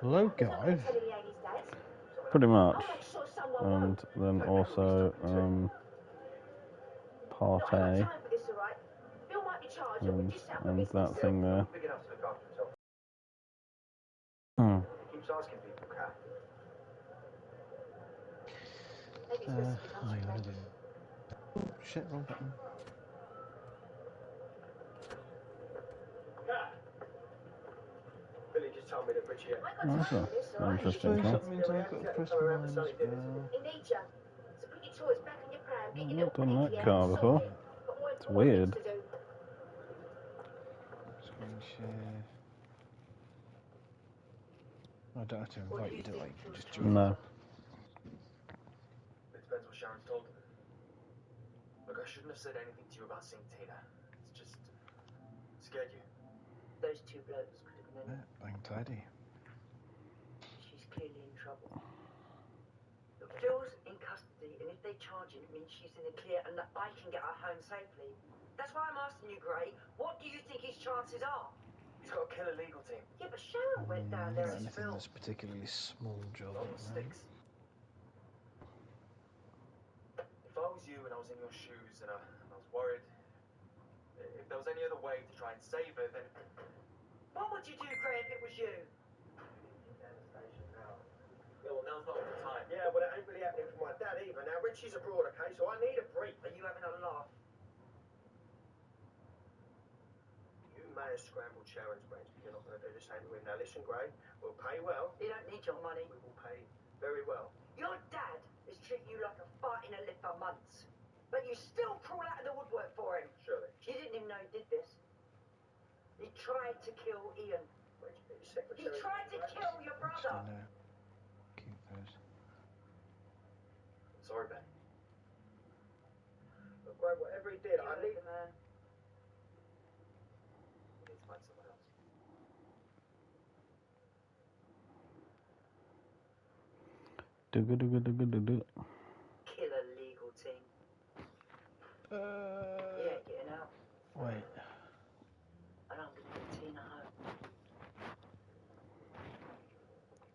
Low dive? Pretty much. And then also part A and that thing there. Hmm. Oh, you want to do... Oh, shit, wrong button. Oh, that's an interesting car. That means I've got to press mine as well. I've not done that car before. It's weird. Screen share. I don't have to invite you, do I? You can just join. No. It depends what Sharon's told them. Look, I shouldn't have said anything to you about seeing Tina. It's just... scared you. Those two blokes could have been... Bang tidy. She's clearly in trouble. Look, Phil's in custody, and if they charge him, it means she's in the clear and that I can get her home safely. That's why I'm asking you, Gray. What do you think his chances are? He's got a killer legal team. Yeah, but Sharon went down there as Anything Phil. that's particularly small job Long at the moment. sticks. If I was you and I was in your shoes and I was worried, if there was any other way to try and save her, then... What would you do, Gray, if it was you? Yeah, well, now's not the time. Yeah, well, it ain't really happening for my dad either. Now, Richie's abroad, okay, so I need a break. Are you having a laugh? You may have scrambled Sharon's brains, but you're not going to do the same to him. Now, listen, Gray, we'll pay well. You don't need your money. We will pay very well. Your dad has treated you like a fart in a lip for months. But you still crawl out of the woodwork for him. Surely. You didn't even know he did this. He tried to kill Ian. He tried to kill your Just brother. gonna keep those. Sorry, Ben. Look, Gray, whatever he did, I need... man. We need to find someone else. Do. Killer legal team. Yeah, getting out. Wait. And I'm going to get Tina home.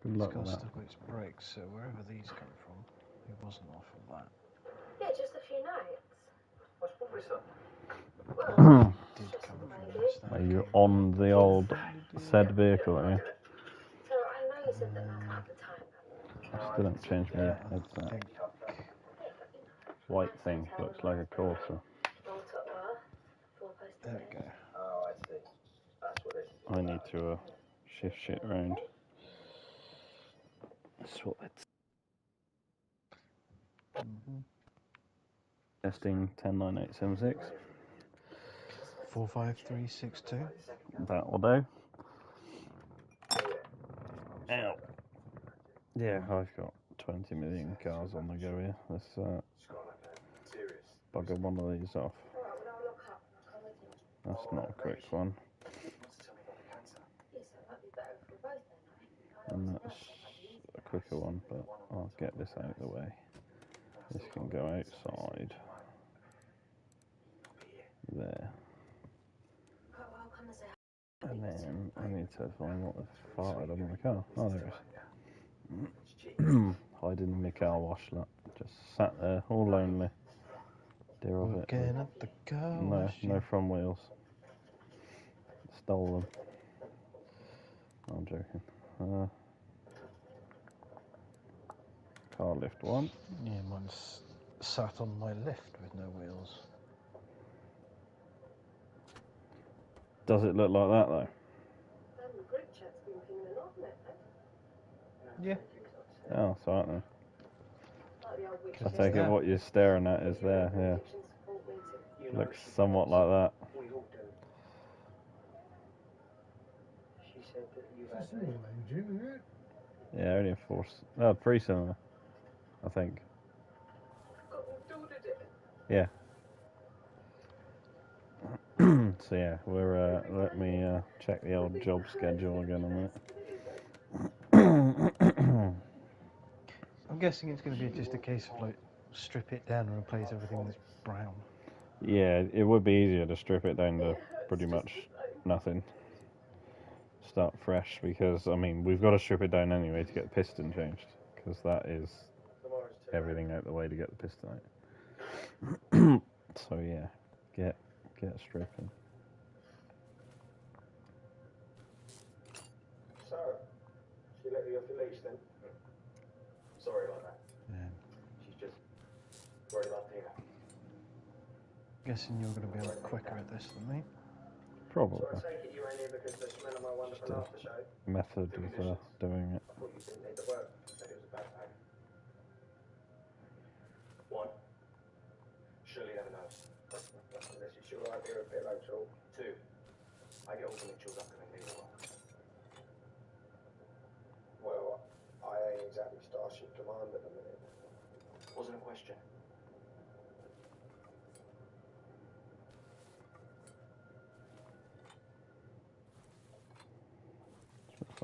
Good It's luck got with that. stuck with its brakes, so wherever these come from, it wasn't off of that. Yeah, just a few nights. What's wrong with something? Well, It did come from this. Are you on the old said vehicle, are you? so I know you said that Matt at the time. Still haven't changed my I headset. think White thing looks like a Corsa. Roll top bar, 4 post there we go. Oh, I see. That's what it is. I need to shift shit around. Swap it. Testing 109876. 45362. That will do. Ow. Yeah, I've got 20 million cars on the go here. Let's bugger one of these off. That's not a quick one. And that's a quicker one, but I'll get this out of the way. This can go outside. There. And then I need to find what the farted on my car. Oh, there it is. Hiding in my car wash, look. Just sat there, all lonely. Dear of it. Again at the car No, wash. no front wheels. Stole them. I'm joking. Car lift one. Yeah, mine's sat on my lift with no wheels. Does it look like that though? Yeah. Oh, it's alright then. I take it what you're staring at is there, yeah. Looks somewhat like that. She said that you had... Yeah, only a 3 cylinder, I think. Yeah. So yeah, we're let me check the old job schedule again a minute. I'm guessing it's going to be just a case of like strip it down and replace everything that's brown. Yeah, it would be easier to strip it down to pretty much nothing. start fresh because I mean we've got to strip it down anyway to get the piston changed because that is Tomorrow's too everything out the way to get the piston out. So yeah, get stripping. So, she let you off your leash then? Sorry about that. Yeah. She's just worried about Tina. Guessing you're going to be a lot quicker at this than me. Probably So I take it you ain't here because the smell of my wonderful Just, aftershave? method of doing it. I thought you didn't need the work. Said it was a bad bag. One, Shirley never knows. Unless it's your idea of pillow talk. Two, I get all the Mitchells upcoming legal work. Well, I ain't exactly Starship Command at the minute. Wasn't a question.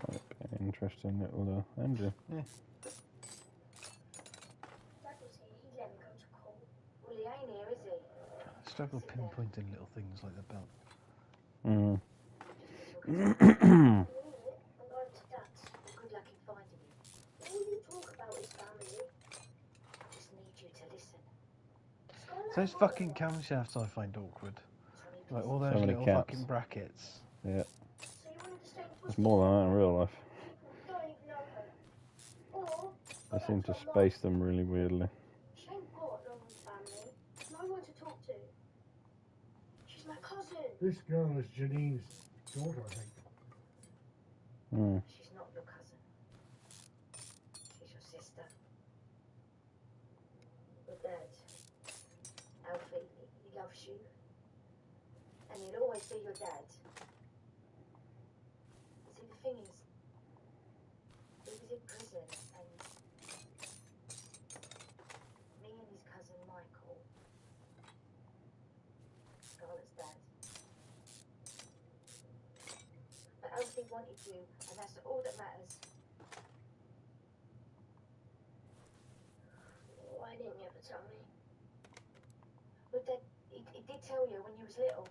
Might be an interesting little engine. Dad was here, he'd let me go to court. Well, he ain't here, is he? I struggle pinpointing little things like the belt. Mm. I'm going to Dad's. Good luck in finding him. All you talk about is family. I just need you to listen. It's those fucking camshafts I find awkward. Like all those So many little caps. fucking brackets. Yeah, So you wanted to stay in there's more than that in real life. People don't even know her. Or They seem to space them really weirdly. she ain't got no one family. No one to talk to. She's my cousin. This girl is Janine's daughter, I think. Mm. She's not your cousin. She's your sister. Your dad, Alfie, he loves you. And he'll always be your dad. See, the thing is, he was in prison and me and his cousin Michael, Scarlett's dad. But Alfie wanted you, and that's all that matters. Why didn't you ever tell me? But Dad, he did tell you when you was little.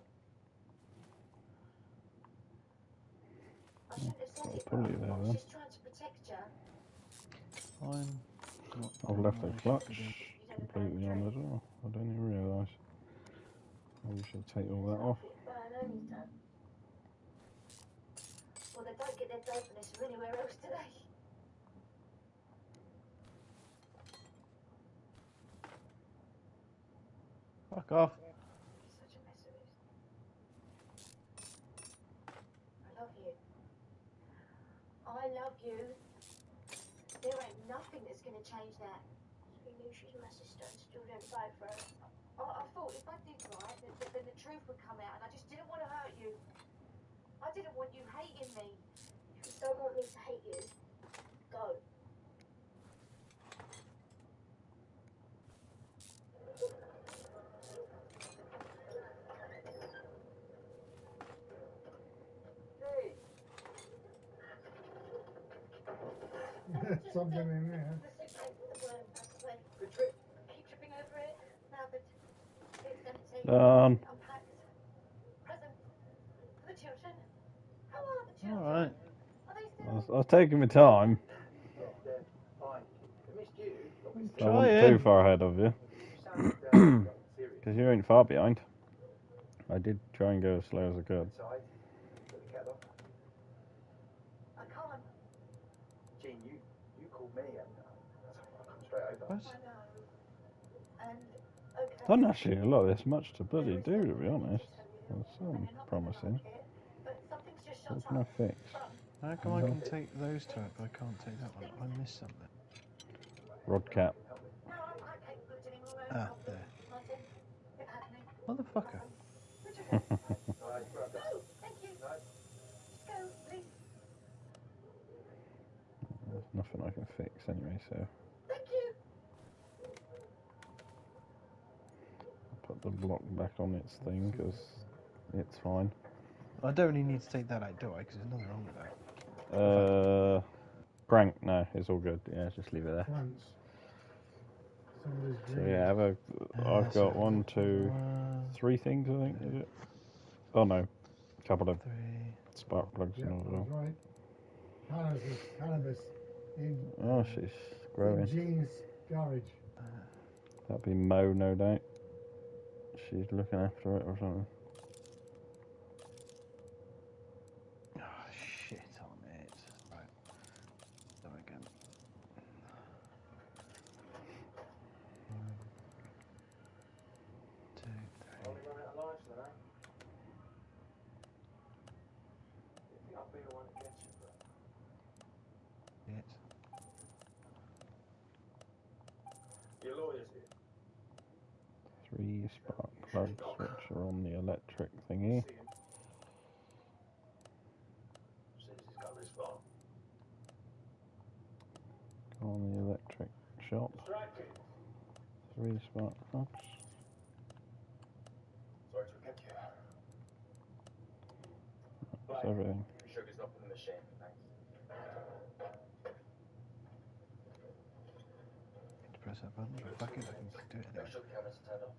I shouldn't have said it, but Pulley there, I was then. just trying to protect you. I'm not I've doing left what the I should clutch be doing. completely on as well. I didn't even realise. Maybe we should take all that off. But I know he's done. Well, they don't get their dopiness from anywhere else, do they? Fuck off. He's such a mess of it. I love you. I love you. There ain't nothing that's gonna change that. We knew she's my sister and still don't fight for her. I thought if I did right, then the truth would come out, and I just didn't want to hurt you. I didn't want you hating me. If you don't want me to hate you, go. Something in there. Good trip. Keep tripping over it. Now that it's going to take Done. unpacked. Present for the children. How are the children? Alright. Are they I was, still? I was taking my time. Yeah, they're fine. I missed you. Not missed I wasn't Trying. too far ahead of you. you. Sound serious. Because you ain't far behind. I did try and go as slow as I could. Inside. Put the kettle on. I can't. Gene, you called me and I'll come straight over. What? I know. And okay. Doesn't actually look this much to bloody do, to be honest. Well, some promising. But something's just What shut can I up. fix? How come I can take those two out, but I can't take that one? I missed something. Rod cap. No, I'm quite capable of doing all those. Ah, there. Martin, you've had me. Motherfucker. Alright, grab that. No, thank you. No. Go, please. There's nothing I can fix anyway, so Thank you. I'll put the block back on its thing because it's fine. I don't really need to take that out, do I? Because there's nothing wrong with that. Crank, no, it's all good. Yeah, just leave it there. Plants. Somebody's So green. yeah, I've got 1, 2, 3 things, I think, is it? Oh no, couple of Three. spark plugs Yeah, and all that's as well. right. Cannabis in, Oh, she's in growing. Jean's garage. That'd be Mo, no doubt. She's looking after it or something. Oh, shit on it. Right. There we go. 1, 2, 3. Only run out of lives then, eh? You think I'll be the one that gets you, but Yes. your lawyer's here. 3 spark plugs which are on the electric thingy. See him. Says he's got this far. On the electric shop. Distracted. 3 spark plugs. Sorry to have kept you. That's everything. Sugar's not in the machine, thanks. Need to press that button. Fuck it, I can do it Make anyway. sure the cameras are turned off.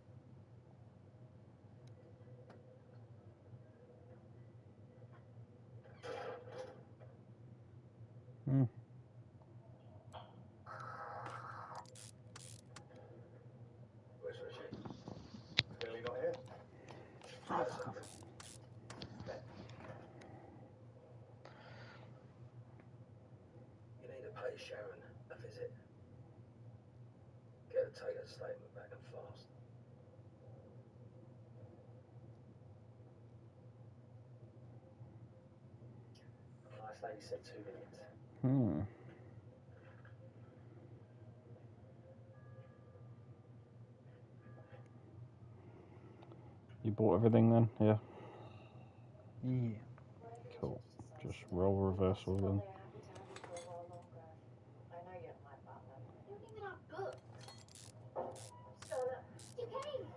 Hmm. Where's Richie? Clearly not here. Oh, fuck off. You need to pay Sharon a visit. Get her to take her statement back and fast. A nice lady said 2 minutes. Hmm. You bought everything then? Yeah. Yeah. Cool. Just roll reversal then. I know you don't like Batman. You don't even have books. Charlotte, you came.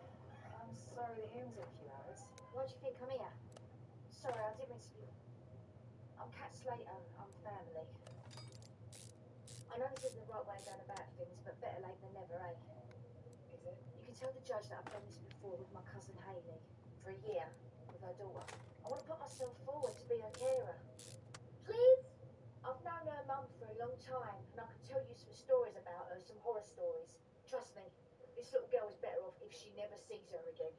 I'm sorry the hearing's in a few hours. Why do you think I'm here? Sorry, I didn't mean to be. I'm Kat Slater. I'm family. I know this isn't the right way of going about things, but better late than never, eh? Is it? You can tell the judge that I've done this before with my cousin Hayley. For a year, with her daughter. I want to put myself forward to be her carer. Please? I've known her mum for a long time, and I can tell you some stories about her, some horror stories. Trust me, this little girl is better off if she never sees her again.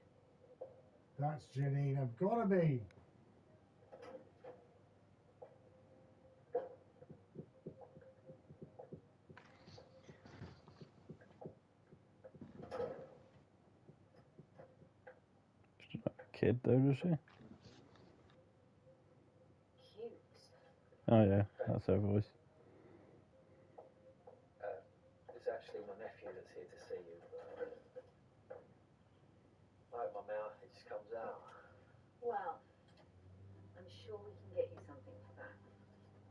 That's Janine. I've got to be. She's not a kid though, does she? Cute. Oh yeah, that's her voice. It's actually my nephew that's here to see you. I open my mouth, it just comes out. Well, I'm sure we can get you something for that.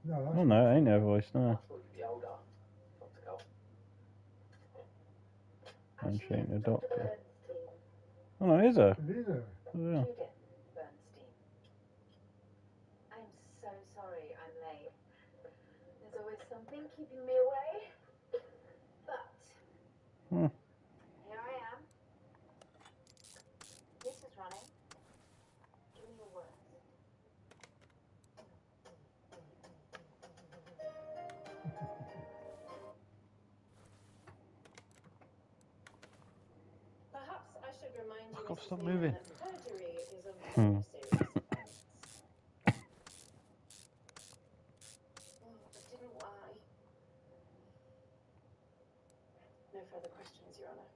No, that's Oh no, it ain't her voice, I no. thought you'd be older. Not to go. And she ain't a Dr. doctor. Bernstein. Oh no, it is her. It is her. Oh, yeah. Judith Bernstein. I'm so sorry I'm late. There's always something keeping me away. But Hmm. Here I am. This is running. Give me your word. Perhaps I should remind you, Fuck off, Mrs. stop Newman, moving. that perjury is a Hmm. very serious offence. Oh, but didn't lie. No further questions, Your Honour.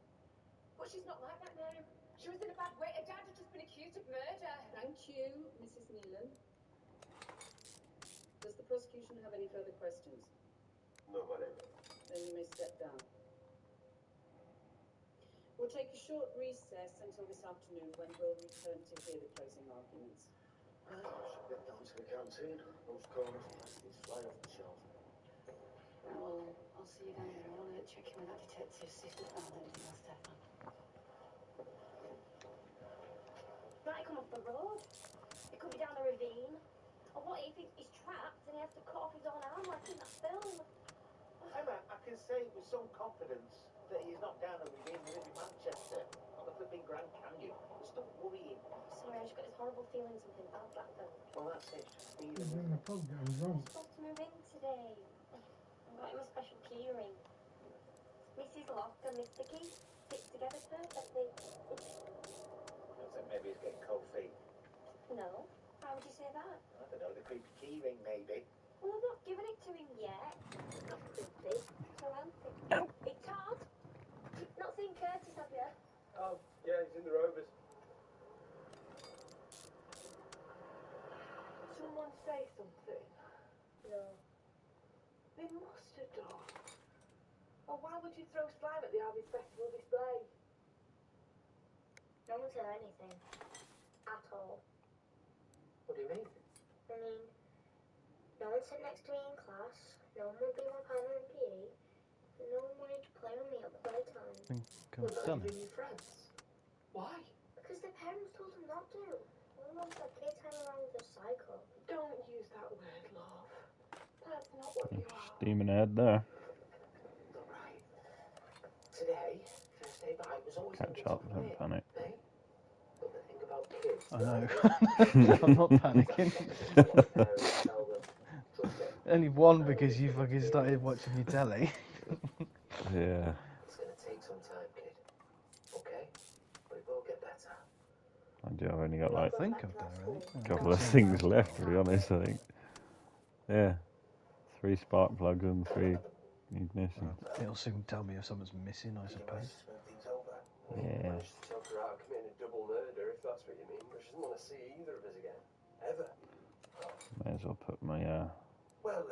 But she's not like that now. She was in a bad way. Her dad had just been accused of murder. Thank you, Mrs. Nealon. Does the prosecution have any further questions? Nobody. Then you may step down. We'll take a short recess until this afternoon when we'll return to hear the closing arguments. I should get down to the canteen. Those corners plastics fly off the shelf. Well, I'll see you down there. I want to check in with that detective, see if they found anything else, Stefan. Might come off the road. It could be down the ravine. Or what if he's trapped and he has to cut off his own arm like in that film? Emma, I can say with some confidence that he's not down the ravine, we live in Manchester. On the flipping grand, can you? Stop worrying. Sorry, I just got this horrible feeling something bad happened. Well, that's it. Me He's either. in the pub getting I'm drunk. supposed to move in today. I got him a special key ring. Mrs. Lock and Mr. Key fit together perfectly. I think maybe he's getting cold feet. No? How would you say that? I don't know, the creepy key ring, maybe. Well, I've not given it to him yet. It's not creepy. It's romantic. Hey, Todd? You've not seen Curtis, have you? Oh, yeah, he's in the Rovers. Someone say something? No. They must have done. Or why would you throw slime at the Harvest Festival display? No one said anything. At all. What do you mean? I mean, no one sat next to me in class. No one would be my partner in PE. And no one wanted to play with me at playtime. Cool. Done. Even your friends. Why? Because their parents told them not to. No one wants their kids hanging around with a psycho. Don't use that word, love. That's not what you are. Steaming ahead there. Alright. Today, first day back, was always Catch up, don't panic. Eh? But the thing about kids. I know. I'm not panicking. Only one because you fucking started watching your telly. Yeah. It's gonna take some time, kid. Okay? But it will get better. I've only got like I think I've done already. a couple of things left, to be honest, I think. Yeah. 3 spark plugs and 3 ignitions. It'll soon tell me if someone's missing, I suppose. Yeah. Managed to talk her out of committing a double murder, if that's what you mean, but she doesn't want to see either of us again. Ever. May as well put my Well,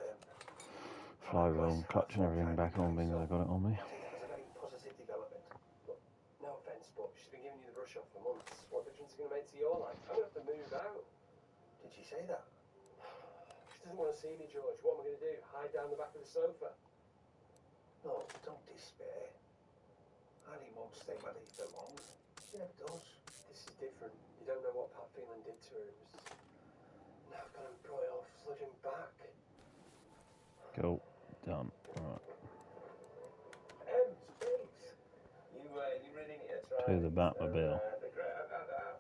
flywheel and clutch and everything back on, being that I got it on me. I think that was a very positive development. Look, no offence, but she's been giving you the brush off for months. What difference is it going to make to your life? I'm going to have to move out. Did she say that? She doesn't want to see me, George. What am I going to do? Hide down the back of the sofa? No, don't despair. Annie won't stay where he belongs. She never does. This is different. You don't know what Pat Phelan did to her. It was... Now I've got to brought it off, slid him back. Cool. Done. Alright. Space. You reading it? Right. To the Batmobile. I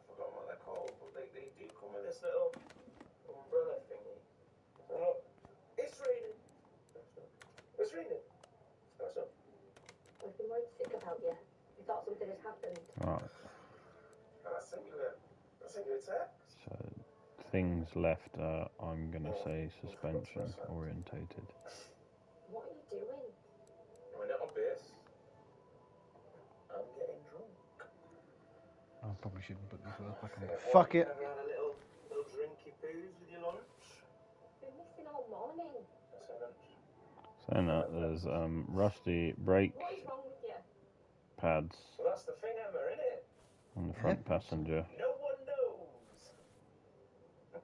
forgot what they're called, but they do come with this little umbrella thingy. Oh, it's raining. It's raining. What's up? I've been worried sick about you. You thought something had happened. Right. I sent you a text. So, things left, I'm going to say suspension orientated. What are you doing? We're not obvious. I'm getting drunk. I probably shouldn't put these words back on. But fuck it. Ever had a little drinky poos with your lunch? Been missing all morning. That's a lunch. Saying that, there's rusty brake What is wrong with you? pads Well, that's the thing, Emma, isn't it? on the front passenger. No one knows. I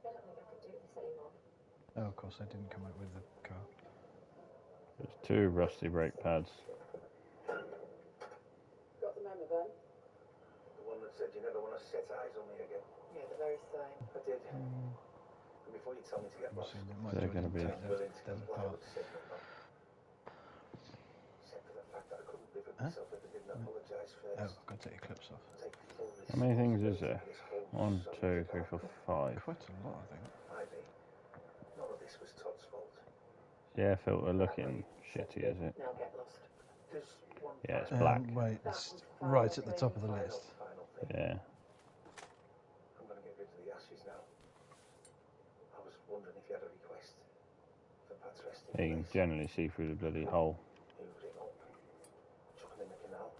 don't think I could do this anymore. Oh, of course, I didn't come out with the car. There's 2 rusty brake pads. Got the memo then? The one that said you never want to set eyes on me again. Yeah, the very same. I did. And before you tell me to get I'm lost, assuming it might They're join gonna be- take willing to them comply apart. with the signal. Except for the fact that I couldn't live with Huh? myself if I didn't apologise first. Oh, I've got to take your clips off. Take full How many things is there? responsibility for this 1, whole 2, 3, 4, 5. Quite a lot, I think. Ivy, none of this was Todd's fault. Yeah, filter looking shitty, is it? Now get lost. There's one Yeah, it's black. Wait, it's right at the top of the list. final thing. Yeah. I'm going to get rid of the ashes now. I was wondering if you had a request for Pat's resting You can place. generally see through the bloody hole. Hoovered it up, chuck them in the canal,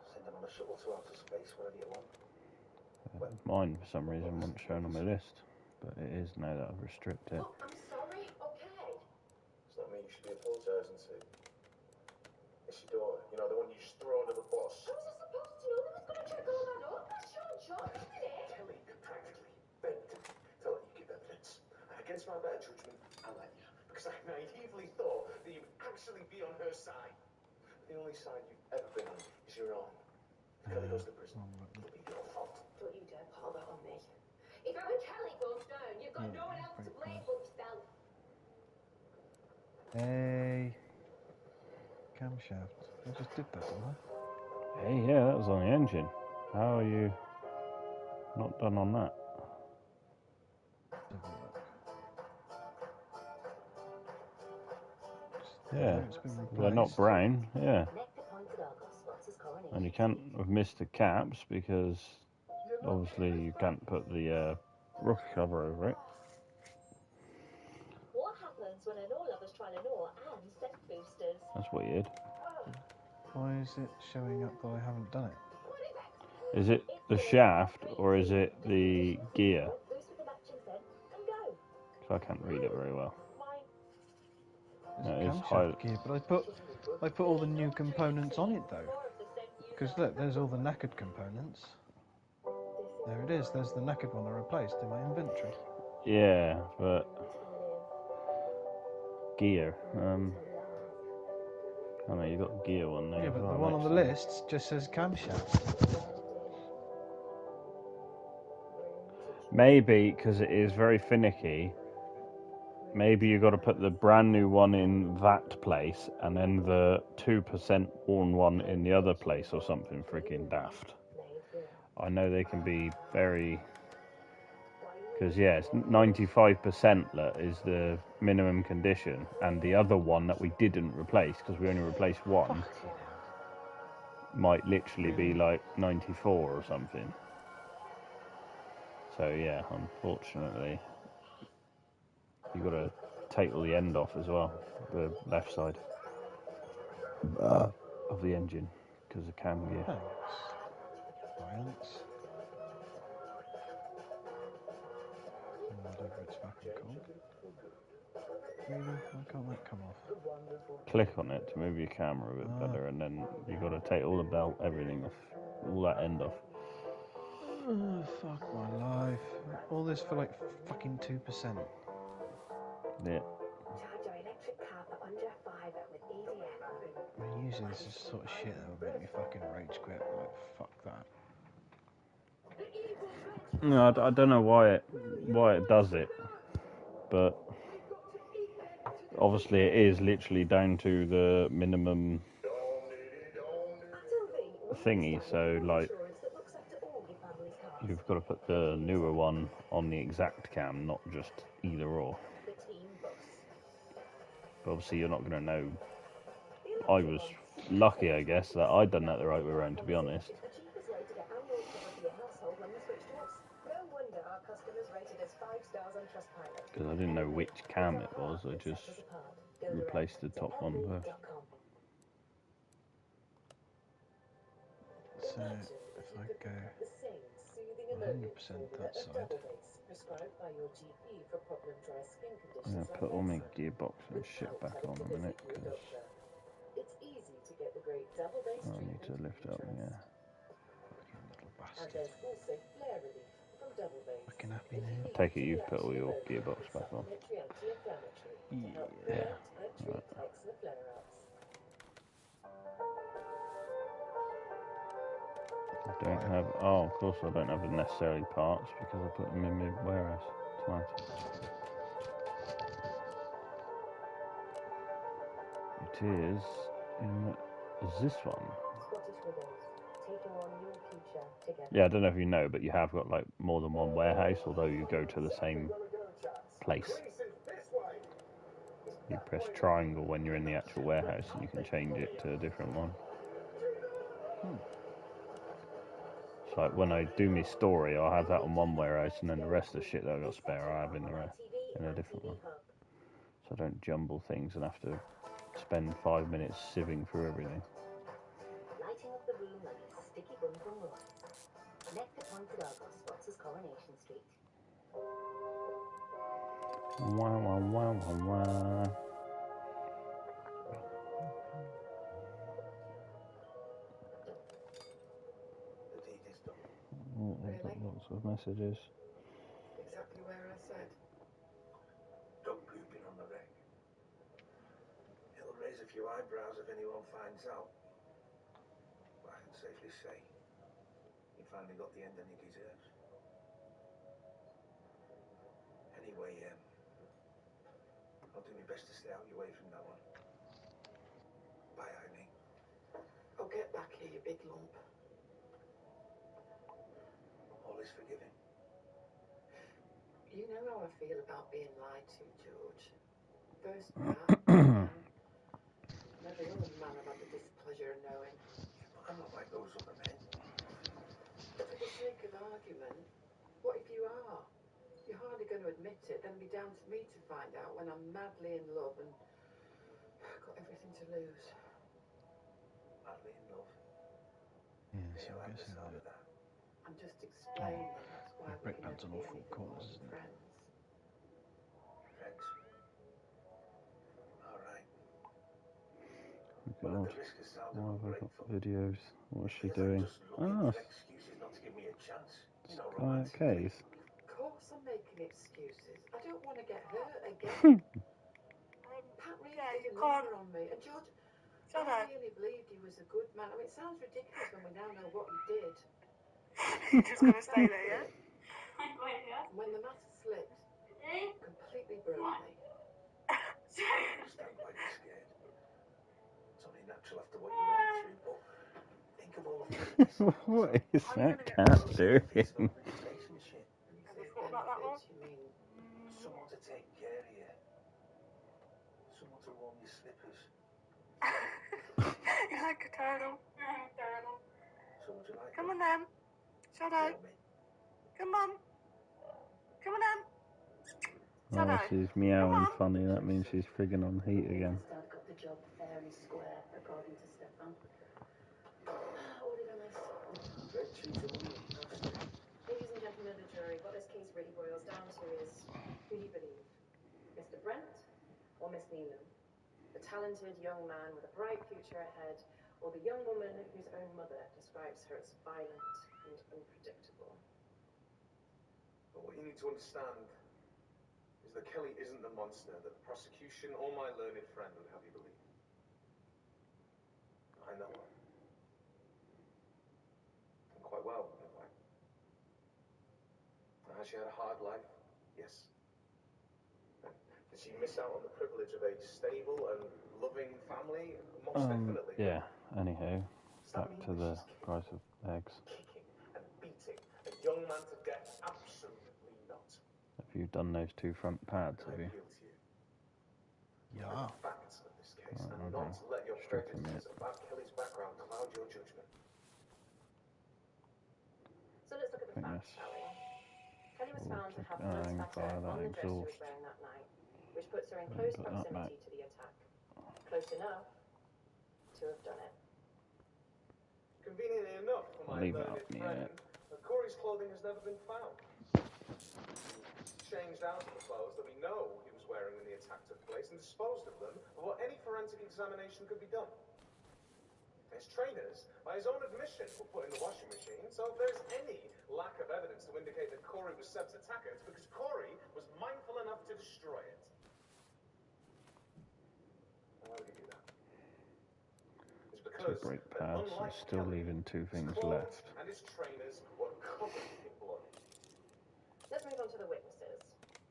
send them on a shuttle to outer space, wherever you want. Mine, for some reason, wasn't shown on my list. But it is now that I've restricted it. Look, I'm sorry, okay? It's not me you should be apologising to. It's your daughter, you know, the one you just throw under the bus. How was I supposed to know they was going to check all that up? That's Sean George, isn't it? Kelly practically begged to let you give evidence. And against my better judgment, I let you. Because I naively thought that you'd actually be on her side. The only side you've ever been on is your own. If Kelly goes to prison, it'll be your fault. Don't you dare pull that on me. If ever Kelly goes down, you've got no one else to blame but yourself. Hey. Camshaft. I just did that, didn't I? Hey, yeah, that was on the engine. How are you not done on that? Yeah, It's been they're not replaced. brown. Yeah, and you can't have missed the caps because obviously you can't put the roof cover over it. What happens when an all lovers try Lenore and set boosters? That's weird. Why is it showing up that I haven't done it? Is it the shaft or is it the gear? Boost with the matching set and go. 'Cause I can't read it very well. It's No, a it is camshaft gear, but I put all the new components on it though. Because look, there's all the knackered components. There it is. There's the knackered one I replaced in my inventory. Yeah, but gear. I know you got the gear one there. Yeah, as but well, the one on the next list just says camshaft. to it. Maybe because it is very finicky. Maybe you got to put the brand new one in that place and then the 2% worn one in the other place or something freaking daft. I know they can be very. Because, yeah, it's 95% is the minimum condition, and the other one that we didn't replace, because we only replaced one, might literally be like 94 or something. So, yeah, unfortunately, you've got to take all the end off as well, the left side of the engine, because of cam gear. Violence. Whatever it's fucking called. Really? Why can't that come off? Click on it to move your camera a bit better, and then you got to take all the belt, everything off, all that end off. Oh, fuck my life. All this for like fucking 2%. Yeah. I mean, usually this is the sort of shit that would make me fucking rage quit. Like, fuck that. No, I don't know why it does it, but obviously it is literally down to the minimum thingy. So like, you've got to put the newer one on the exact cam, not just either or. But obviously you're not going to know. I was lucky, I guess, that I'd done that the right way around, to be honest. Because I didn't know which cam it was, I just replaced the top one first. So, if I go 100% that side. I'm going to put all my gearbox and shit back on a minute, because I need to lift it up, yeah. Fucking little bastard. Fucking happy now. I take it you've put all your gearbox back on. Yeah. Right. I don't have. Oh, of course I don't have the necessary parts because I put them in my warehouse. It is in this one. Yeah, I don't know if you know, but you have got like more than one warehouse, although you go to the same place. You press triangle when you're in the actual warehouse and you can change it to a different one. So like when I do my story, I'll have that on one warehouse and then the rest of the shit that I've got spare I have in a different one. So I don't jumble things and have to spend 5 minutes sieving through everything. Lighting up the room like a sticky bum from Royce. Next appointed Argos spots is Coronation Street. Wah, wah, wah, wah, wah. Oh, they've got lots of messages. Exactly where I said. Dog pooping on the wreck. It'll raise a few eyebrows if anyone finds out. But I can safely say he finally got the ending he deserves. Anyway, I'll do my best to stay out your way from that one. Bye, Eileen. Okay. Get back here, you big lump. All is forgiving. You know how I feel about being lied to, George. First man, and every other man I've had the displeasure of knowing. I'm not like those other men. But for the sake of argument, what if you are? You're hardly going to admit it, then it'll be down to me to find out when I'm madly in love and got everything to lose. Madly in love. Yeah, Yeah, so I I'm like the guessing sound that of that. I'm just explaining why we can Brickman's never an be awful anything cause, more than isn't it? friends. Friends. All right. God, Well, at the risk of sounding why have I got ungrateful, videos? What's she because I'm doing? just looking Ah, for excuses not to give me a chance. You know, Sky romantically. Case. Of course I'm making excuses. I don't want to get hurt again. Pat really did a number on me. And George, I really believed he was a good man. I mean, it sounds ridiculous when we now know what he did. You're just going to stay there, yeah? When the matter slipped, completely broke me. I understand why you're scared. It's only natural after what you went through, but think of all the things. What is that cat doing? Relationship. Have you thought about that one? You mean Someone to take care of you. Someone to warm your slippers. You're like a turtle. Someone to like Come on then. Shadow. warm me. Come on. Come on then. Oh, she's meowing funny. That means she's frigging on heat again. Dad got the job fair and square, according to Stefan. What did I miss? Red cheese and onion pasta. Ladies and gentlemen of the jury, what this case really boils down to is, who do you believe? Mr. Brent or Miss Neelan? The talented young man with a bright future ahead, or the young woman whose own mother describes her as violent and unpredictable? But what you need to understand is that Kelly isn't the monster that the prosecution or my learned friend would have you believe. I know her. And quite well, in fact. Now, has she had a hard life? Yes. And did she miss out on the privilege of a stable and loving family? Most definitely. Yeah, anyhow, back to the price of eggs. Kicking and beating a young man to death? Absolutely not. Have you done those two front pads, have you? Appeal to you. Yeah. Facts of this case, Right, and okay. not let your Strip him prejudices about Kelly's background cloud your judgment. So let's look at the think facts, shall we? Kelly was found to have Hang blood spatter fire that on the dress she was exhaust. wearing that night, which puts her in Put close that back. proximity to the attack. Close enough to have done it. Conveniently enough for I'll my leave it learned up in the friend, Corey's clothing has never been found. Changed out of the clothes that we know he was wearing when the attack took place and disposed of them before any forensic examination could be done. His trainers, by his own admission, were put in the washing machine, so if there's any lack of evidence to indicate that Corey was Seb's attacker, it's because Corey was mindful enough to destroy it. And why would he do that? It's Two because brake that pads, unlike and still Kelly, leaving two his things clothes left. and his trainers were covered in blood. Let's move on to the witnesses.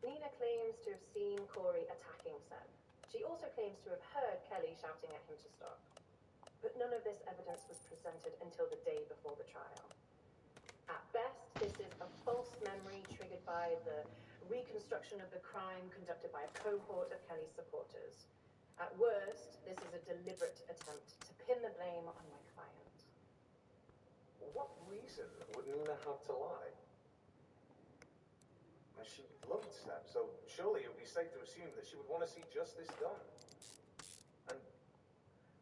Nina claims to have seen Corey attacking Seb. She also claims to have heard Kelly shouting at him to stop. But none of this evidence was presented until the day before the trial. At best, this is a false memory triggered by the reconstruction of the crime conducted by a cohort of Kelly's supporters. At worst, this is a deliberate attempt to pin the blame on my client. What reason would Nina have to lie? She loved Seb, so surely it would be safe to assume that she would want to see justice done. And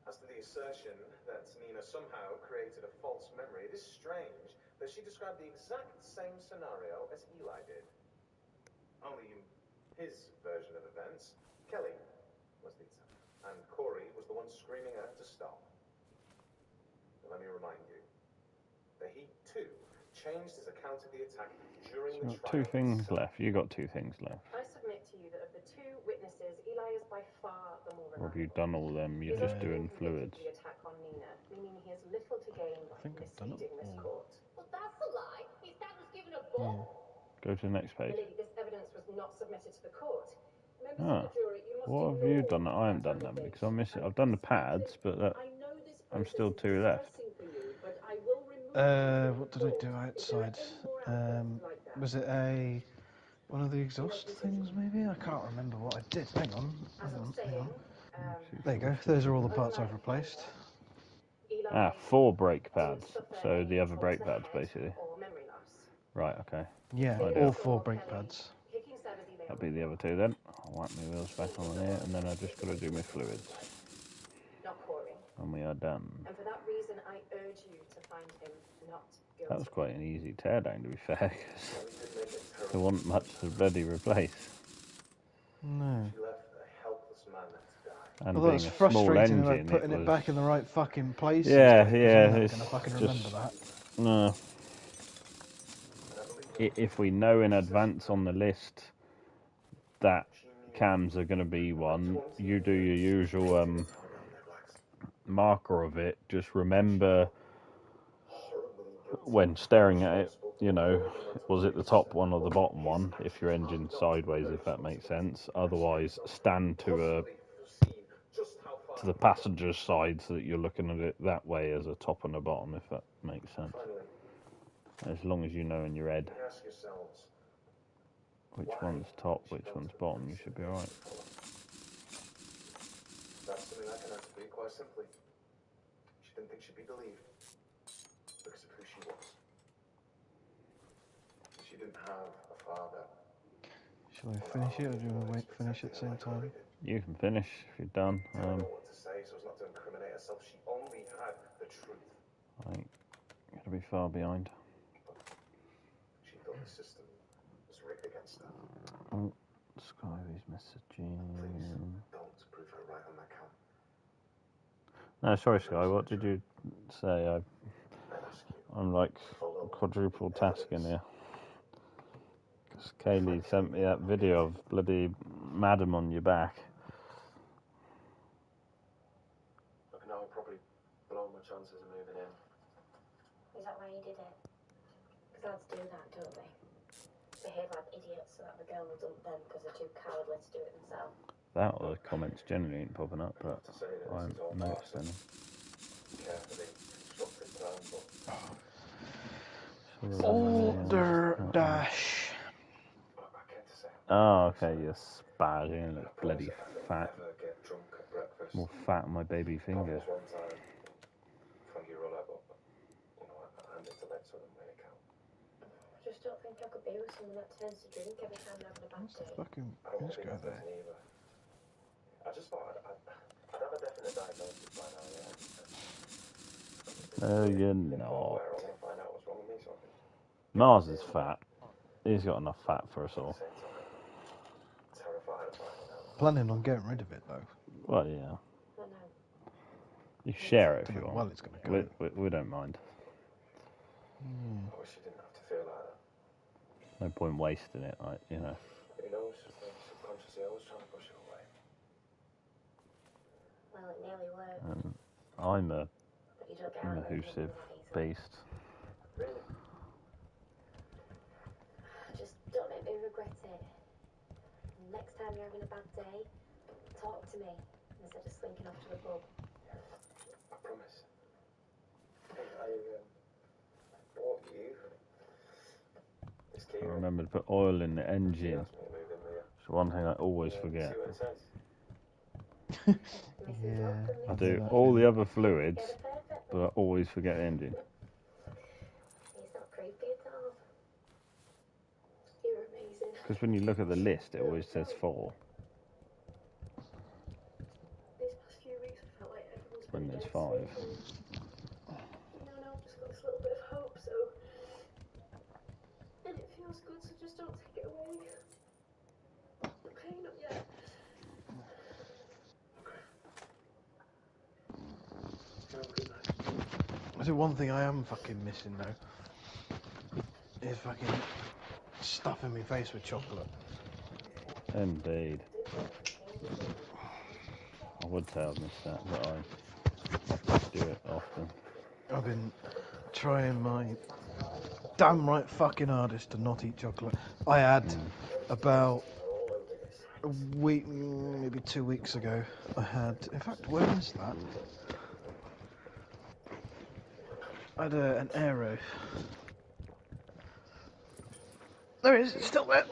as to the assertion that Nina somehow created a false memory, it is strange that she described the exact same scenario as Eli did. Only in his version of events, Kelly was the attacker, and Corey was the one screaming at her to stop. And let me remind you that he, too, changed his account of the attack during So the got trial. two things left. You got two things left. I submit to you that of the two witnesses, Eli is by far the more Or reliable. have you done all them? You're He's just already doing completed fluids. the attack on Nina, meaning he has little to gain by think I've done it misleading this all. court. Well, that's a lie. His dad was given a ball. Go to the next page. Milady, this evidence was not submitted to the court. Members Ah. of the jury, you must What have you ignore done that I haven't done then? Because I miss it. I've done the pads, but that. I know this I'm still 2 left. What did I do outside? Was it one of the exhaust things, maybe? I can't remember what I did. Hang on. There you go. Those are all the parts I've replaced. 4 brake pads. So the other brake pads, basically. Right, okay. Yeah, all 4 brake pads. That'll be the other 2 then. I'll whack my wheels back on here, and then I just got to do my fluids. And we are done. And for that reason, I urge you to find him not guilty. That was quite an easy teardown, to be fair, because there wasn't much to bloody replace. No. And Although it's frustrating about putting it back in the right fucking place. Yeah, You're not it's gonna fucking just remember that. no. If we know in advance on the list that cams are going to be one, you do your usual marker of it. Just remember when staring at it, you know, was it the top one or the bottom one? If your engine's sideways, if that makes sense. Otherwise, stand to the passenger's side so that you're looking at it that way as a top and a bottom, if that makes sense. As long as you know in your head which one's top, which one's bottom, you should be alright. That's something I can answer for you quite simply. She didn't think she'd be believed because of who she was. She didn't have a father. Shall I finish it, or do you want to wait finish at the same time? You can finish if you're done. I don't know what to say so as not to incriminate herself. She only had the truth. I ain't gonna be far behind. She thought the system was rigged against her. Oh, Skyvy's messaging. Don't prove her right on that count. No, sorry, Sky. What did you say? I'm like quadruple tasking here. Because Kaylee sent me that video of bloody Madam on your back. Look, now I'll probably blow my chances of moving in. Is that why you did it? Because lads do that, don't they? Behave like idiots so that the girl will dump them because they're too cowardly to do it themselves. That or the comments generally ain't popping up, but I haven't noticed any. Carefully constructed plan, but Order dash. Oh, okay, you're spazzing, look bloody fat. More fat on my baby finger. I just don't think I could be with someone that turns to drink every time they're having a bad day. Fucking, let's go there. I just thought I'd have a definite diagnosis by now, No, you're not. Mars is fat. He's got enough fat for us all. Planning on getting rid of it though. Well, yeah. You share it if you want. Well, it's going to go. We don't mind. I wish you didn't have to feel like that. No point wasting it, like, you know. Who knows? Subconsciously, I was trying to push it away. Well, it nearly worked. And I'm a But you don't get out of it elusive that easily. beast. Just don't make me regret it. Next time you're having a bad day, talk to me instead of slinking off to the pub. I promise. I bought you this key. I remember to put oil in the engine. It's one thing I always forget. Yeah. I do all the other fluids, but I always forget the engine. It's not creepy at all. You're amazing. Because when you look at the list, it always says 4. These past few weeks, I felt like everyone's When been there's dead 5. Now I've just got this little bit of hope, so. And it feels good, so just don't take it away. Okay, not yet. Is it one thing I am fucking missing though? Is fucking stuffing my face with chocolate. Indeed. I would say I've missed that, but I do it often. I've been trying my damn right fucking hardest to not eat chocolate. I had about a week, maybe 2 weeks ago, I had, in fact, where is that? I had an arrow. There it is, it's still there.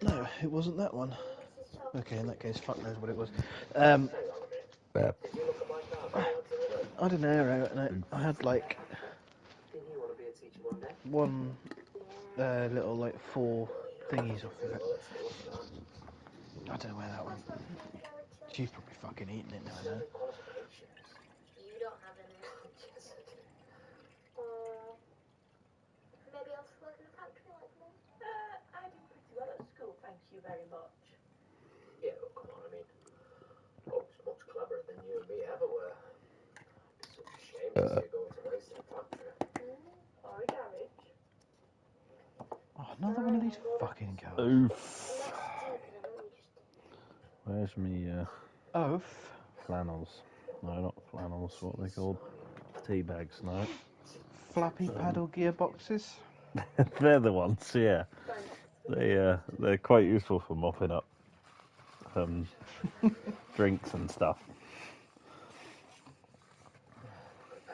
No, it wasn't that one. Okay, in that case, fuck knows what it was. I had an arrow and I had like one little like 4 thingies off of it. I don't know where that went. She's probably fucking eating it now, I know. You don't have any. Maybe I'll work in a factory like me. I did pretty well at school, thank you very much. Yeah, look, come on, I mean, Hope's much cleverer than you and me ever were. It's such a shame to see her going to waste in a factory. Or a garage. Oh, another one of these fucking cars. Oof. Where's me Oof. flannels? No, not flannels. What are they called? Tea bags, no. Flappy paddle gearboxes. They're the ones, yeah. They're quite useful for mopping up drinks and stuff.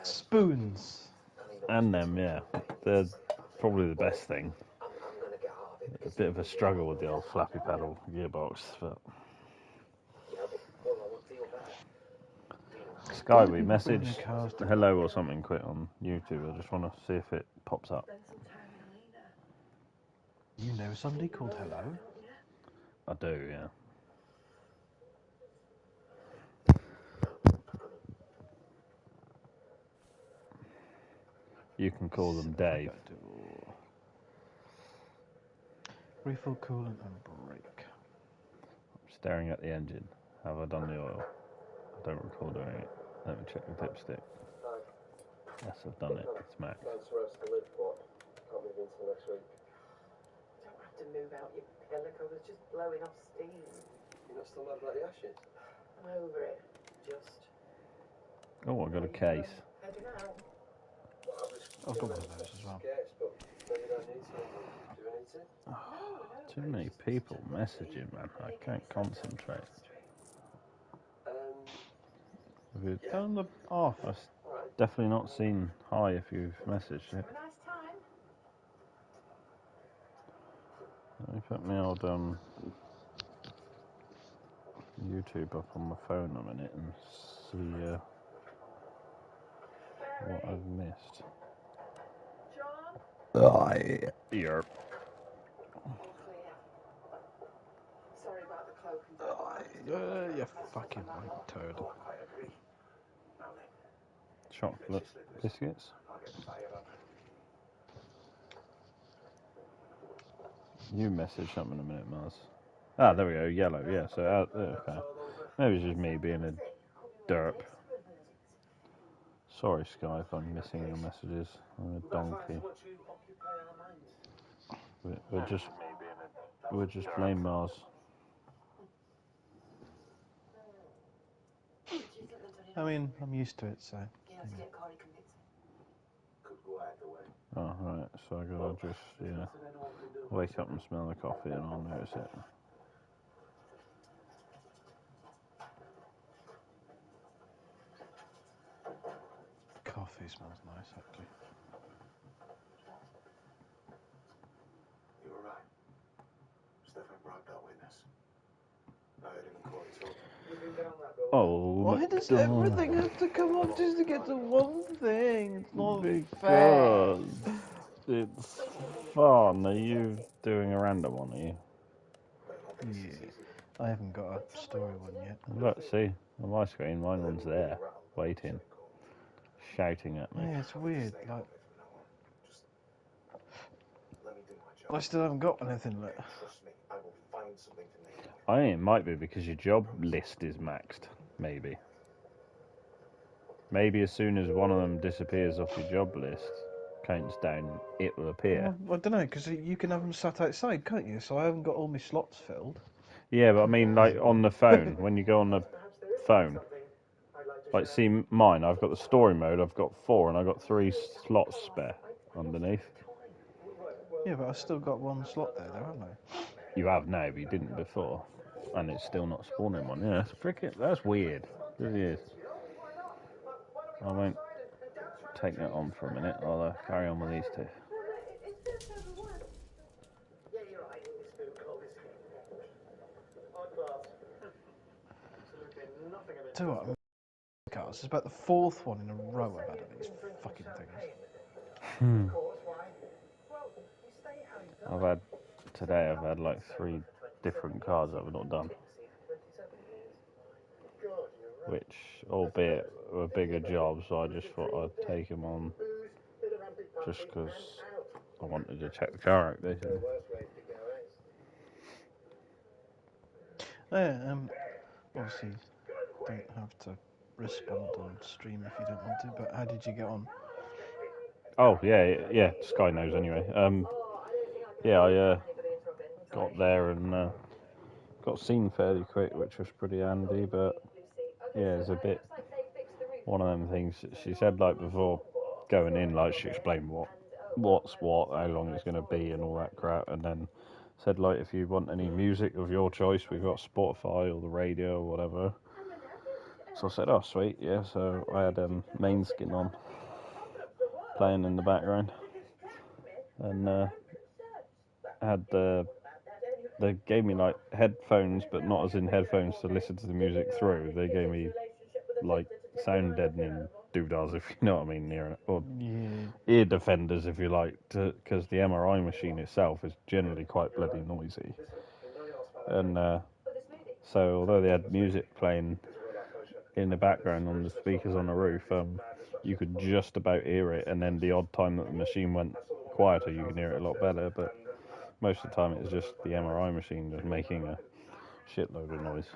Spoons. And them, yeah. They're probably the best thing. A bit of a struggle with the old flappy paddle gearbox, but Sky, we messaged hello or something quick on YouTube. I just want to see if it pops up. You know somebody called Hello? I do, yeah. You can call them Dave. Refill coolant and brake. I'm staring at the engine. Have I done the oil? I don't recall doing it. Let me check the dipstick. Yes, I've done it. It's Max. Thanks for us to live, but can't move into next week. You don't have to move out your Pelico. It's just blowing off steam. You're not still mad about the ashes? I'm over it. Just Oh, I got a case. heading out. I've got one of those as well. Scarce, but maybe don't need to. Do we need to? Too many people messaging, man. I can't concentrate. Have you done the off? I've definitely not seen hi if you've messaged it. Have a nice time. Let me put my old YouTube up on my phone a minute and see what I've missed. John? Yep. Sorry about the cloak and You fucking white toad. Chocolate biscuits. You messaged something in a minute, Mars. Ah, there we go. Yellow, yeah. So, okay. Maybe it's just me being a derp. Sorry, Sky, if I'm missing your messages. I'm a donkey. We're just blame Mars. I mean, I'm used to it, so. Oh, right. So I gotta just, wake up and smell the coffee and I'll notice it. Coffee smells nice, actually. You were right. Stefan bribed our witness. I heard him in court talking. Oh, why does everything have to come up just to get to one thing? It's not fair. It's fun. Are you doing a random one, are you? Yeah. I haven't got a story one yet. Look, see, on my screen, mine one's there, waiting, shouting at me. Yeah, it's weird. Like, I still haven't got anything. Like, I think it might be because your job list is maxed. Maybe. Maybe as soon as one of them disappears off your job list, counts down, it will appear. well, I don't know, because you can have them sat outside, can't you? So I haven't got all my slots filled. Yeah, but I mean, like on the phone, when you go on the phone, like, see mine, I've got the story mode, I've got 4, and I've got 3 slots spare underneath. Yeah, but I've still got one slot there, though, haven't I? You have now, but you didn't before, and it's still not spawning one. Yeah, that's weird. It really is. I won't take that on for a minute. I'll carry on with these two. Yeah, you're right. It's too cold, isn't it? Hard class. Absolutely nothing of it. Tell you what, cars. It's about the fourth one in a row I've had of these fucking things. I've had like 3 different cars that I've not done. Which, albeit were bigger jobs, so I just thought I'd take them on just because I wanted to check the car out, basically. Yeah, obviously don't have to respond on stream if you don't want to, but how did you get on? Oh, yeah, Sky knows anyway. I got there and got seen fairly quick, which was pretty handy, but yeah, it's a bit one of them things. She said, like, before going in, like, she explained what's what, how long it's going to be and all that crap, and then said, like, if you want any music of your choice, we've got Spotify or the radio or whatever. So I said, oh, sweet, yeah, so I had Mainskin on, playing in the background, and had they gave me, like, headphones, but not as in headphones to listen to the music through. They gave me, like, sound deadening doodahs, if you know what I mean, or ear defenders, if you like, because the MRI machine itself is generally quite bloody noisy. And so, although they had music playing in the background on the speakers on the roof, you could just about hear it, and then the odd time that the machine went quieter, you can hear it a lot better, but most of the time it was just the MRI machine just making a shitload of noise.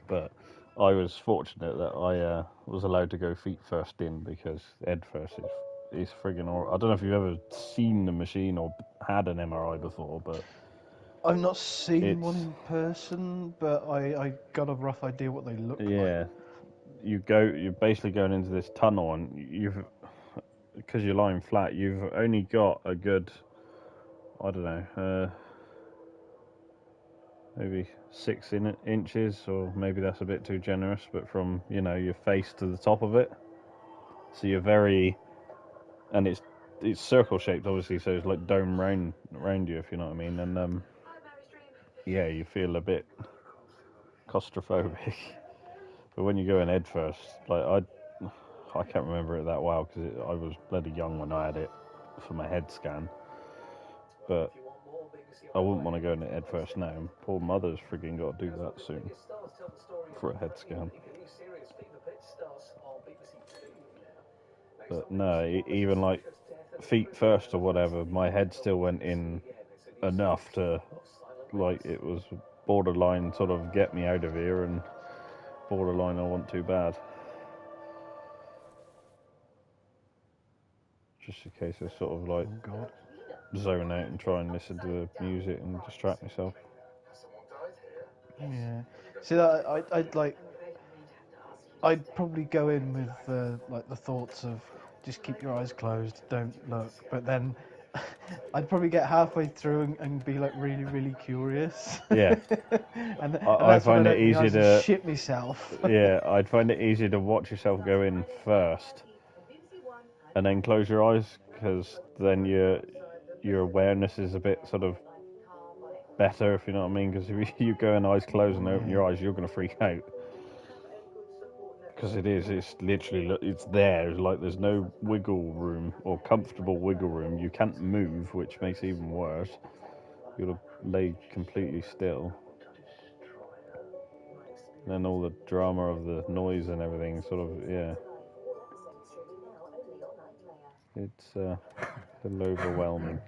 But I was fortunate that I was allowed to go feet first in, because head first is friggin' I don't know if you've ever seen the machine or had an MRI before, but I've not seen one in person, but I got a rough idea what they look like. Yeah, you're basically going into this tunnel, and because you're lying flat, you've only got a good, I don't know, maybe 6 inches, or maybe that's a bit too generous, but from, your face to the top of it. So you're and it's circle shaped, obviously, so it's like dome round you, if you know what I mean. And yeah, you feel a bit claustrophobic. But when you go in head first, like I can't remember it that well because I was bloody young when I had it for my head scan. But I wouldn't want to go in it head first now. Poor mother's frigging got to do that soon for a head scan. But no, even like feet first or whatever, my head still went in enough to, like, it was borderline sort of get me out of here, and borderline I want too bad. Just in case I sort of like zone out and try and listen to the music and distract myself. Yeah. See, I'd probably go in with like the thoughts of just keep your eyes closed, don't look. But then I'd probably get halfway through and be like really, really curious. Yeah. and I find it easier to shit myself. Yeah, I'd find it easier to watch yourself go in first, and then close your eyes, because then your awareness is a bit sort of better, if you know what I mean. Because if you go in eyes closed and open your eyes, you're going to freak out. Because it's literally, it's there. It's like there's no wiggle room or comfortable wiggle room. You can't move, which makes it even worse. You've got to lay completely still. And then all the drama of the noise and everything, sort of, yeah. It's a little overwhelming.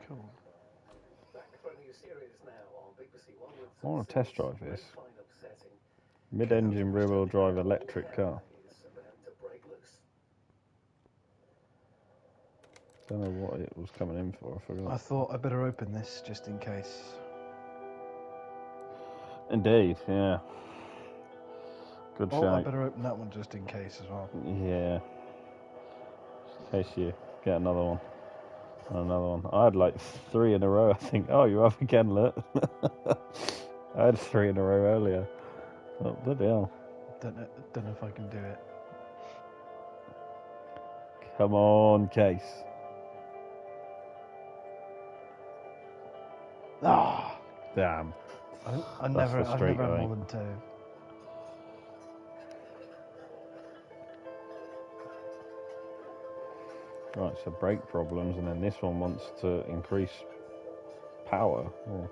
I want to test drive this. Mid-engine rear-wheel drive electric car. Don't know what it was coming in for, I forgot. I thought I'd better open this just in case. Indeed, yeah. Good shout. I better open that one just in case as well. Yeah. In case you get another one. Another one. I had like 3 in a row, I think. Oh, you have again, look. I had 3 in a row earlier. Oh, bloody hell. Don't know if I can do it. Come on, Case. Ah, Damn. I've That's never the had straight more going. than 2. Right, so brake problems, and then this one wants to increase power. Oh,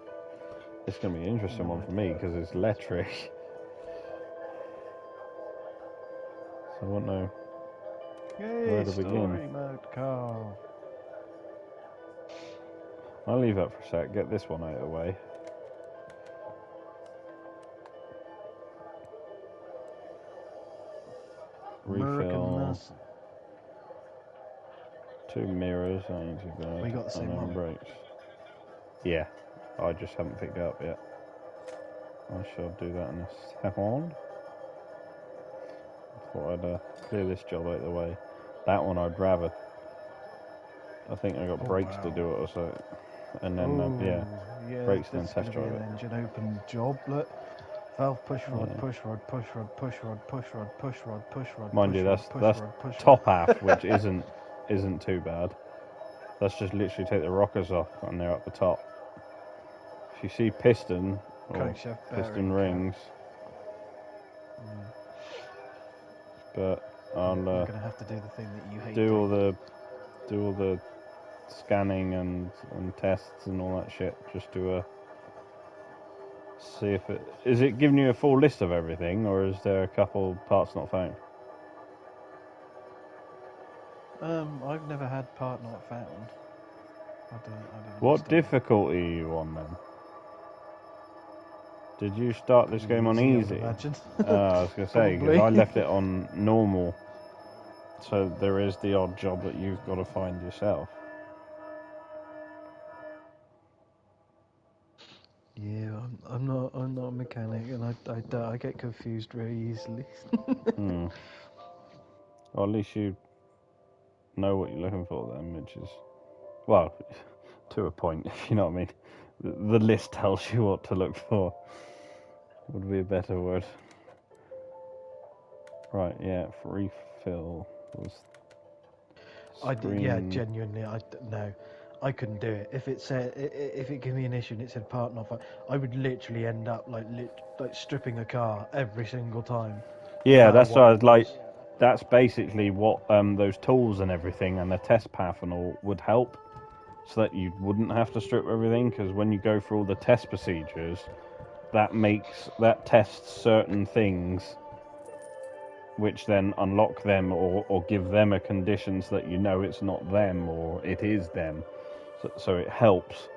it's going to be an interesting one for me because it's electric. So I won't know where Yay, to begin. story mode car. I'll leave that for a sec, get this one out of the way. American Refill. Muscle. 2 mirrors, that ain't too bad. We got the same and then one. brakes. Yeah, I just haven't picked it up yet. I shall do that in a second. Thought I'd clear this job out of the way. That one I'd rather. I think I got brakes to do it or so. And then, yeah, brakes and then this is test gonna drive be it. an engine open job. Look, valve push rod, Yeah. push rod, push rod, push rod, push rod, push rod, push rod. Mind push you, rod, that's push that's rod, push top rod. half, which isn't too bad. Let's just literally take the rockers off and they're at the top. If you see piston or Crankshaft piston bearing rings, but I'll I'm gonna have to do the thing that you hate do all doing. the scanning and tests and all that shit just to see if is it giving you a full list of everything, or is there a couple parts not found? I've never had part not found. I don't What understand. difficulty are you on then? Did you start this game on Easy, I would easy? imagine. I was going to say, because Probably. I left it on normal, so there is the odd job that you've got to find yourself. Yeah, I'm not a mechanic, and I get confused very easily. Well, at least you know what you're looking for then, which is, well, to a point, if you know what I mean. The list tells you what to look for. Would be a better word. Right, yeah, refill was. Yeah, genuinely, no, I couldn't do it. If it said, if it gave me an issue and it said part not found, I would literally end up like stripping a car every single time. Yeah, no that's matter what I what was it like. was. That's basically what those tools and everything and the test path and all would help, so that you wouldn't have to strip everything. Because when you go through all the test procedures, that tests certain things, which then unlock them or give them a condition so that you know it's not them or it is them. So it helps.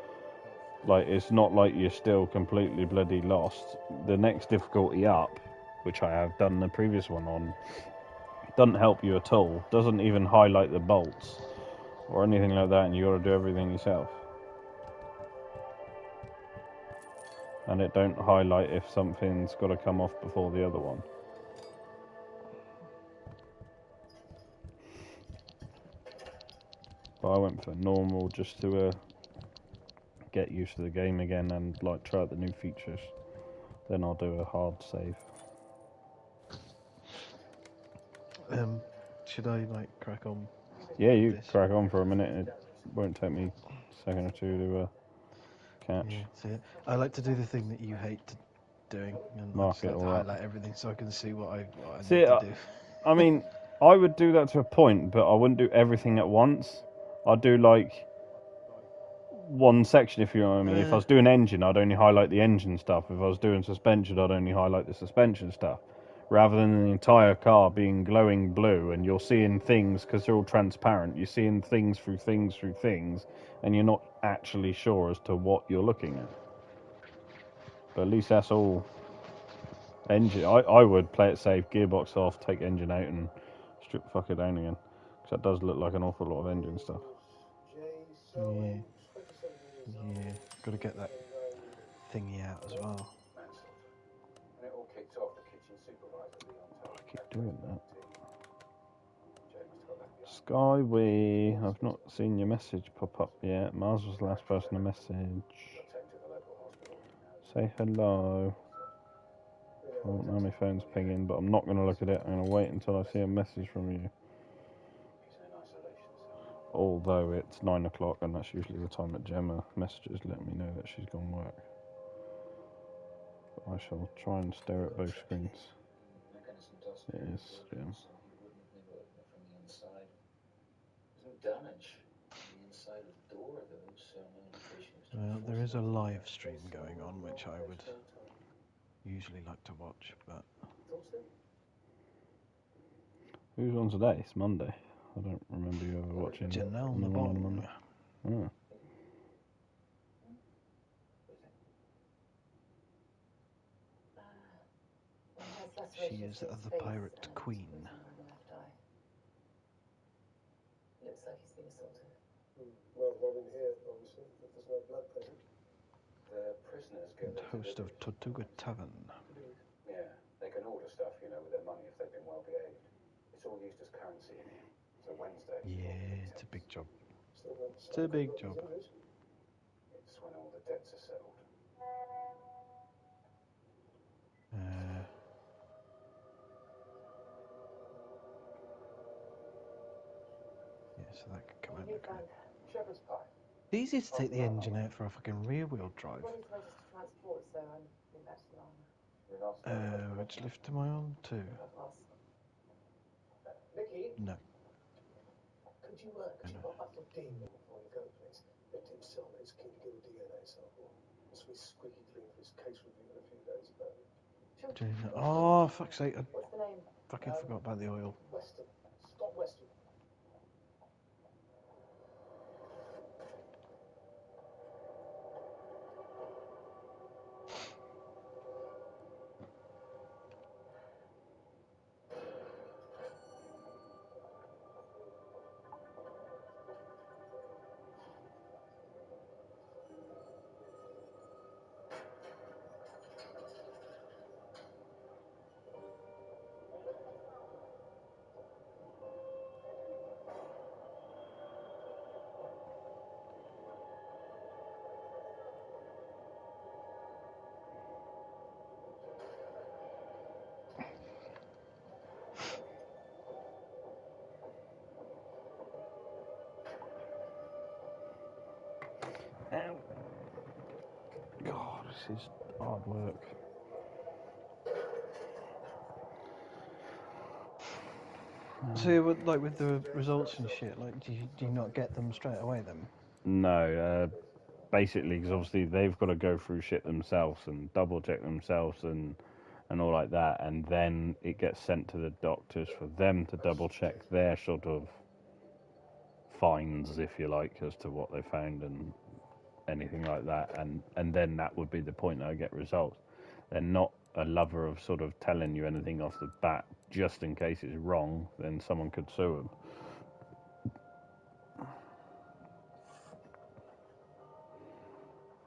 Like, it's not like you're still completely bloody lost. The next difficulty up, which I have done the previous one on, doesn't help you at all. Doesn't even highlight the bolts or anything like that, and you got to do everything yourself. And it don't highlight if something's got to come off before the other one. But I went for normal just to get used to the game again and like try out the new features. Then I'll do a hard save. Should I like crack on? Yeah, you this? crack on for a minute. It won't take me a second or two to catch. Yeah, see it. I like to do the thing that you hate doing, and I Mark just it like to all up. highlight everything so I can see what I See, need to do. I mean, I would do that to a point, but I wouldn't do everything at once. I'd do like one section, if you know what I mean. If I was doing engine, I'd only highlight the engine stuff. If I was doing suspension, I'd only highlight the suspension stuff. Rather than the entire car being glowing blue and you're seeing things, because they're all transparent, you're seeing things through things through things, and you're not actually sure as to what you're looking at. But at least that's all engine. I would play it safe, gearbox off, take engine out and strip fuck it down again. Because that does look like an awful lot of engine stuff. Yeah. Yeah. Got to get that thingy out as well. And it all kicked off the kitchen supervisor Leon. I keep doing that. Skyway, I've not seen your message pop up yet. Mars was the last person to message. Say hello. Oh, now my phone's pinging, but I'm not going to look at it. I'm going to wait until I see a message from you. although it's 9 o'clock, and that's usually the time that Gemma messages letting me know that she's gone work. But I shall try and stare at both screens. It is, yeah. Well, there is a live stream going on, which I would usually like to watch, but... Who's on today? It's Monday. I don't remember you ever watching Janelle the one on Nabong. Monday. Oh. She is the pirate queen. Looks like he's been assaulted. Well, one in here, obviously, but there's no blood present. The prisoners get And host of Tortuga Tavern. Yeah, they can order stuff, you know, with their money if they've been well behaved. It's all used as currency in here. So Wednesday. Yeah, it's a big job. It's a big job. It's when all the debts are settled. Yeah, so that could come out. Okay. Shepherd's pie. It's easy to take the engine out for a fucking rear-wheel drive. When is registered transport, so I'm in back to Lana. Which lift am I on to? Nicky? No. Could you keep up that Dean before you go, please? Let him sell his kid to get a DNA sample. This will be squeaky clean for his case review in a few days about it. Oh, fuck's sake. I What's the name? fucking forgot about the oil. Weston. Scott Weston. God, this is hard work. So, like with the results and shit, like, do you not get them straight away then? No, basically, because obviously they've got to go through shit themselves and double check themselves and all like that, and then it gets sent to the doctors for them to double check their sort of finds, if you like, as to what they found and anything like that, and then that would be the point that I get results. They're not a lover of sort of telling you anything off the bat, just in case it's wrong, then someone could sue them.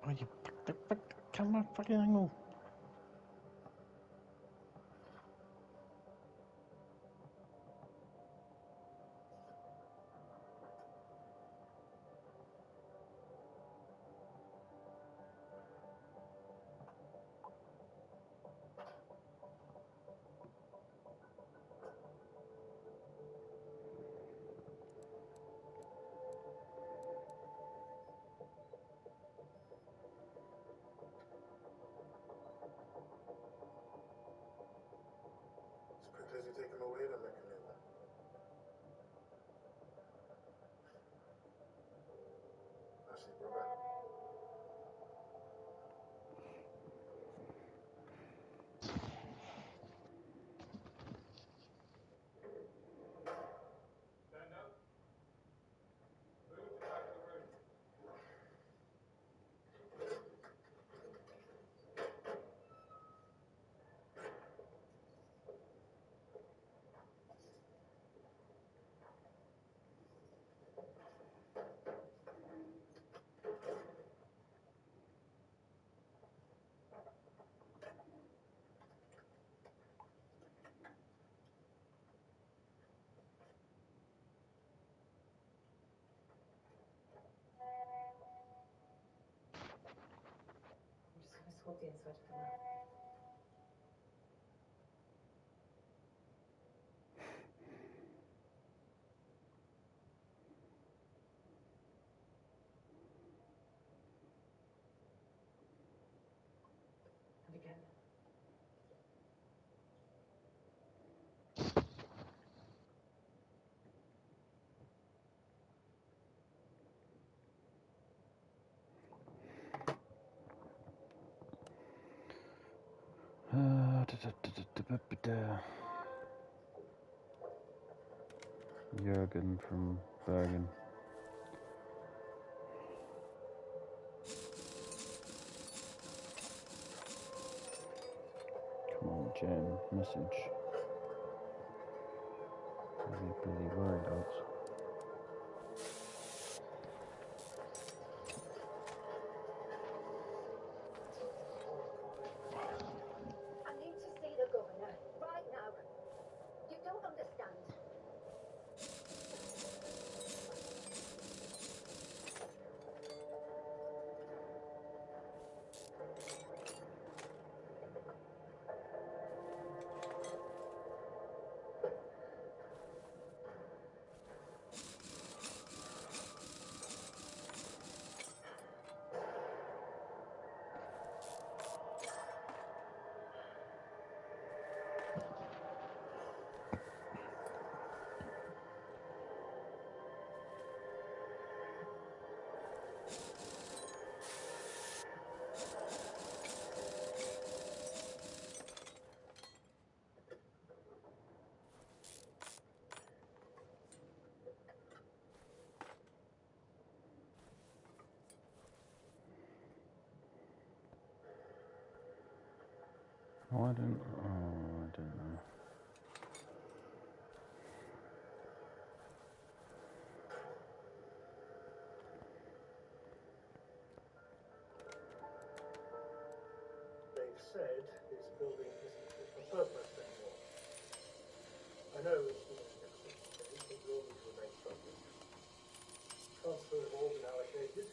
Oh, you camera fucking angle. As quickly as you take them away, they'll make a new one. Ashley, we're back. Stand up. Move to the back of the room. I'm just going to swab the inside of the mouth. Jurgen from Bergen. Come on, Jen. Message. Busy worried out. I need to see the governor right now. You don't understand. Oh, I don't know. They've said this building isn't fit for purpose anymore. I know it's been an expensive change, but we all need to remain focused. Transfer have all been allocated.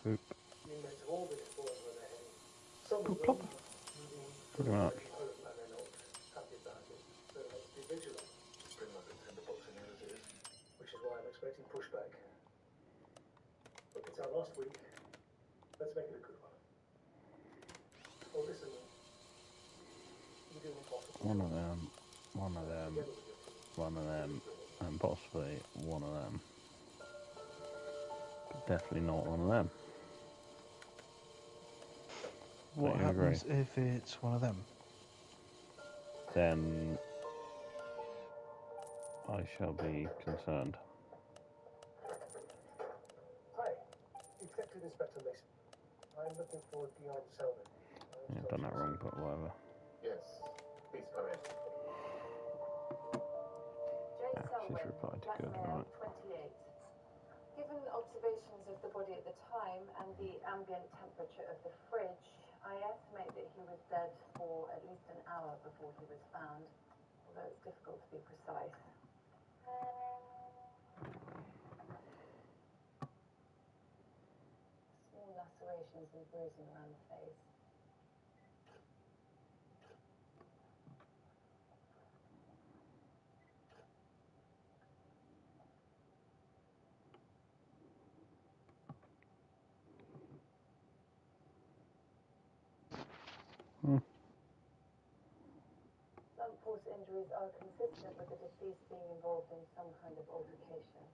Poop. The inmates have all been informed where they're heading. Some of Poop, them plop. moving Pretty much. home, and they're not happy about it. So let's be vigilant. Pretty much a tinderbox in here as it is. Which is why I'm expecting pushback. Look, it's our last week. Let's make it a good one. Oh, listen. You do impossible. One of them, and possibly one of them. But definitely not one of them. What Don't you agree? happens if it's one of them? Then I shall be concerned. Hi, Detective Inspector Mason. I'm looking for Dion Selden. Yeah, I've done that wrong, but whatever. Yes, please come in. Jay Yeah, she's Selwyn, replied. black Good, male, right. 28. Given observations of the body at the time and the ambient temperature of the fridge, I estimate that he was dead for at least an hour before he was found, although it's difficult to be precise. Small lacerations and bruising around the face. Some force injuries are consistent with the deceased being involved in some kind of altercation.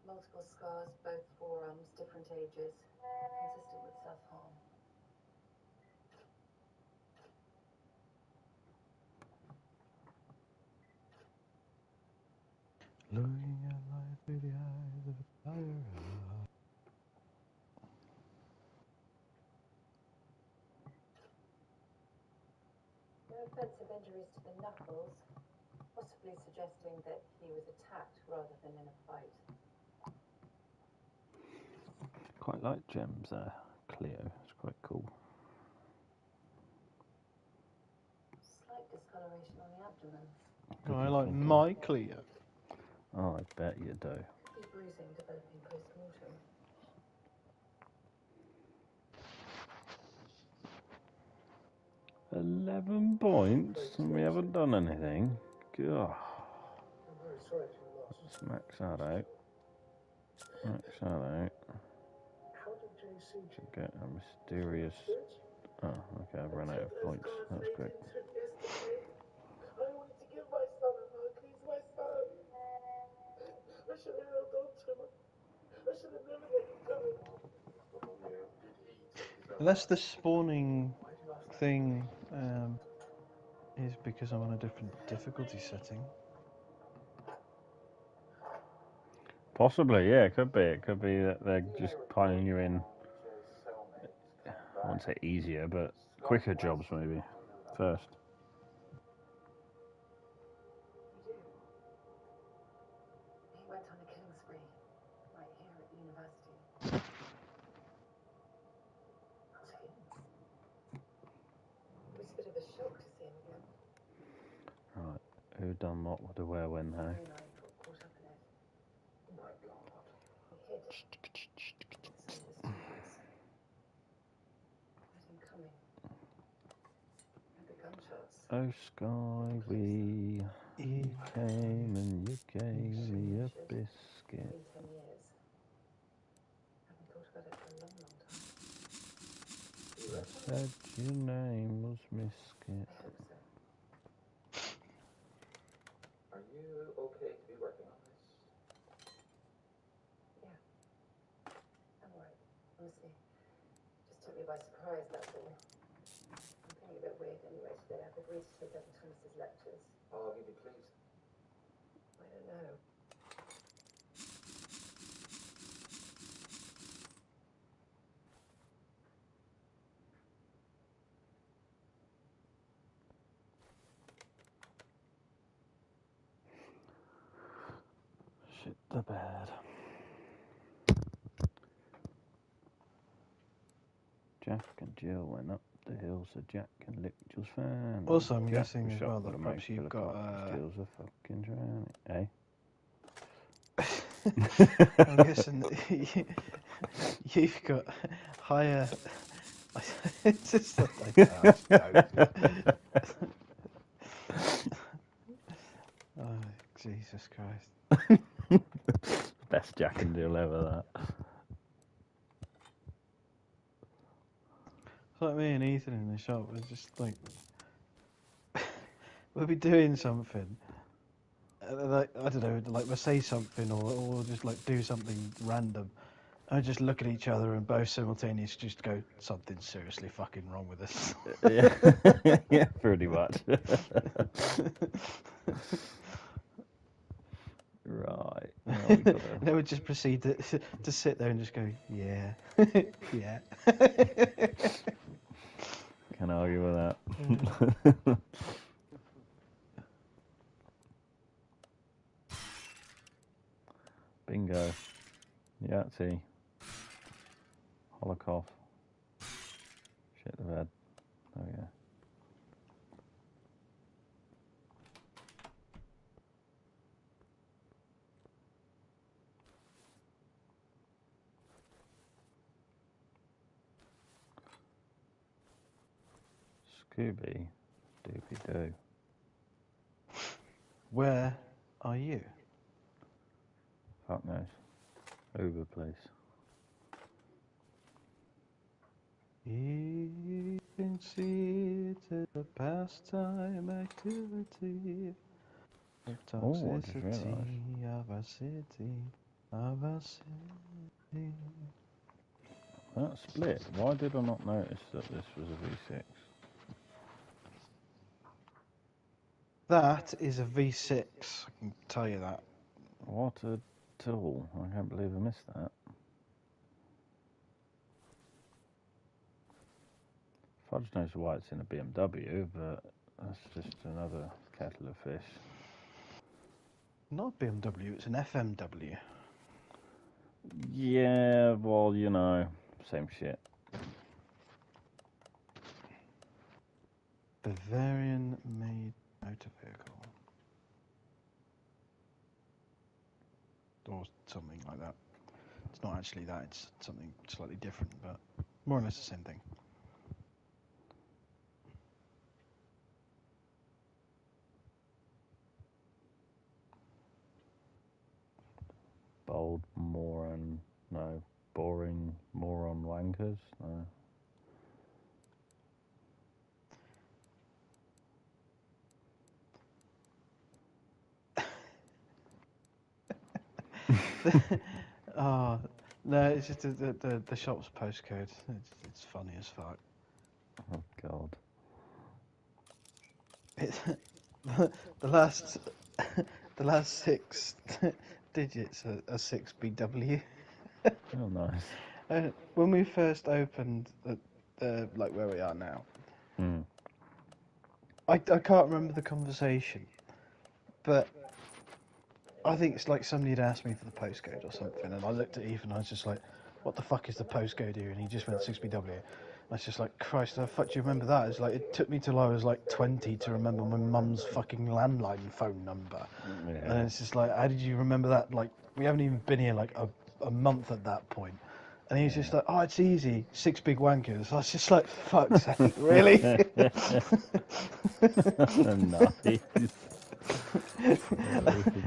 Multiple scars, both forearms, different ages, consistent with self-harm. Looking at life through the eyes of a tiger. No offensive injuries to the knuckles, possibly suggesting that he was attacked rather than in a fight. Quite like Gem's Cleo. It's quite cool. Slight discoloration on the abdomen. I like my Cleo. Oh, I bet you do. Key bruising developing post-mortem. £11, and we haven't done anything. God. I'm very sorry to your loss. Let's max that out. Max that out. How did Jay see you? Should get a mysterious. Oh, okay, I've run out of points. That's great. I wanted to give my son a hug. He's my son. I should have held on to him. I should have never let him go. Unless the spawning thing is because I'm on a different difficulty setting. Possibly, yeah, it could be. It could be that they're just piling you in, I wouldn't say easier, but quicker jobs maybe, first. He went on a killing spree, right here at the university. Not him. It was a bit of a shock to see him again. Right, who done what to where when now? Harry and I got caught up in it. Oh my God. He hid in some of the students. Had him coming. Heard the gunshots. Oh Sky, we came and you gave me a biscuit. It's been 10 years. Haven't thought about it for a long, long time. Said your name was Biscuit. I hope so. Are you okay to be working on this? Yeah. I'm alright. Honestly. Just took me by surprise, that's all. I'm feeling a bit weird anyway today. I've agreed to take over Thomas's lectures. I'll give you please. I don't know. Shit the bed. Jack and Jill went up the hill so Jack can lick Jill's fan. Also, I'm Jack guessing was as shot well with that a perhaps mace you've to the got, car, Jill's a fucking drowning. Eh? I'm guessing that you've got higher. It's just like that. Oh, Jesus Christ. Best Jack and Jill ever, that. It's like me and Ethan in the shop. We're just like. We'll be doing something. Like, I don't know, like we'll say something or just like do something random. I just look at each other and both simultaneously just go, something's seriously fucking wrong with us. Yeah, yeah, pretty much. Right. Well, we gotta... Then we just proceed to sit there and just go, yeah, yeah. Can't argue with that. Bingo. Yahtzee. Holocaust. Shit the bed. Oh yeah. Scooby Dooby Doo. Where are you? Fuck knows. Uber, please. Even seated a pastime activity of Oh, I just realised. toxicity of a city, of a city. That split. Why did I not notice that this was a V6? That is a V6, I can tell you that. What a tool. I can't believe I missed that. Fudge knows why it's in a BMW, but that's just another kettle of fish. Not a BMW, it's an FMW. Yeah, well, you know, same shit. Bavarian made motor vehicle. Or something like that. It's not actually that, it's something slightly different, but more or less the same thing. Bold moron, no. Boring moron wankers, no. Oh, No, it's just the shop's postcode. It's funny as fuck. Oh God. It's the last the last 6 digits are 6BW. Oh, nice. When we first opened the like where we are now, I can't remember the conversation, but I think it's like somebody had asked me for the postcode or something, and I looked at Ethan and I was just like, what the fuck is the postcode here? And he just went 6BW. I was just like, Christ, how the fuck do you remember that? It's like, it took me till I was like 20 to remember my mum's fucking landline phone number. Yeah. And it's just like, how did you remember that? Like, we haven't even been here like a month at that point. And he was just like, oh, it's easy, 6 big wankers. I was just like, fuck's sake, really? Nice. And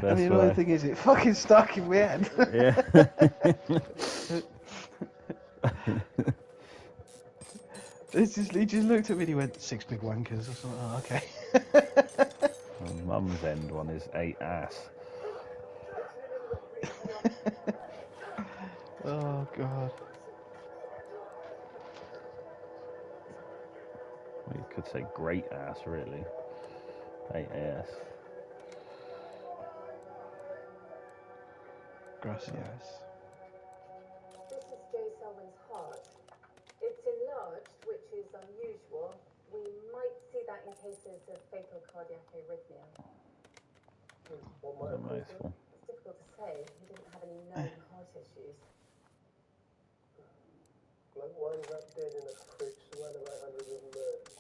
the annoying thing is, it fucking stuck in my head. Yeah. He just looked at me and he went, 6 big wankers. I was like, oh, okay. Well, Mum's end one is 8 ass. Oh, God. Well, you could say great ass, really. 8 ass. Gracias. This is Jay Selwyn's heart. It's enlarged, which is unusual. We might see that in cases of fatal cardiac arrhythmia. Amazing. It's difficult to say. He didn't have any known heart issues. Bloke winds up dead in a fridge surrounded by hundreds of nerves.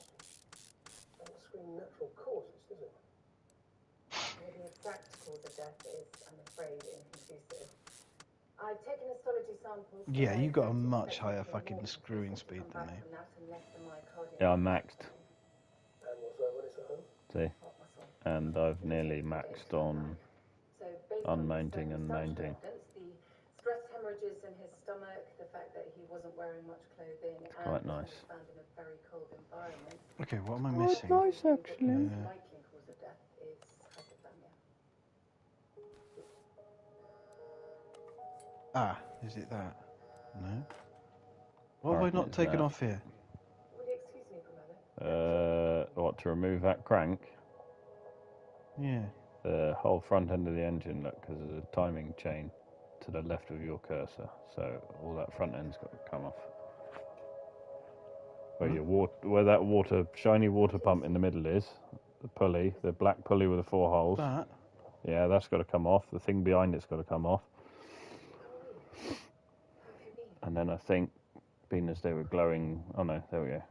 Doesn't scream natural causes, does it? Well, the exact cause of death is, I'm afraid, inconclusive. I've taken histology samples. Yeah, you got a much higher fucking screwing speed than me. Yeah, I'm maxed. And what's that when it's at home? See? And I've nearly maxed on unmounting and mounting. The stress hemorrhages in his stomach, the fact that he wasn't wearing much clothing, It's quite and nice. he was found in a very cold environment. Okay, what am I missing? Nice, actually. The likely cause of death is hypothermia. Ah, is it that? No. What have I not taken off here? Would you excuse me for a moment? What, to remove that crank? Yeah. The whole front end of the engine, look, because there's a timing chain to the left of your cursor, so all that front end's got to come off. Where where that shiny water pump in the middle is, the pulley, the black pulley with the 4 holes. That? Yeah, that's got to come off. The thing behind it's got to come off. And then I think, being as they were glowing, oh no, there we go.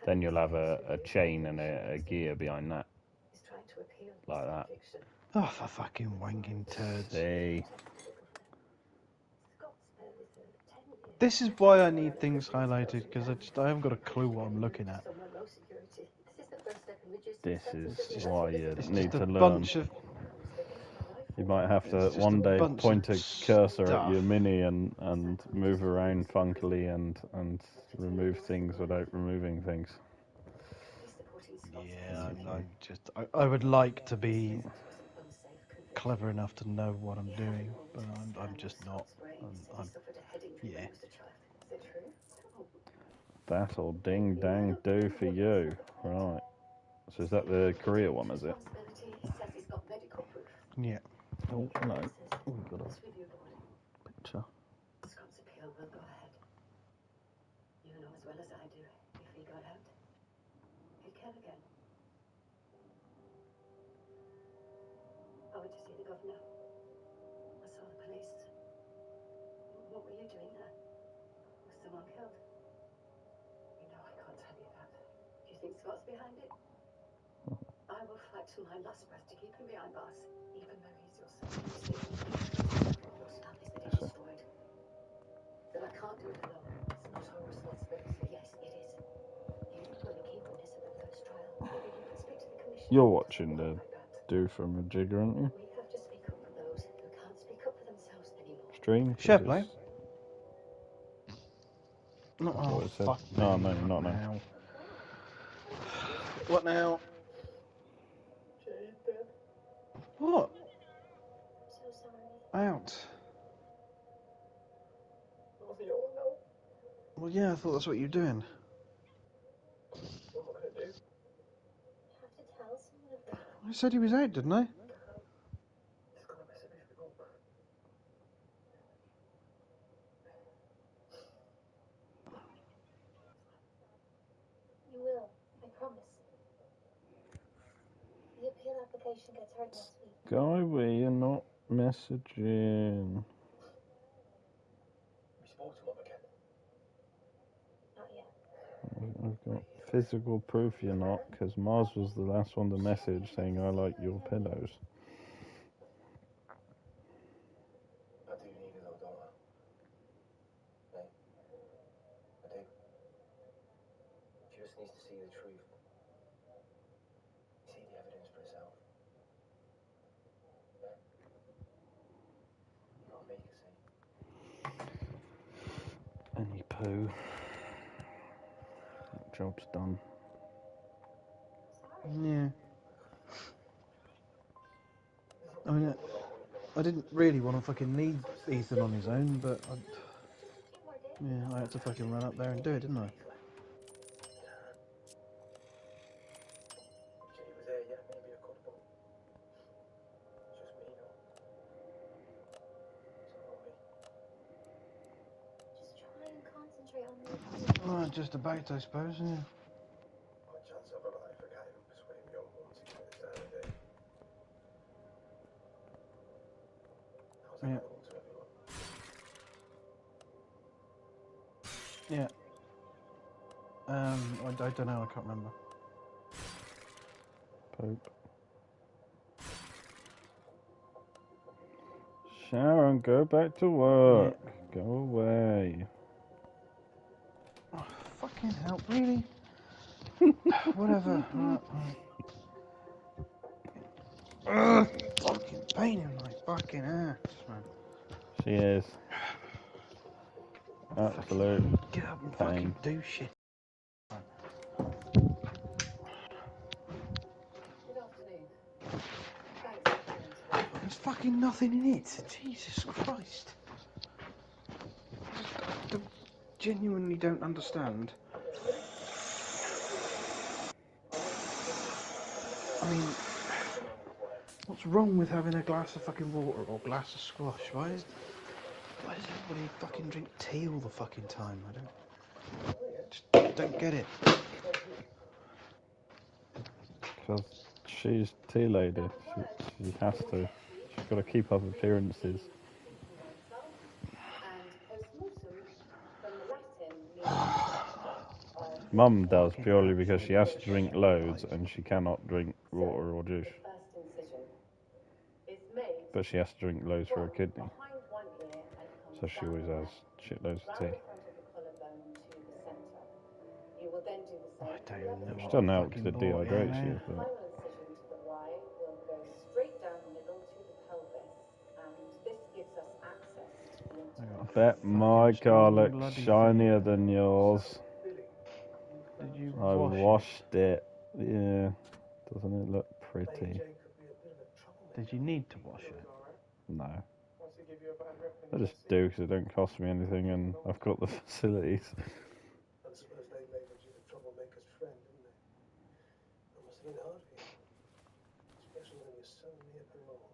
Then you'll have a chain and a gear behind that. Like that. Oh, for fucking wanking turds. See? This is why I need things highlighted, because I haven't got a clue what I'm looking at. This is why you It's need just a to learn. bunch of... You might have to It's just one a day bunch point of a cursor at stuff. your Mini and move around funkily and remove things without removing things. Yeah, I would like to be clever enough to know what I'm doing, but I'm just not. Yeah. That'll ding dang do for you. Right. So is that the Korea one, is it? Yeah. Oh, hello. Oh, we've got a picture. Scott's appeal will go ahead. You know as well as I do, if he got out, he'd kill again. I went to see the governor. I saw the police. What were you doing there? Was someone killed? You know I can't tell you that. Do you think Scott's behind it? I will fight to my last breath to keep him behind bars, even though he's your son. Your stuff is to be destroyed. But I can't do it alone. It's not our responsibility. Yes, it is. You were the key witness at the first trial. Maybe you could speak to the commission. You're watching the dude from a jigger, aren't you? We have to speak up for those who can't speak up for themselves anymore. Stream? Share play. No, That's what oh, it said. fuck No, me. no, not now. What now? What? So sorry. Out. Well, yeah, I thought that's what you were doing. What am I going to do? You have to tell someone of that. I said he was out, didn't I? It's going to mess everything up. You will, I promise. The appeal application gets heard next week. Guy, we're not messaging. We spoke to Mum again. Not yet. I've got physical proof you're not, because Mars was the last one to message saying I like your pillows. I do need her though, don't I? Hey, I do. She just needs to see the truth. See the evidence for herself. Yeah? You gotta make her see. Any poo. That job's done. Yeah. I mean, I didn't really want to fucking need Ethan on his own, but yeah, I had to fucking run up there and do it, didn't I? If Jenny was there, yeah, maybe I could, but it's just me now. It's all me. Just try and concentrate on the Well, just about, I suppose, yeah. What chance have I got if I can't even persuade my own mum to give me the time of day? How's that Yeah. available to everyone? Yeah. I don't know, I can't remember. Poop. Sharon, go back to work. Go away. Oh, fucking hell, really? Whatever. Ugh, fucking pain in my fucking ass, man. She is. Absolute Get up and pain. fucking do shit. Good afternoon. Thanks for coming today. There's fucking nothing in it. Jesus Christ. I genuinely don't understand. I mean, what's wrong with having a glass of fucking water or a glass of squash? Why does everybody fucking drink tea all the fucking time? I don't get it. Because she's tea lady. She has to. She's got to keep up appearances. Mum does purely because she has to drink loads and she cannot drink water or juice. But she has to drink loads for her kidney. So she always has shitloads of tea. I don't even know. Which doesn't help because it dehydrates you. But Final incision to the Y will go straight down the middle to the pelvis, and this gives us access to the internal. I bet my garlic's shinier than yours. Did you I wash washed it. Yeah. Doesn't it look pretty? Did you need to wash it? No. Wants to give you a bad rep I when you just do because it don't cost me anything and I've got the facilities. I suppose they labelled you the troublemaker's friend, didn't they? That must have been hard for you. Especially when you're so near parole.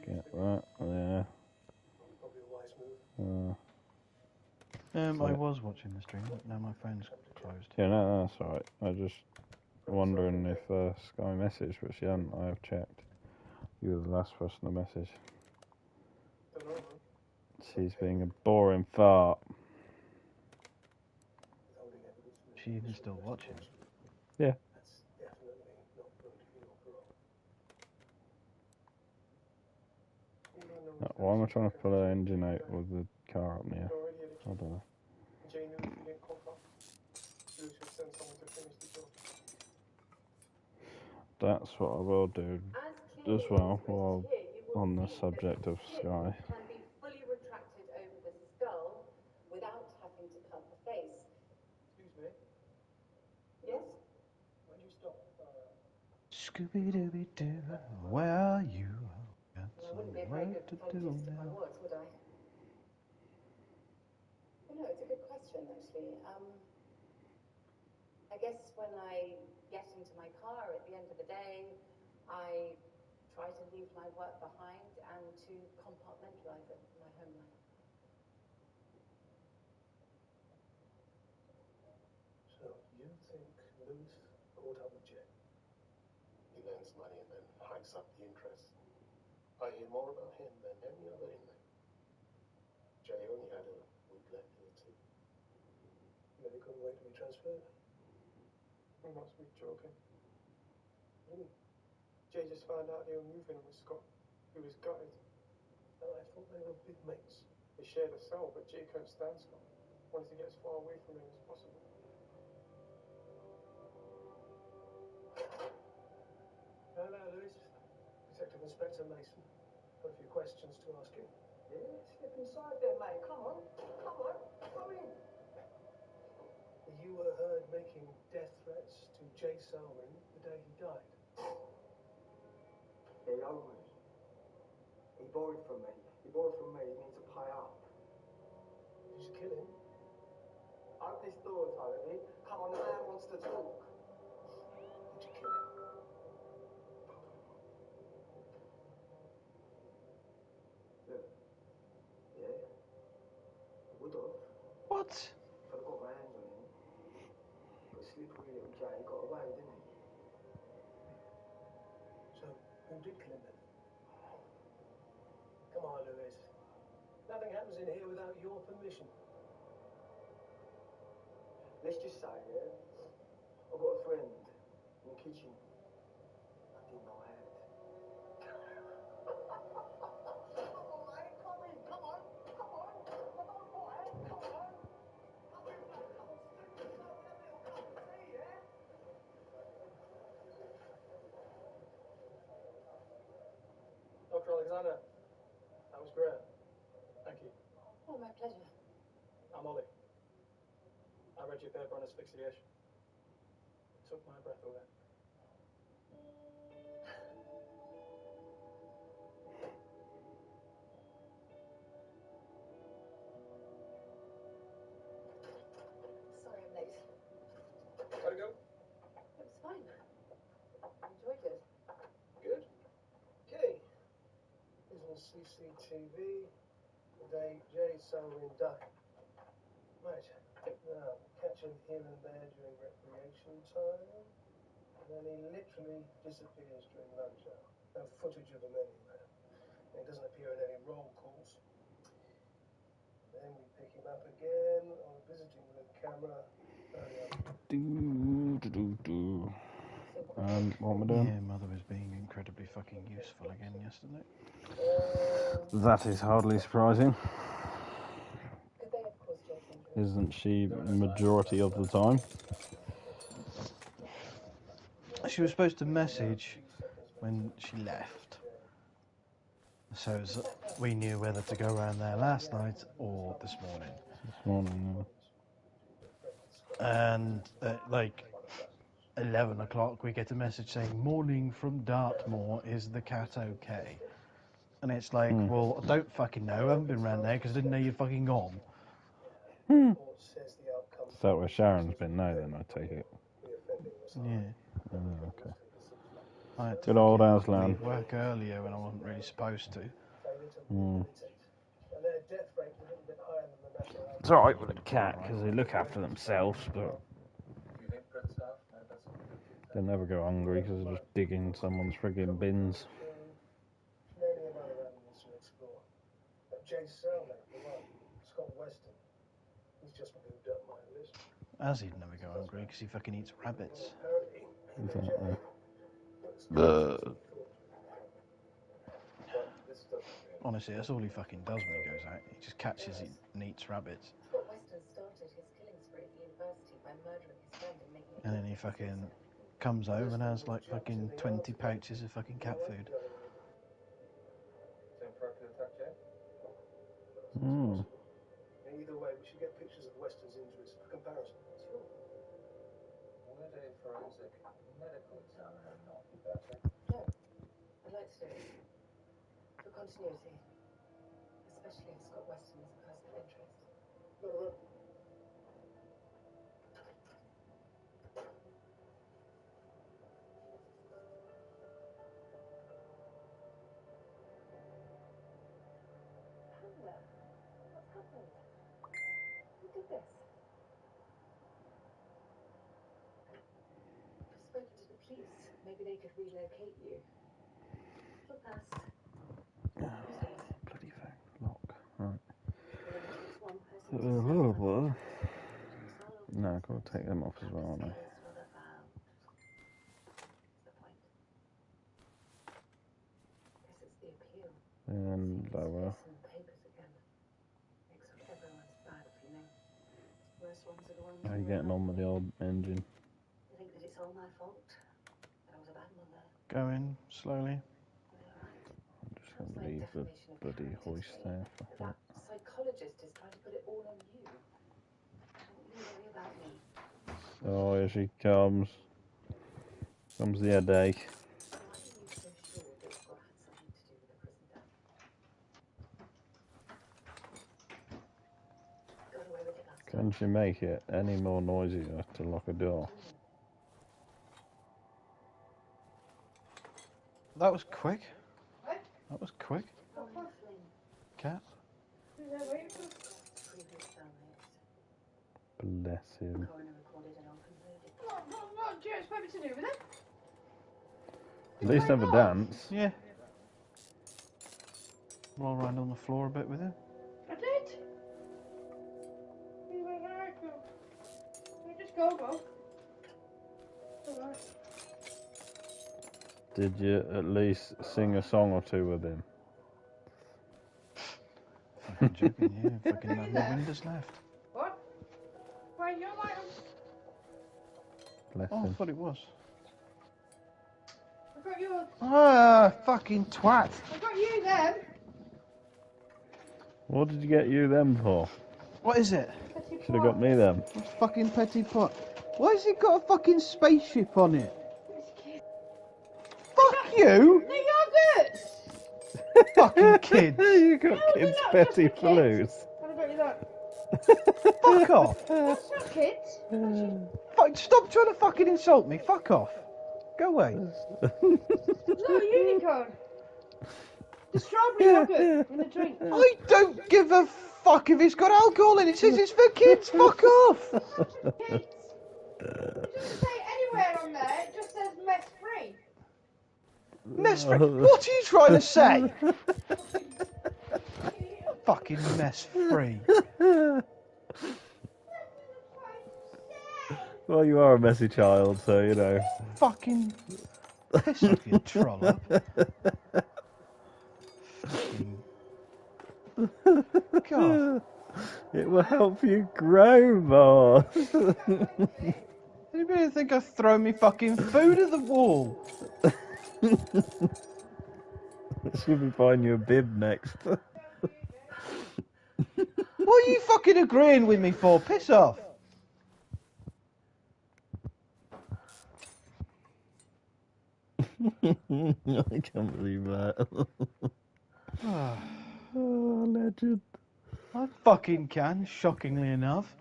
Get that there. Probably a wise move. I was watching the stream, but now my phone's closed. Yeah, no, that's alright. I was just wondering if Sky messaged, but she hadn't. I have checked. You were the last person to message. She's being a boring fart. She even still watching? Yeah. That's definitely not good for your parole. No, why am I trying to pull her engine out with the car up near? I don't know. Jane knew if you didn't cough up, Luce would send someone to finish the job. That's what I will do as well, while on the subject of Sky. Can be fully retracted over the skull without having to cut the face. Excuse me? Yes? Why'd you stop? Scooby-Dooby-Doo, where are you? Got I wouldn't be a some very work good to do pathologist if I now. was, would I? actually. I guess when I get into my car at the end of the day, I try to leave my work behind and to compartmentalize it in my home life. So you think Lewis caught up with Jay? He lends money and then hikes up the interest. I hear more about him than any other inmate. Jay only had a week left here too. But he couldn't wait to be transferred. He must be joking. Really? Jay just found out they were moving him with Scott. He was gutted. And I thought they were big mates. They shared a cell, but Jay couldn't stand Scott. Wanted to get as far away from him as possible. Hello, Lewis. Detective Inspector Mason. Got a few questions to ask you. Yeah, slip inside there, mate. Come on. Come on. Go in. You were heard making death threats to Jay Selwyn the day he died. He owed me. He borrowed from me. He borrowed from me. He needs to pay up. Did you kill him? Open this door, Tony. Come on, the man wants to talk. Did you kill him? Look. Yeah. I would have. What? If I'd got my hands on him. But slippery little Jay got away, didn't he? So, who did kill him then? Come on, Lewis. Nothing happens in here without your permission. Let's just say, yeah, I've got a friend in the kitchen. I didn't know I had. Dr. Alexander, that was great. Thank you. Oh, my pleasure. I'm Ollie. I read your paper on asphyxiation. It took my breath away. Sorry I'm late. How'd it go? It was fine. I enjoyed it. Good. Okay. Here's on CCTV. The day Jay Selwyn died. Right. Now, catch him here and there during recreation time. And then he literally disappears during lunch hour. No footage of him anywhere. And he doesn't appear in any roll calls. Then we pick him up again on a visiting room camera. And what am I doing? Yeah, Mother was being incredibly fucking useful again yesterday. That is hardly surprising. Could they have caused Jason? Isn't she majority of the time? She was supposed to message when she left, so as we knew whether to go around there last night or this morning. This morning, And at like 11 o'clock we get a message saying, "Morning from Dartmoor, is the cat okay?" And it's like, well, I don't fucking know, I haven't been around there because I didn't know you'd fucking gone. Is that where Sharon's been now then, I take it? Yeah. Oh, okay. I had to Good old fucking Aslan. leave work earlier when I wasn't really supposed to. It's alright with a cat because they look after themselves, but they never go hungry because they're just digging someone's frigging bins. Jay Selwyn, the one, Scott Weston. He's just moved up my list. As he'd never go hungry because he fucking eats rabbits. Exactly. Honestly, that's all he fucking does when he goes out. He just catches and eats rabbits. Scott Weston started his killing spree at the university by murdering his friend and making And then he fucking comes home and has like fucking 20 pouches of fucking cat food. Either way, we should get pictures of Weston's injuries for comparison. Sure. Would a forensic medical examiner not be better? No, I'd like to do it. For continuity. Especially if Scott Weston is a person of interest. Maybe they could relocate you. Look past. Bloody thing. Lock. Right. It only takes one person to No, I've got to take them off as well, aren't I? What's the point? Guess it's the appeal. And lower. In the papers again. Makes up everyone's bad feeling. Worst ones are the ones How are you who getting on with the old engine? They think that it's all my fault. That I was a bad mother. Going slowly. I'm just going to leave the bloody hoist there for That psychologist is trying to put it all on you. Don't you worry about me. Oh, here she comes. Comes the headache. Why are you so sure that Scott had something to do with the prison death? Got away with it last time. Can she make it any more noisier to lock a door? That was quick. What? That was quick. Oh, Kathleen. Cat. Is that waiting for? Previous cellmates. Bless him. Coroner recorded an open verdict. What do you expect me to do with it? At least have a dance. Yeah. Roll around on the floor a bit with him. I did. You went right, go. You just go. Alright. Did you at least sing a song or two with him? Fucking joking, yeah. Fucking have no windows left. What? Why you're like? Bless Oh, I him. thought it was. I got yours. Ah, fucking twat. I got you them. What did you get you them for? What is it? Should have got me them. It's fucking Petit Pot. Why has it got a fucking spaceship on it? Fuck you! The yogurts. Fucking kids. You got kids petty flues. What about you that? Fuck off. That's not kids. Fuck, stop trying to fucking insult me. Fuck off. Go away. Little unicorn. The strawberry yogurt in the drink. I don't give a fuck if it's got alcohol in it. It says it's for kids. Fuck off. Kids. It doesn't say anywhere on there. It just says mess free. Mess free. What are you trying to say? Fucking mess free. Well, you are a messy child, so you know. Fucking piss off, you trollop. Fucking... God. It will help you grow more. Anybody think I've thrown me fucking food at the wall? She'll be buying you a bib next. What are you fucking agreeing with me for? Piss off. I can't believe that. Oh, legend. I fucking can, shockingly enough.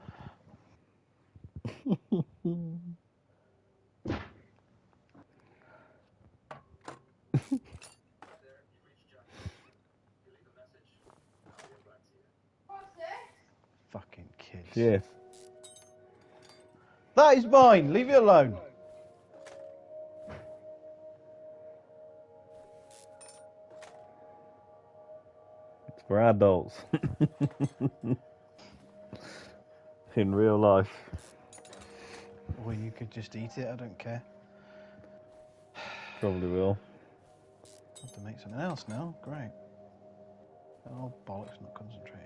Fucking kids. Yes. That is mine. Leave it alone. It's for adults. In real life. Or you could just eat it. I don't care. Probably will. Have to make something else now. Great. Oh bollocks! Not concentrating.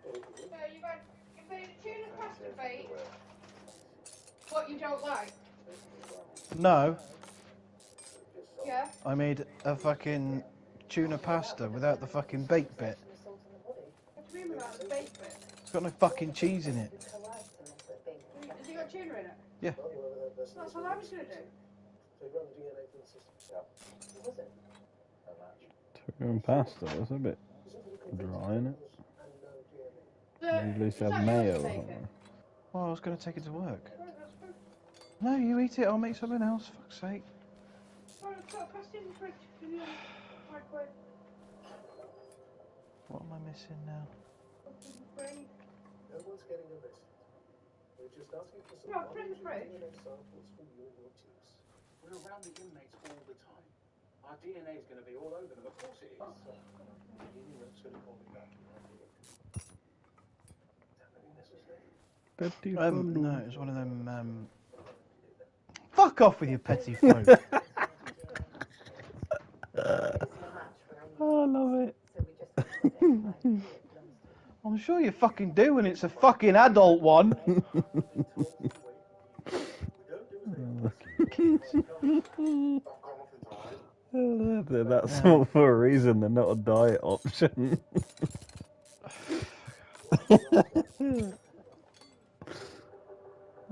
You made a tuna pasta bake. What you don't like? No, Yeah. I made a fucking tuna pasta without the fucking baked bit. What do you mean without the bake bit? It's got no fucking cheese in it. Has it got tuna in it? Yeah. That's what I was going to do. Tuna and pasta, that's a bit dry, isn't it? You at least Is that have yours mayo to or take something. it? Well, I was going to take it to work. No, you eat it. I'll make something else. Fuck's sake. Well, I've got pasta in the fridge. In the microwave. What am I missing now? No one's getting arrested. We're just asking for some DNA samples from you and your teams. We're around the inmates all the time. Our DNA is going to be all over them. Of course it is. Any notes going to call me back? No, it was one of them. Fuck off with your petty folk. I love it. I'm sure you fucking do when it's a fucking adult one. That's all for a reason. They're not a diet option.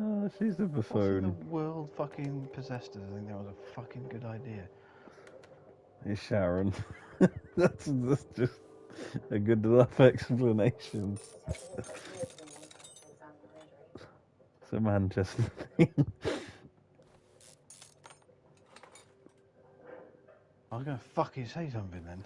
Oh, she's a What in buffoon. the world fucking possessed us? I think that was a fucking good idea. It's Sharon. that's just a good enough explanation. It's a Manchester thing. I'm gonna fucking say something then.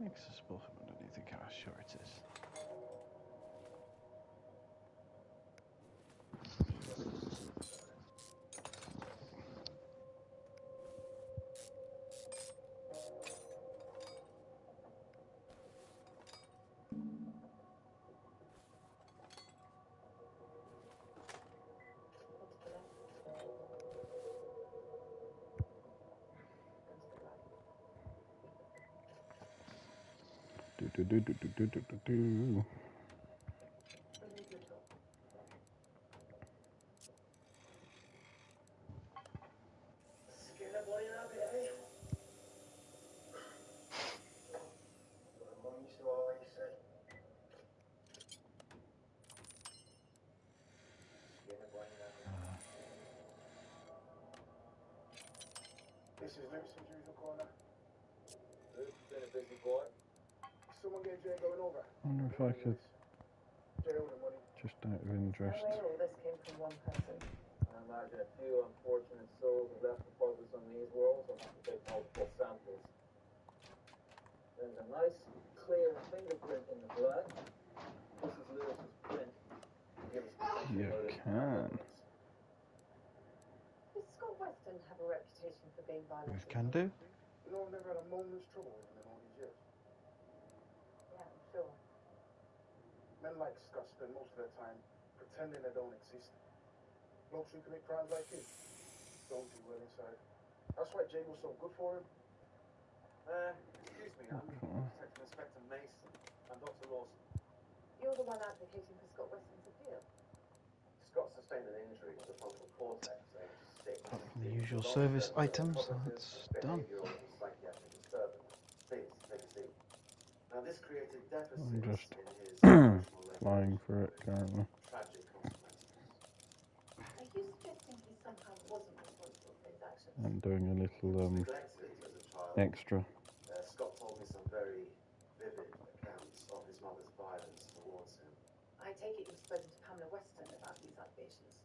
Accessible from underneath the car, sure it is. Do. This is Luke's from Usual Corner. Luke's been a busy boy. Someone get Jay going over. I wonder if I could, Jay owed the money. just out of interest. All this came from one person. I imagine a few unfortunate souls have left deposits on these walls. I'll have to take multiple samples. There's a nice, clear fingerprint in the blood. This is Lewis's print. Give us You can. Does Scott Weston have a reputation for being violent? With can do. No, I've never had a moment's trouble with him in all these years. Yeah, I'm sure. Men like Scott spend most of their time pretending they don't exist. Blokes who commit crimes like him don't do well inside. That's why Jay was so good for him. Excuse me, I'm Detective Inspector Mason. I'm Dr. Lawson. You're the one advocating for Scott Weston's appeal. Scott sustained an injury to the frontal cortex, age 6. Apart from the usual service items, that's done. Psychiatric disturbance. Please, take a seat. Now, this created deficits I'm just in his emotional flying for it currently. tragic consequences. Are you suggesting he somehow wasn't responsible for his actions? I'm doing a little Neglected as a child. extra. Scott told me some very vivid accounts of his mother's violence towards him. I take it you've spoken to Pamela Weston about these allegations.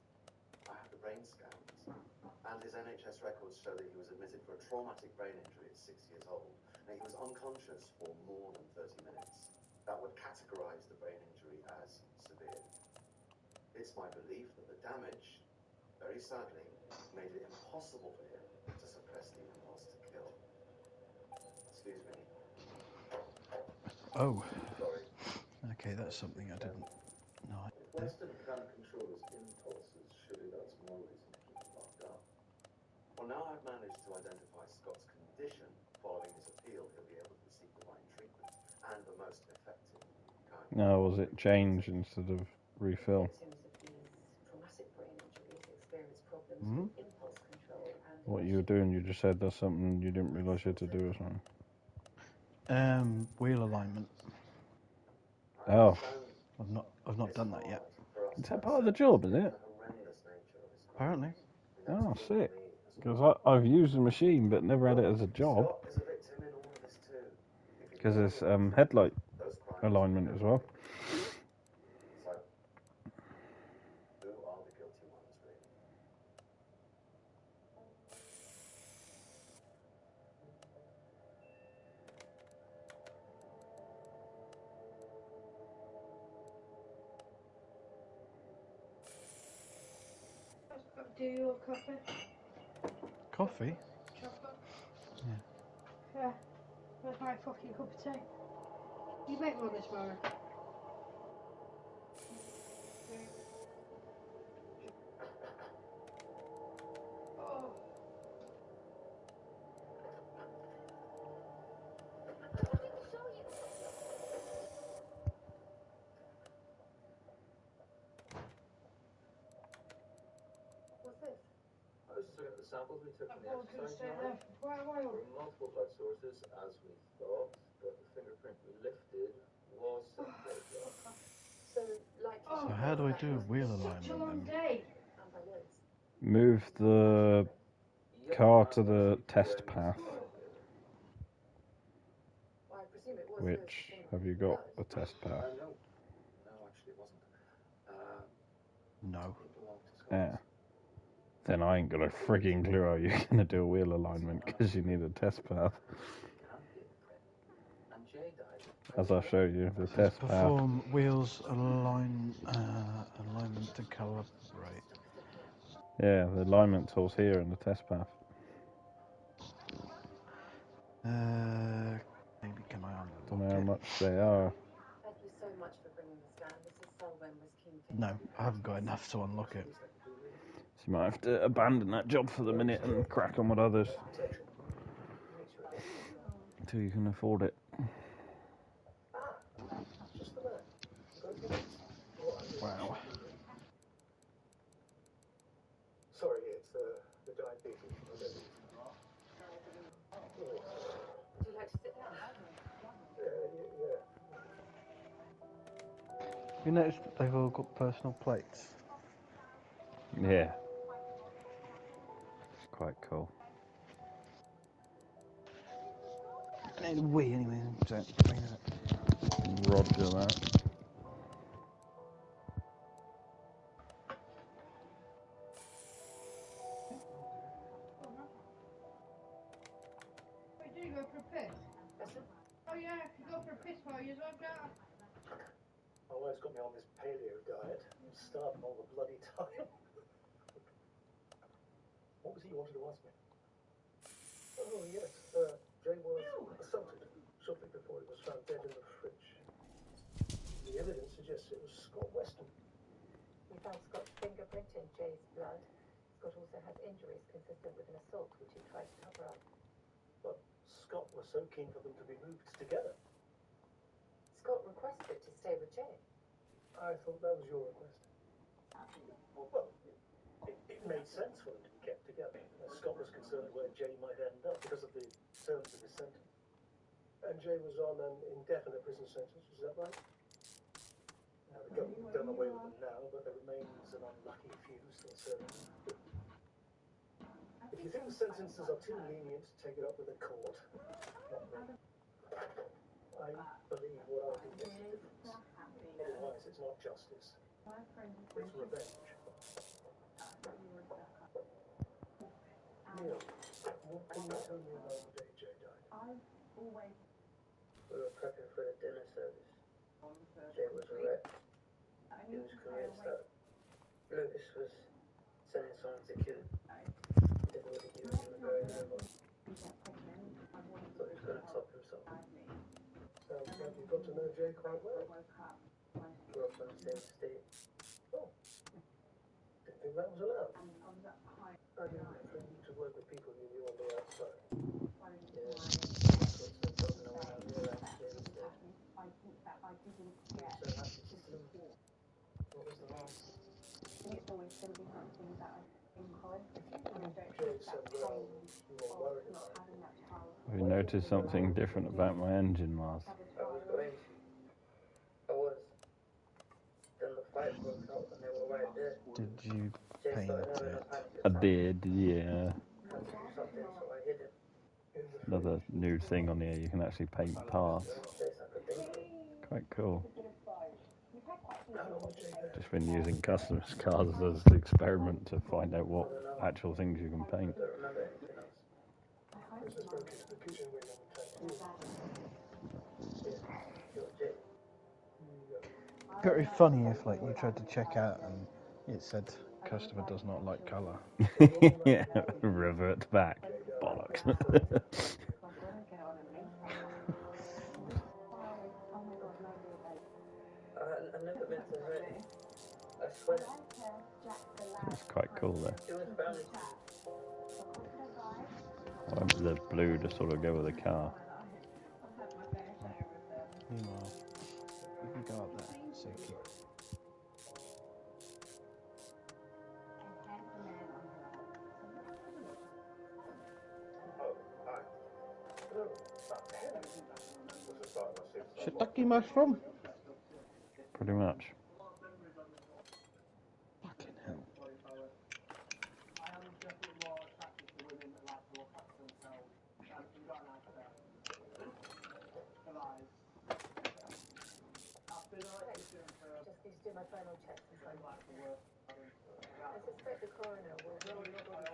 I have the brain scans, and his NHS records show that he was admitted for a traumatic brain injury at 6 years old. Now, he was unconscious for more than 30 minutes. That would categorize the brain injury as severe. It's my belief that the damage, very sadly, made it impossible for him to suppress the impulse to kill. Excuse me. Oh. Sorry. Okay, that's something I didn't know. If Weston can't control his impulses, surely that's more reason to keep him locked up. Well, now I've managed to identify Scott's condition. Following his appeal, he'll be able to seek the right treatment and the most effective kind. Now, was it change instead of refill? Traumatic brain injuries, experience problems Hmm? with impulse control and What you were doing, you just said there's something you didn't realise you had to do or something. Wheel alignment. Oh. I've not done that yet. Is that part of the job, is it? Apparently. Oh, sick. Because I've used the machine but never had it as a job. Because there's headlight alignment as well. Who are the guilty ones, really? Do your coffee? Coffee? Chocolate? Yeah. Yeah. That's my fucking cup of tea. You make one this morning. Oh. What's this? I was just looking at the samples we took from the I was going to exercise stay yard. there for quite a while. From multiple blood sources, as we thought, but the fingerprint we lifted was St. Joe's blood. So, like So how do I do a wheel alignment Such a long then? day. Move the car to the test path. I presume it was Which, have you got a test path? No. No, actually it wasn't. No. It belonged to Scott. Yeah. Then I ain't got a frigging clue how you're going to do a wheel alignment because you need a test path. And Jay died. As I'll show you, the test path. Perform wheels alignment to calibrate. Yeah, the alignment tool's here in the test path. Maybe can I Don't know unlock how it? much they are. Thank you so much for bringing this down. Mrs. Selwyn was keen to... No, I haven't got enough to unlock it. So you might have to abandon that job for the minute and crack on with others. Until you can afford it. Just a minute. Wow. Sorry, it's the diabetes. Would you like to sit down? Yeah. You noticed that they've all got personal plates? Yeah. It's quite cool. I need a wee anyway, so Roger that. Wait, do you go for a piss? Oh yeah, if you go for a piss while you're on guard. My wife's got me on this paleo diet. I'm starving all the bloody time. What was it you wanted to ask me? Oh, yes. Jay was assaulted shortly before he was found dead in the fridge. The evidence suggests it was Scott Weston. We found Scott's fingerprint in Jay's blood. Scott also has injuries consistent with an assault which he tried to cover up. But Scott was so keen for them to be moved together. Scott requested to stay with Jay. I thought that was your request. Well, it made sense for them to be kept together. Scott was concerned where Jay might end up because of the terms of his sentence. And Jay was on an indefinite prison sentence, is that right? Now, the government done away with them now, but there remains an unlucky few still serving. If you think the sentences are too lenient, take it up with the court. Not me. I believe what I do makes a difference. Otherwise, it's not justice. It's revenge. Neil, what can you tell me about the day Jay died? We were prepping for the dinner service. Jay was wrecked. He was convinced that Lucas was sending someone to kill him. He didn't really give him a going over. Thought he was going to top himself. Sounds like you've got to know Jay quite well. Grew up in the same state. Oh. Didn't think that was allowed. I didn't refer you to work with people who knew on the outside. Yeah, that's what's been talking around here actually instead. I'm so happy to see you. What was the last? It's always going to be something that I think of. Jay said, well, you were worried about it. Have you noticed something different about my engine, Mars? I was going to. I was. Then the fight broke out and they were right there. Did you Jay paint started having a it? panic I attack. did, yeah. Had to do something, so I hid him. Another new thing on here, you can actually paint parts. Best I could think of. Quite cool. How long was Jay there? Just been using customers' cars as an experiment to find out what actual things you can paint. I don't remember anything else. I just broke into the kitchen window and tried to. Yeah, you're Jay. Very funny if like you tried to check out and it said customer does not like colour. Yeah, revert back. Bollocks. I never meant to hurt you. I swear. That's quite cool though. It was bound to. I want the blue to sort of go with the car. Meanwhile, you can go up there, Suki. Oh, hi. Hello. This is part of my sixth. Shiitake mushroom? Pretty much. Fucking hell. Just need to do my final checks and sign off. I suspect the coroner will roll your body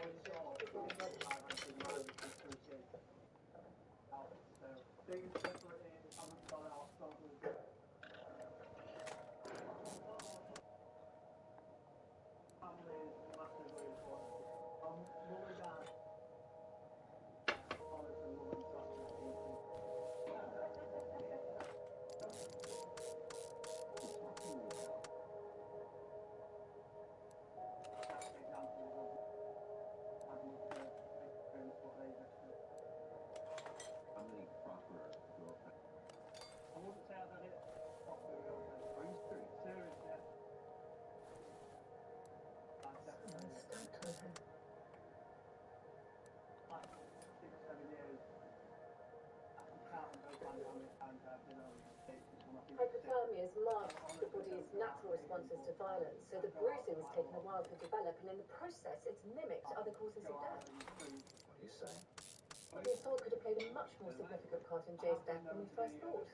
Hypothermia is marked the body's natural responses to violence, so the bruising has taken a while to develop, and in the process it's mimicked other causes of death. What are you saying? The assault could have played a much more significant part in Jay's death than we first thought.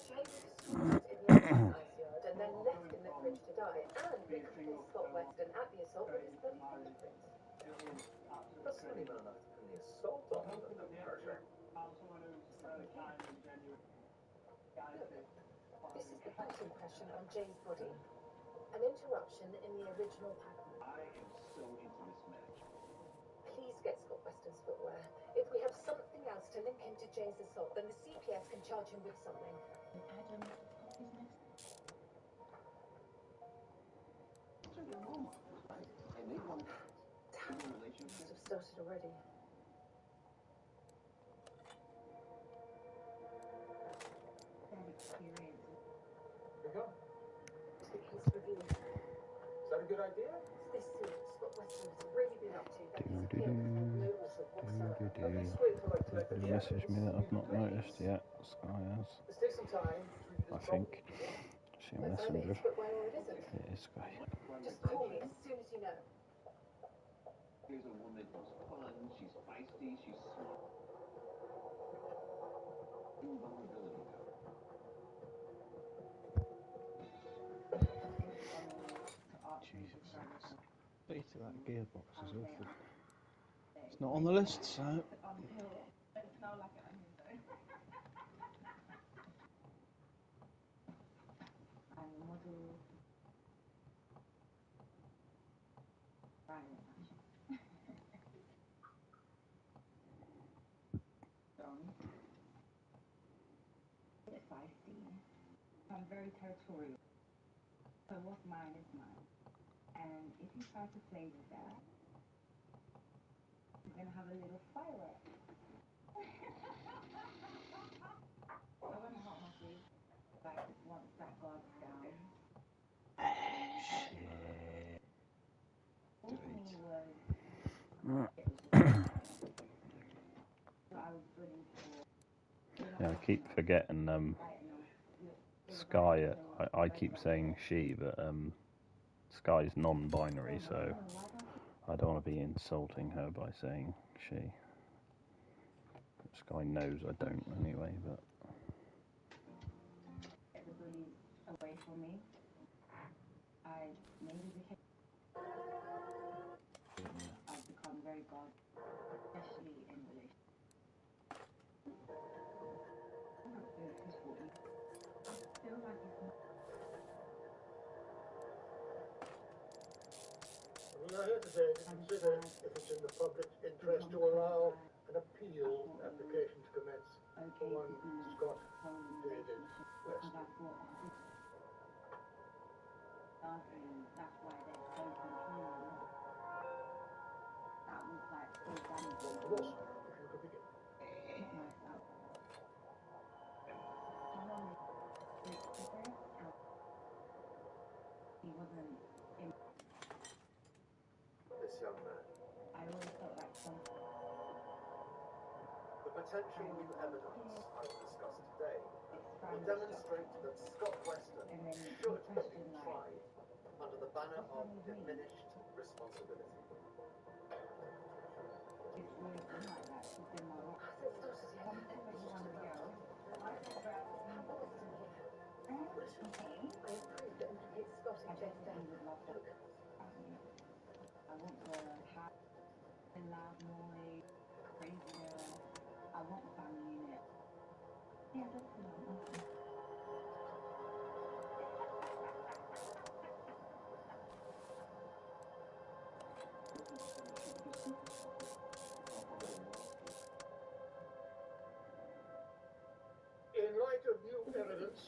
Jay was assaulted in the exercise yard and then left in the fridge to die, and we couldn't spot Weston at the assault with his bloody fingerprints. That's not even enough to pin the assault on the murder. Look, this is the boot impression on Jay's body. An interruption in the original pattern. I am so into this match. Please get Scott Weston's footwear. If we have something else to link him to Jay's assault, then the CPS can charge him with something. Adam, his next. And they want Damn, must have started already. We go. To the case review. Is that a good idea? This suit, Scott Weston has really been up to that disappearance no whatsoever. Somebody message me that I've not noticed yet. Sky has. Let's take some time. I think. See a messenger. It is Sky. Just call me as soon as you know. Here's a woman who's fun, she's feisty, she's smart. Invulnerability, though. Jesus. Beta that gearbox is awful. It's not on the list, so. I'm very territorial. So what's mine is mine. And if you try to play with that, you're going to have a little firework. I want to help my sleeve. Like, once that guard's down. All for me was... I was bullied for... Yeah, I keep forgetting Sky. I keep saying she, but Sky's non-binary, so I don't want to be insulting her by saying she. Sky knows I don't anyway, but. Get the bullies away from me. I maybe became. I've become very guarded, especially in relationships. Feel like it's not. We are here today to consider if it's in the public interest to allow an appeal application to commence for one Scott David West. That's why they're so controlling. That was like so damaging. Of course, if you could begin. Not myself. He wasn't in. This young man. I always felt like something. The potential new evidence I will discuss today will demonstrate that Scott Weston should have been tried under the banner of diminished responsibility. It's always been like that. It's been my life. I approve that implicates Scott in Jane's death. Look. I want the house, the loud noise, crazy girl. I want the family unit. Yeah, that's the one. In light of new evidence,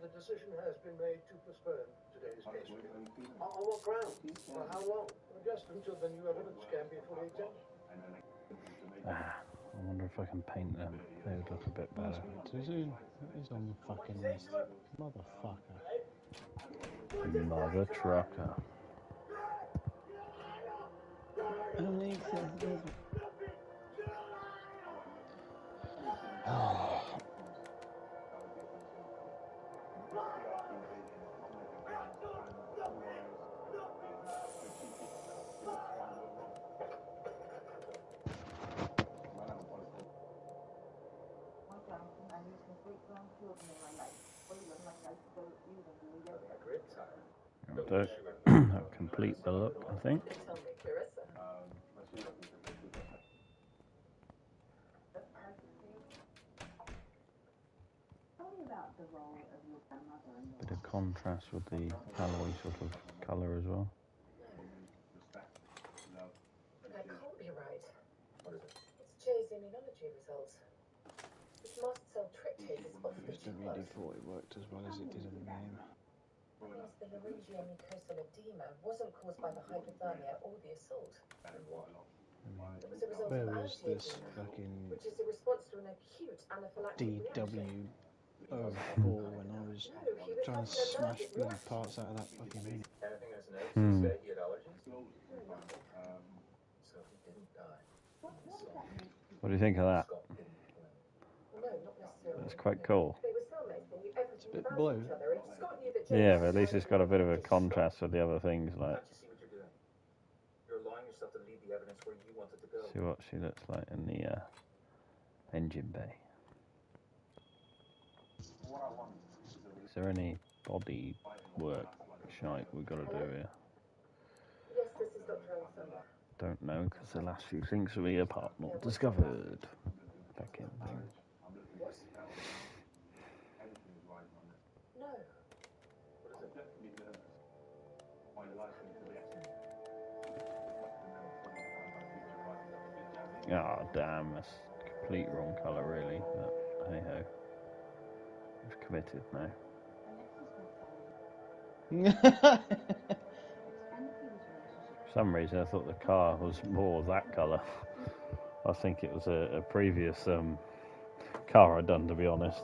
the decision has been made to postpone today's case review. On what grounds? For how long? Just until the new evidence can be fully examined. I wonder if I can paint them. They would look a bit better. Too soon. He's on the fucking list. Motherfucker. Mother trucker. Oh. That'll complete the look, I think. Bit of contrast with the alloy sort of colour as well. That can't be right. What is it? It's Jay's immunology results. This mast cell tryptase is off the Just really thought it worked as well as it did in the game. That means the laryngeal mucosal edema wasn't caused by the hypothermia or the assault. It was a result Where of was this anti-edema, fucking which is a response to an acute anaphylactic reaction. DW04 when I was trying to smash bloody parts out of that fucking unit? Anything that's known to say he had allergies? So he didn't die. What do you think of that? No, not necessarily. That's quite cool. They were cellmates, they knew everything bit about blue. each other, and Scott knew that Jay Yeah, was but at least it's got a bit of a contrast with the other things. Like, Can't you see what you're doing? You're allowing yourself to lead the evidence where you want it to go. see what she looks like in the engine bay. Is there any body work shite we've got to do here? Yes, this is Dr. Alexander. Don't know, because the last few things we are part not discovered. Fucking thing. What? No. Ah, damn, that's complete wrong colour, really. But hey ho. It's committed now. For some reason, I thought the car was more that colour. I think it was a previous car I'd done, to be honest.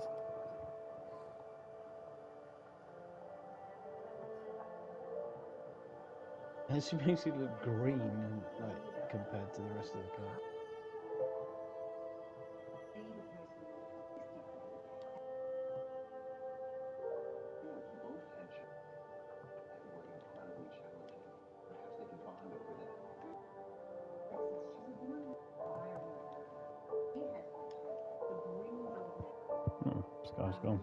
And she makes it look green, like compared to the rest of the car. Oh, Sky's gone.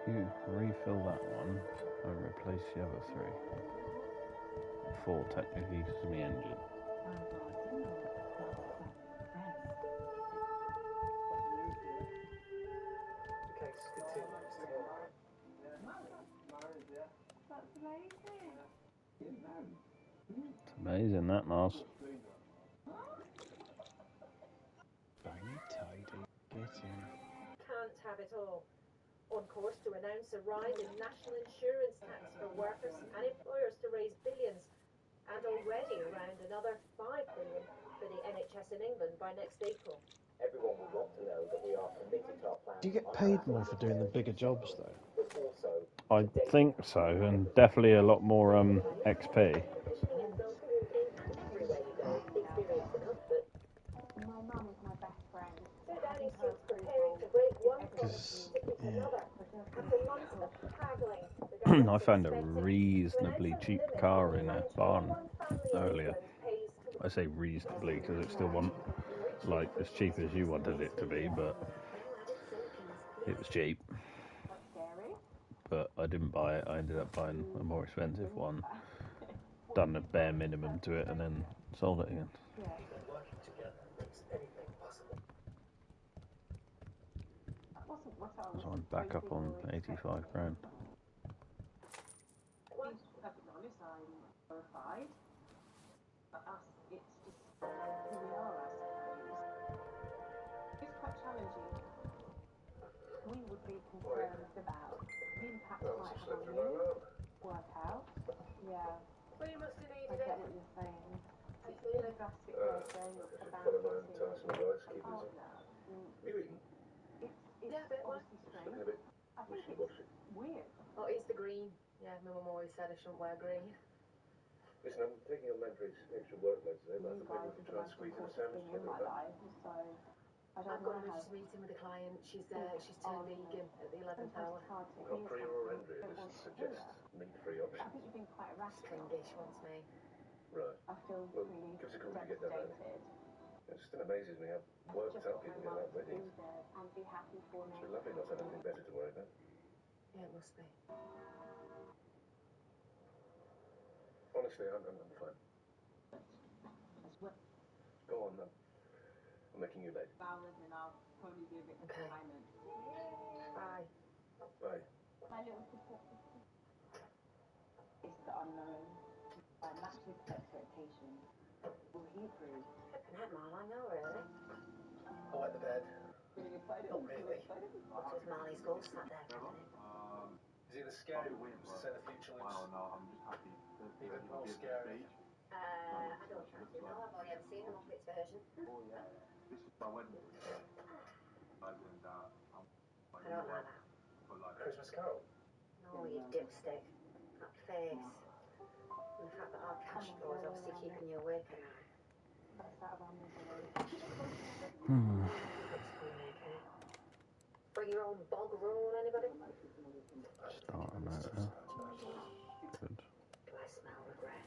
You refill that one and replace the other 3. 4 technically because of the engine. The case continues tomorrow. It's amazing that, Mars. Bang tidy. Get in. Can't have it all. On course to announce a rise in national insurance tax for workers and employers to raise billions, and already around another 5 billion for the NHS in England by next April. Everyone will want to know that we are committed to our plan. Do you get paid more for doing the bigger jobs, though? But also, I think so, and definitely a lot more XP. My mum is my best friend. So Danny seems preparing to break one promise Because, to keep yeah. another. After months of haggling, I found a reasonably cheap car in a barn earlier. I say reasonably because it still wasn't like as cheap as you wanted it to be, but it was cheap. But I didn't buy it. I ended up buying a more expensive one, done a bare minimum to it, and then sold it again. Working together makes anything possible. So I'm back up on 85 grand. Well, to be honest, I'm horrified. For us, it's just who we are, I suppose. It's quite challenging. We would be concerned about the impact it might have on you, work out. Yeah. Well, you must have I needed get it. what you're saying. It's been a drastic process about Follow my own task and advice, keep it partner. You eating? It's Yeah, a bit more. obviously Looking strange. a bit I think it's wishy-washy. weird. Oh, it's the green. Yeah, my mum always said I shouldn't wear green. Listen, I'm taking on Landry's extra workload today, but I You think maybe guys we can are the try and most squeeze in a important sandwich thing in together. my life, so I don't I've got know a how religious meeting with a client. She's turned vegan at the 11th sometimes hour. it's hard to Not hear Priya or something Andrea, you don't want just to hear. suggest meat-free I options. think you've been quite erratic. Stringish wants me. Right. I feel Well, really give us a call when you get down there. devastated. It still amazes me how worked Just up want people my get mum about to be weddings. there and be happy for me. It's lovely not to have anything better to worry about. Yeah, it must be. Honestly, I'm fine. Go on, I'm making you late. Hours and I'll probably be a bit behind. Bye. Bye. My little sister. It's the unknown. I match his expectations. Will he agree? Flipping out, Mal, I know, really. I wet the bed. Not really. What's with Marley's ghost sat there for a minute? Is he the scary one? To say the future looks even more scary. I don't actually know. I've only ever seen the Muppets version. I don't like that. Christmas Carol. No, you dipstick. That face. And the fact that our cash flow is obviously keeping you awake at night. That's out of our misery. Bring your own bog roll, anybody? Start a motor. Good. Do I smell regret?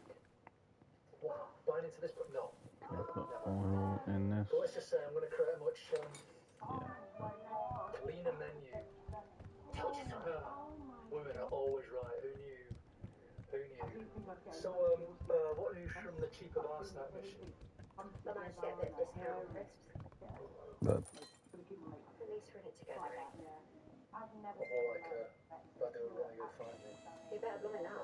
What? Buying into this, but no. Can I put oil in this? But let's just say I'm going to create a much Yeah. cleaner menu. Women are always right. Who knew? Who knew? So, what news from the cheaper last night mission? I managed to get a bit of discount on crisps. But At least we're in it together, eh? What more like, if I do it wrong, you'll find me. You better blooming know.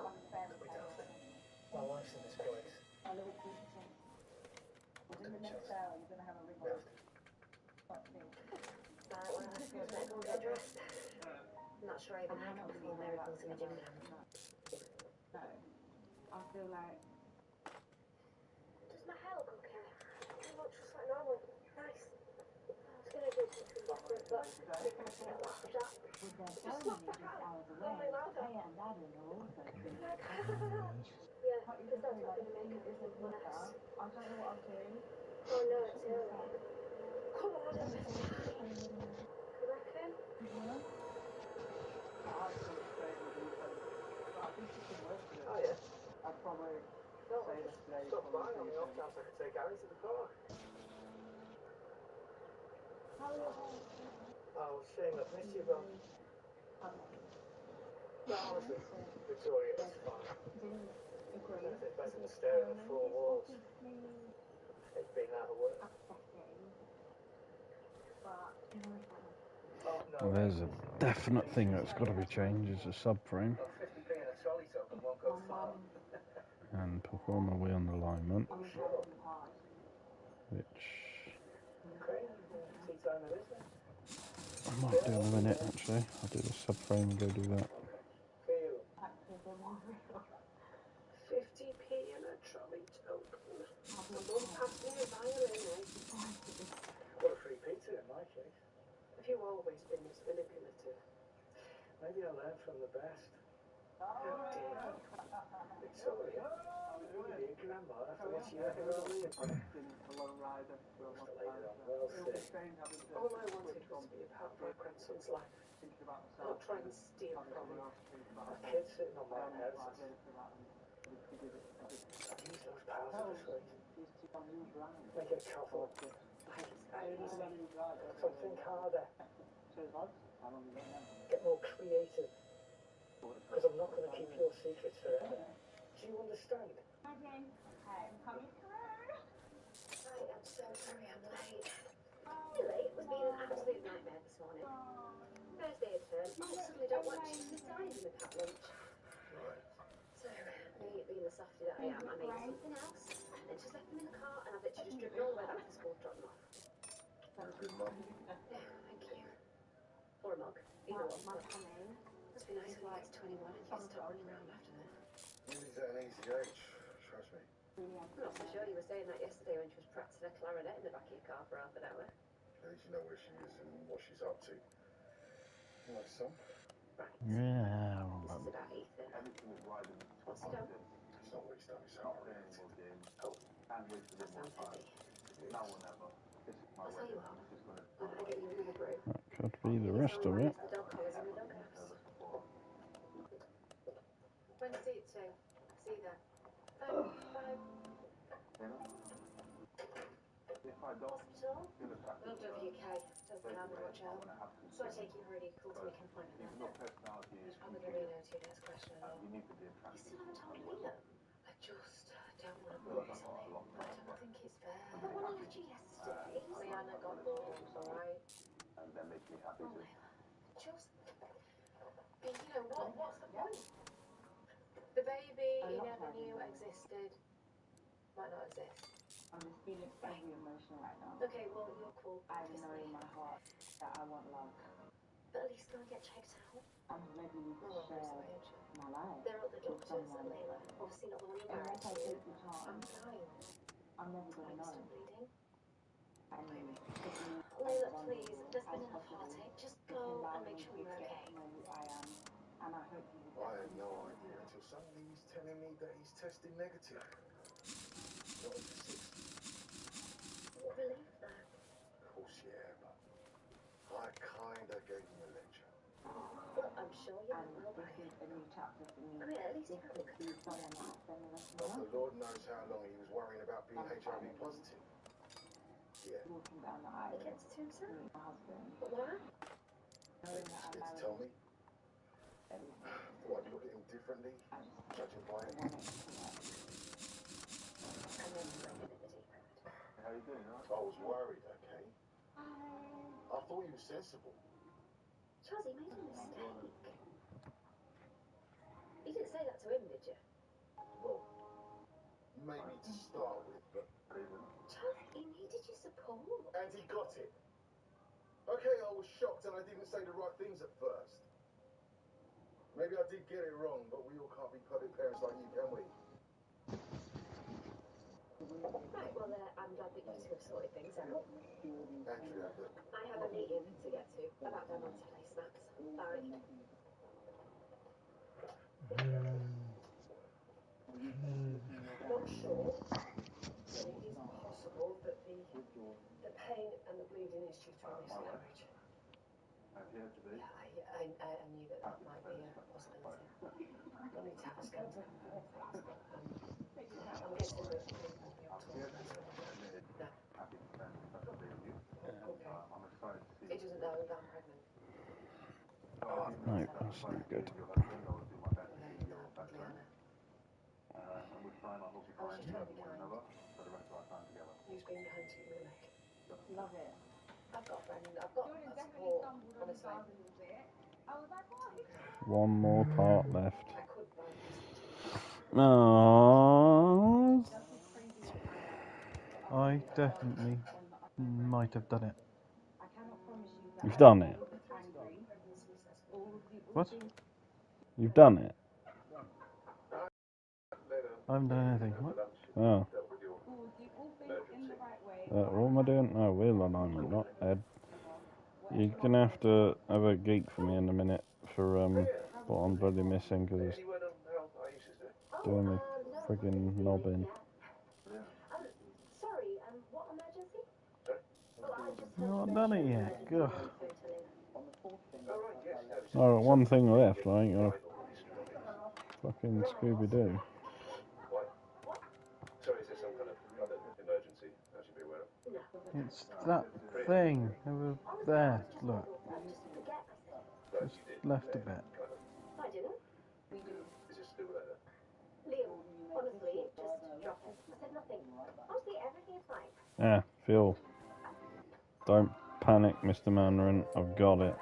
Hello, it's Peter. Within the next hour, you're going to have a ring on. Right, well, let's go and get dressed. I'm not sure even I can perform miracles in a gym now. No. I feel like... Does my hair look okay? It looks just like normal. Nice. I was going to do something different, but I think I get laughed at. With their Just ceremony look just like hours that. away, Only louder. Kay and Adam are also thinking. Yeah, because that's not going to make everything worse. I don't know what I'll do. Oh no, it's early. Come on, it's time. You reckon? Oh, yeah? I'd probably No, say I that just today stopped by probably on the off chance I could take Harry to the park. How are your parents? Oh, shame, I've missed you, Bob. No, honestly, Victoria, it's fine. It's better than staring at four walls. It's being out of work. Oh, no. There's a definite thing that's got to be changed. It's a subframe Oh, 50p and a trolley token won't go far. and performer wheel and alignment, Sure. which Okay, tea time it is then. I might do in a minute actually. I'll do the subframe and go do that. Feel. 50p and a trolley token. My mum passed me a violin, eh? What a free pizza in my case. Have you always been this manipulative? Maybe I learned from the best. Dear Victoria, your grandma after what she had earlier. Must have laid it on well sick. All I wanted was to be a part of my grandson's life. Not try and steal from him. A kid sitting on my inheritance. I've used those powers to persuade. Make it a couple. Something harder. Get more creative. Because I'm not going to keep your secrets forever. Do you understand? I'm coming through. Right, I'm so sorry I'm late. Really, it was being an absolute nightmare this morning. Thursday had turned, I suddenly don't want chicken aside in the packed lunch. So, me being the softie that I am, I made something else, and then just left them in the car, and I've literally just driven all the way back to school to drop them off. Good mum. Yeah, thank you. Or a mug, either one. Must be nice when he gets 21 and you can start running around after that. He's at an easy age, trust me. I'm not so sure you were saying that yesterday when she was practicing a clarinet in the back of your car for half an hour. At least you know where she is and what she's up to. You like some? Yeah. This is about Ethan. What's he done? It's not what he's done, it's how I react. Oh. That sounds heavy. I'll tell you what, why don't I get you another brew? That could be the rest of it. The dog collars in the doghouse. Wednesday at 2. See you then. Bye. Hospital? Not WK. Don't think I'm much help. So I take you really cool to make an appointment then. There's probably going to be no 2 next question at all. You still haven't told Liam? I just don't want to put this on him. I don't think it's fair. The one I left you yesterday. Leanna got balls, alright? Just... But you know, what's the point? The baby he never knew existed might not exist. I'm just feeling very emotional right now. Okay, well, you're cool. I know in my heart that I want love. But at least go and get checked out. I'm ready to share my life. There are other with daughters, someone. Layla. Obviously not the one you're married Unless I to. take the chance, I'm fine. I'm never going to know. Still bleeding? I mean, if you Layla, please. There's been enough heartache. Just go and make sure you're okay. know who I am, and I hope you will. I had no idea until suddenly he's telling me that he's tested negative. Not at 6. What relief, though. Of course, yeah, but I kinda gave him a lecture. Well, I'm sure you will. This is a new chapter for me. I mean, at least you This have a could be someone I spend the rest of my But life the Lord knows how long he was worrying about being HIV positive. Yeah. walking down the He aisle gets it to himself. with my husband. But why? Knowing that I'm Scared to married tell me? everything. Thought I'd look at him differently, judging by it. And then you went in at the deep end. How you doing? I was worried, okay? I thought he was sensible. Chaz, he made a mistake. You didn't say that to him, did you? Well, maybe to start with, but... Charlie, he needed your support. And he got it. Okay, I was shocked and I didn't say the right things at first. Maybe I did get it wrong, but we all can't be perfect parents like you, can we? Right, well, I'm glad that you two have sorted things out. Andrea, look. I have a meeting to get to about Diamante's placemats. Barry. Not sure, but it is possible that the pain and the bleeding is due to a miscarriage. Yeah, I knew that might be a possibility. We'll need to have a scan to confirm things, but I'm guessing that we won't be able to organise it. No. Okay. It doesn't know that I'm pregnant. No, that's not good. I was just trying to be kind. You've been kind to me, Nick. Love it. I've got friends, I've got support, honestly. One more part left. Oh. I definitely might have done it. You've done it. What? You've done it. I haven't done anything. What? Oh. What am I doing? Oh, wheel alignment, not head. You're gonna have to have a geek for me in a minute for what I'm bloody missing because it's doing me friggin' knobbing. Sorry, what emergency? You've not done it yet. Gah. Oh, one thing left. I ain't gonna fucking Scooby Doo. Sorry, is there some kind of other emergency I should be aware of? It's that thing over there. Look. Just left a bit. I didn't. Is this still there? Liam, honestly, just drop it. I said nothing. Honestly, everything is fine. Yeah, Phil. Don't panic, Mr. Mandarin. I've got it.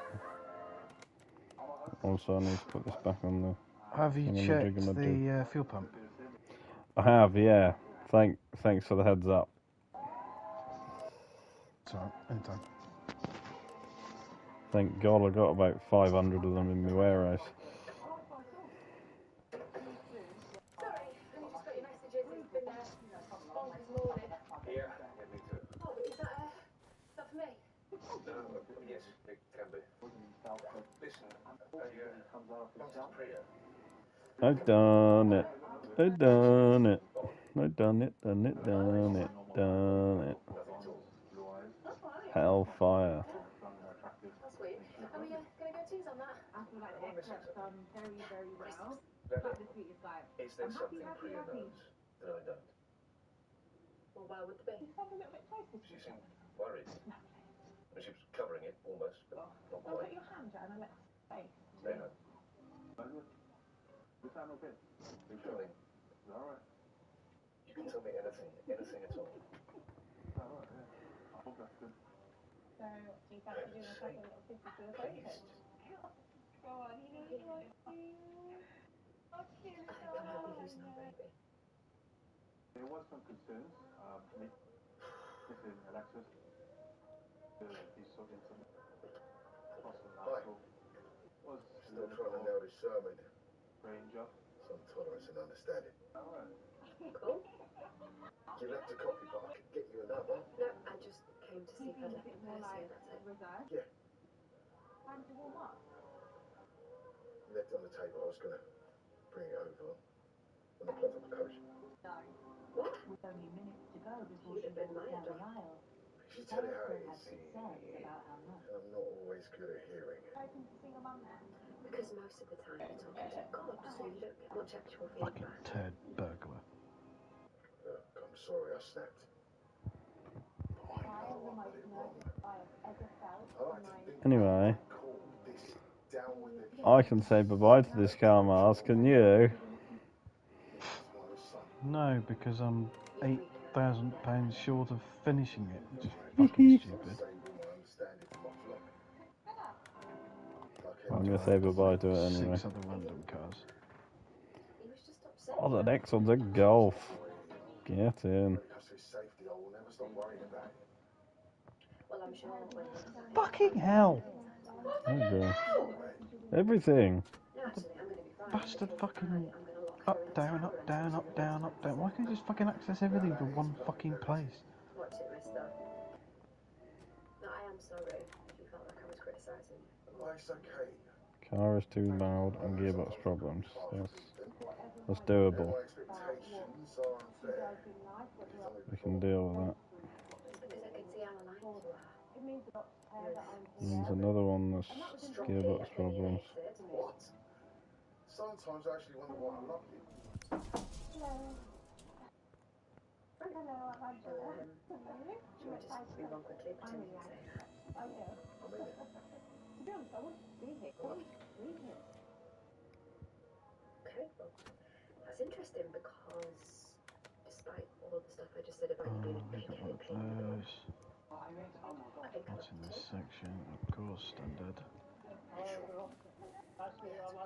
Also, I need to put this back on the... Have you checked the fuel pump? I have, yeah. Thanks for the heads up. It's alright, anytime. Thank God I got about 500 of them in my warehouse. Sorry, I only just got your messages. It's been bonkers morning. Yeah, me too. Oh, is that for me? No, yes, it can be. Listen, comes Priya. I've done it. I've done it. I've done it, done it, done it, done it. Hellfire. That's sweet. Are we going to go tease on that? I feel like Hector's done very, very well. But this week is like, Is there something Priya knows that I don't? Well, why would there be? She seemed worried. And she was covering it, almost, but not I'll quite. put your hand down and let's say. Stay home. Darling, you can tell me anything at all. So, do you fancy doing a second little 50 to the focus? Go on, you know you want to. I think I might be losing our baby. There was some concerns. Mr. Alexis, he's talking to Hi. was Still trying to nail this sermon. Ranger. Some tolerance and understanding. Cool. You left a copy, but I could get you another. No, I just came to see if I'd left the Percy, and that's it. Yeah. Time to warm up. Left it on the table. I was going to bring it over when I plugged up the coach. No. What? With only minutes to go before You'd she have been walks my down the dog. aisle, You tell it how it has is. good sense about how much. I'm not always good at hearing. Hoping to see your mum now. Because most of the time you're talking to God, so you don't get much actual Fucking feedback. turd burglar. Look, I'm sorry I snapped. But I know I got it wrong. I like to think Anyway, call this down with the I can say bye-bye to this car mask, can you? No, because I'm £8,000 short of finishing it. Which is fucking stupid. I'm going to say bye-bye to it anyway. 6 other random cars. He was just upset. Oh, the next one's a Golf. Get in. As to his safety, I will never stop worrying about it. Well, I'm sure when Fucking hell! There you go. Everything. No, actually, I'm going to be fine. Bastard because fucking I'm going to lock her up, in a down, tower up, down, up, down, up, down. Why can't you just fucking access everything from one fucking place? Watch it, mister. No, I am sorry if you felt like I was criticising you. Oh, it's okay. Car is too loud and gearbox problems. That's doable. My expectations are unfair. We can deal with that. It's because I can see how aligned you are. There's another one that's gearbox problems. What? Sometimes I actually wonder why I love you. Do you want to just move on quickly? Pretend you didn't say that. I'm in it. To be honest, I wouldn't be here. Okay, well, that's interesting because despite all the stuff I just said about you being a big headed pain in the butt, I think I What's in this section? Of course, standard. I went to see Dr. earlier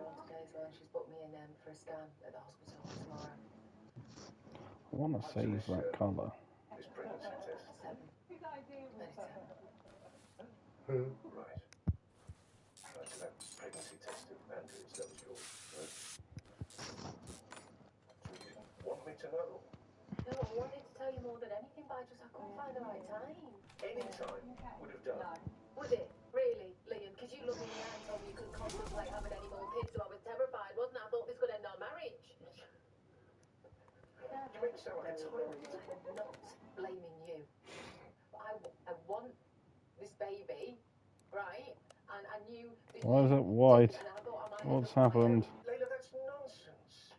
on today as well, and she's booked me in for a scan at the hospital tomorrow. I want to save that colour. This pregnancy test. Whose idea was that? Who? Right. Right, so that pregnancy test of Andrew's, that was yours, right? So you didn't want me to know? No, I wanted to tell you more than anything, but I couldn't find the right time. Any time would have done. Would it? Really, Liam? Because you looked me in the eye and told me you couldn't contemplate having any more kids, so I was terrified, wasn't I? I thought this could end our marriage. You make it sound like a tyrant. I'm not blaming you. But I want this baby, right? And I knew that Why is it white? and I thought I might What's happened? Layla, that's nonsense.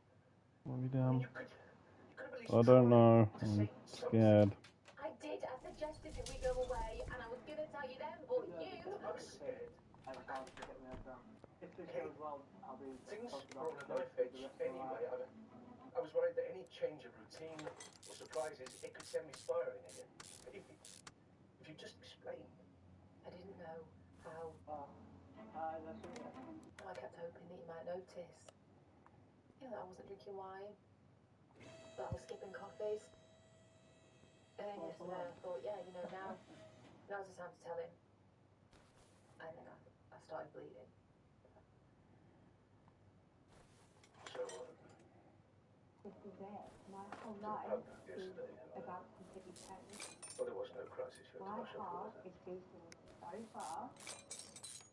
What have you done? You could have at least I don't know. I'm scared. I did. I suggested that we go away, and I was going to tell you then, but you... I was scared. I can't get my head down. If this goes well, I'll be... Things were on a knife edge anyway. I was worried that any change of routine or surprises, it could send me spiraling again. But if you just explained. I didn't know how. That's okay. I kept hoping that you might notice. You know, that I wasn't drinking wine, that I was skipping coffees. And then yesterday I thought, yeah, you know, now's the time to tell him. And then I started bleeding. So, This is it. My whole life is about to completely change. well, there was no crisis you had to My rush off heart for, is beating so fast.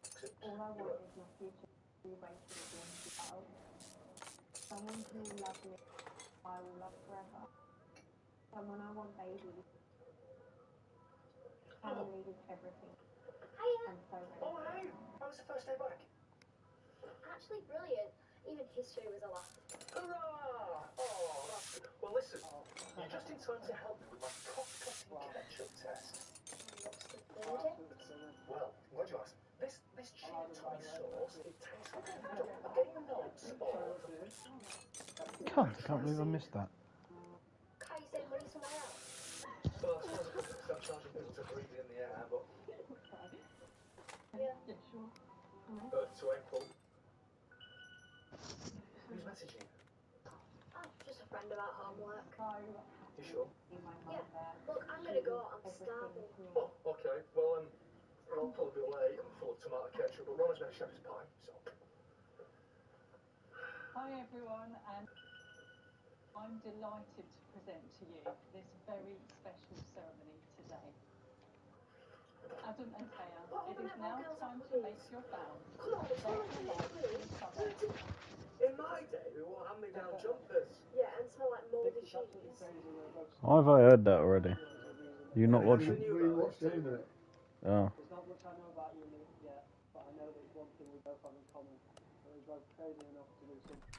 Except, All I want is my future to be waiting at the end of the world. Someone who will love me, I will love forever. Someone I want babies. Family is everything. Hiya. I'm so ready. Oh, hey! How was the first day back? Actually brilliant. Even history was a laugh. Hurrah! Oh, that's good. Well, listen, you're just in time to help me with my cross-cutting ketchup test. What's the verdict? Well, glad you asked. This chili Tommy sauce, it tastes like I'm getting nods of... Cunt, I can't believe I missed that. Kai said money somewhere else. Well, I suppose I could start charging people to breathe in the air, but... Yeah. Sure. To April. Who's messaging? Oh, just a friend about homework. You sure? Yeah. Look, I'm gonna go. I'm starving. Oh, okay. Well, I'll probably be late. I'm full of tomato ketchup, but Ron's made a shepherd's pie, so... Hi everyone, and I'm delighted to present to you this very special ceremony today. Adam and Taya, it is now time to make your vows. In my day, we wore hand-me-down jumpers. Yeah, and smell like mouldy cheese. Why have I heard that already? You not watching? We watched it, isn't it? Oh. There's not much I know about you yet, but I know that it's one thing we both have in common. That we're both crazy enough to do something.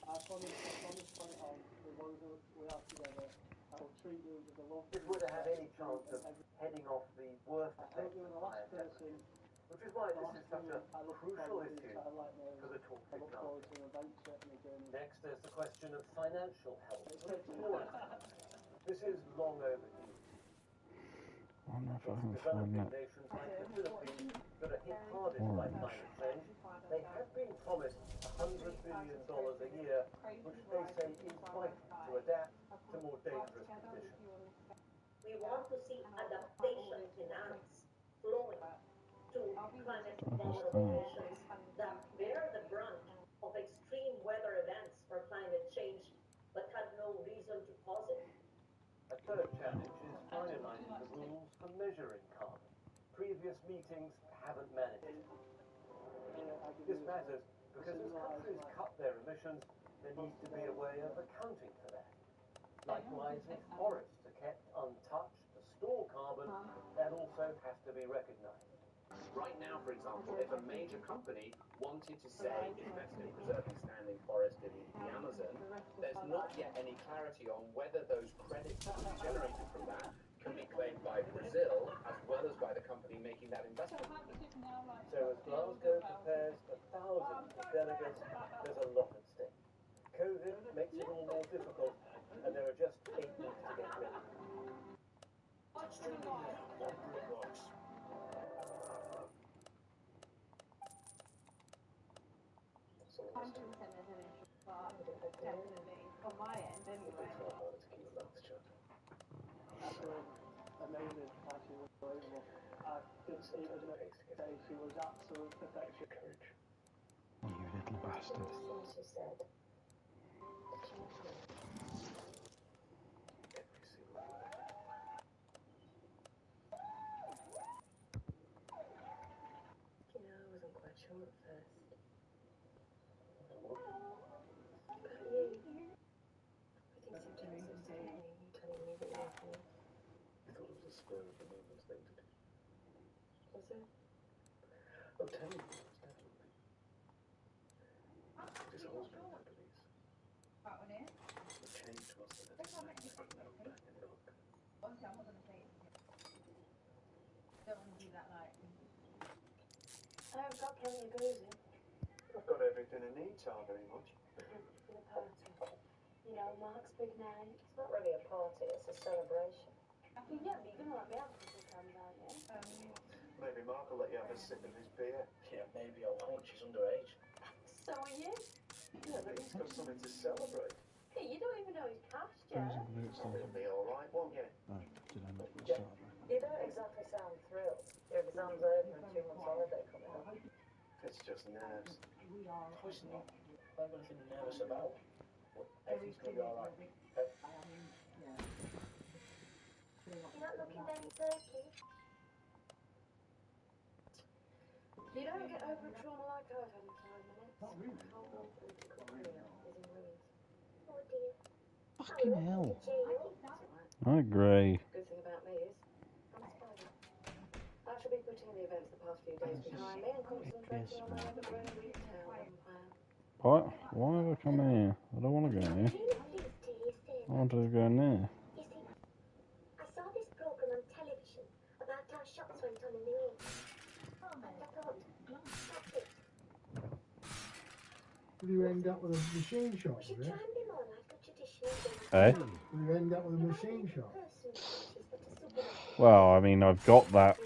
I promise from it on, the ones that we are together, I will treat you with the love. If we'd have had any chance of heading off the worst effects you were the last person, which is why this is such a crucial issue for the talk I look forward to an adventure and a journey. Next, there's the question of financial help. This is long overdue. I wonder if I can find that Nations like the Philippines that are hit hardest by orange. climate change, they have been promised $100 billion a year adapt to more dangerous conditions. We want to see adaptation finance flowing to climate vulnerable nations that bear the brunt of extreme weather events or climate change but had no reason to cause it. A third challenge is finalising the rules for measuring carbon. Previous meetings haven't managed it. This matters because as countries cut their emissions, there needs to be a way of accounting for that. Likewise, if forests are kept untouched to store carbon, that also has to be recognised. Right now, for example, if a major company wanted to, say, invest in preserving standing forest in the Amazon, there's not yet any clarity on whether those credits that will be generated from that can be claimed by Brazil as well as by the company making that investment. So as Glasgow prepares for thousands of delegates, there's a lot at stake. COVID makes it all more difficult, and there are just 8 weeks to get ready. From my end, anyway. Amazing how she was unbelievable. I could see it say she was absolute perfection. Courage. You little bastard. She said. You know, I wasn't quite sure at first. About you. Everything seemed to be so telling me that you love me. I thought it was a spur of the moment thing to do. Was it? Oh, tell me, it's definitely. This husband, I believe. The change was that it's back in rock. Honestly, I'm not going to say it. I don't want to do that like. I've got plenty of boozing. I've got everything I need, so very much. For the party. You know, Mark's big night. It's not really a party, it's a celebration. Yeah, but you're gonna let me have a couple of times, aren't you? Maybe Mark will let you have a sip of his beer. Yeah, maybe I won't. She's underage. So are you? Yeah, but he's got something to celebrate. Hey, you don't even know his past yet. It'll be all right, won't it? Oh, did I not start that? You don't exactly sound thrilled. Your exam's over and 2 months holiday coming up. It's just nerves. No, it's not. I've got nothing nervous about. Everything's going to be all right. You're not looking very perky. You don't get over a trauma like I've had in 5 minutes. How one political career is in ruins. Oh dear. Fucking hell. I agree. Good thing about me is, I'm a spider. I shall be putting the events of the past few days behind me and concentrating on my ever-growing retail plan. What? Why have I come in here? I don't want to go in here. I want to go in there. You see, I saw this program on television about how shops went on in the inn. And I thought, that's it. Will you end up with a machine shop, We should will try you? and be more like the traditional Eh? Will you end up with a machine shop? Well, I mean, I've got that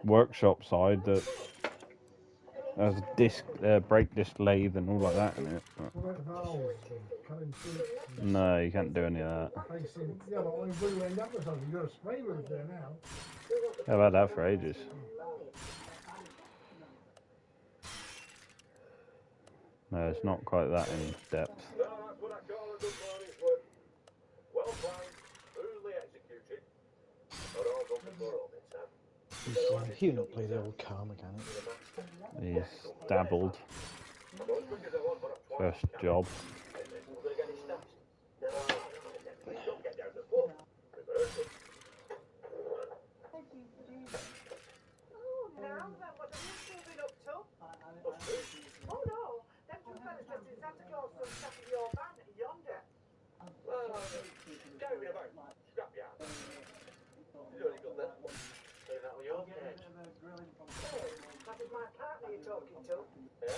workshop side that has a disc, brake disc lathe and all like that in it. But What about valves and cutting seats? no, you can't do any of that. Facing, yeah, but I mean, will you end up with something? You've got a spray roof there now. I've had that for ages. No, it's not quite that in depth. That's what I call a good morning's work. Well planned, smoothly executed. Not all done before all this time. He'll not play the old car mechanic. He's dabbled. First job. Now, then, what have you two been up to? Oh no, them two fellas dressed in Santa Claus from the top of your van yonder. Carry me about. Scrapyard. You only got that. Doing that with your cage. That is my partner you're talking to. Yeah?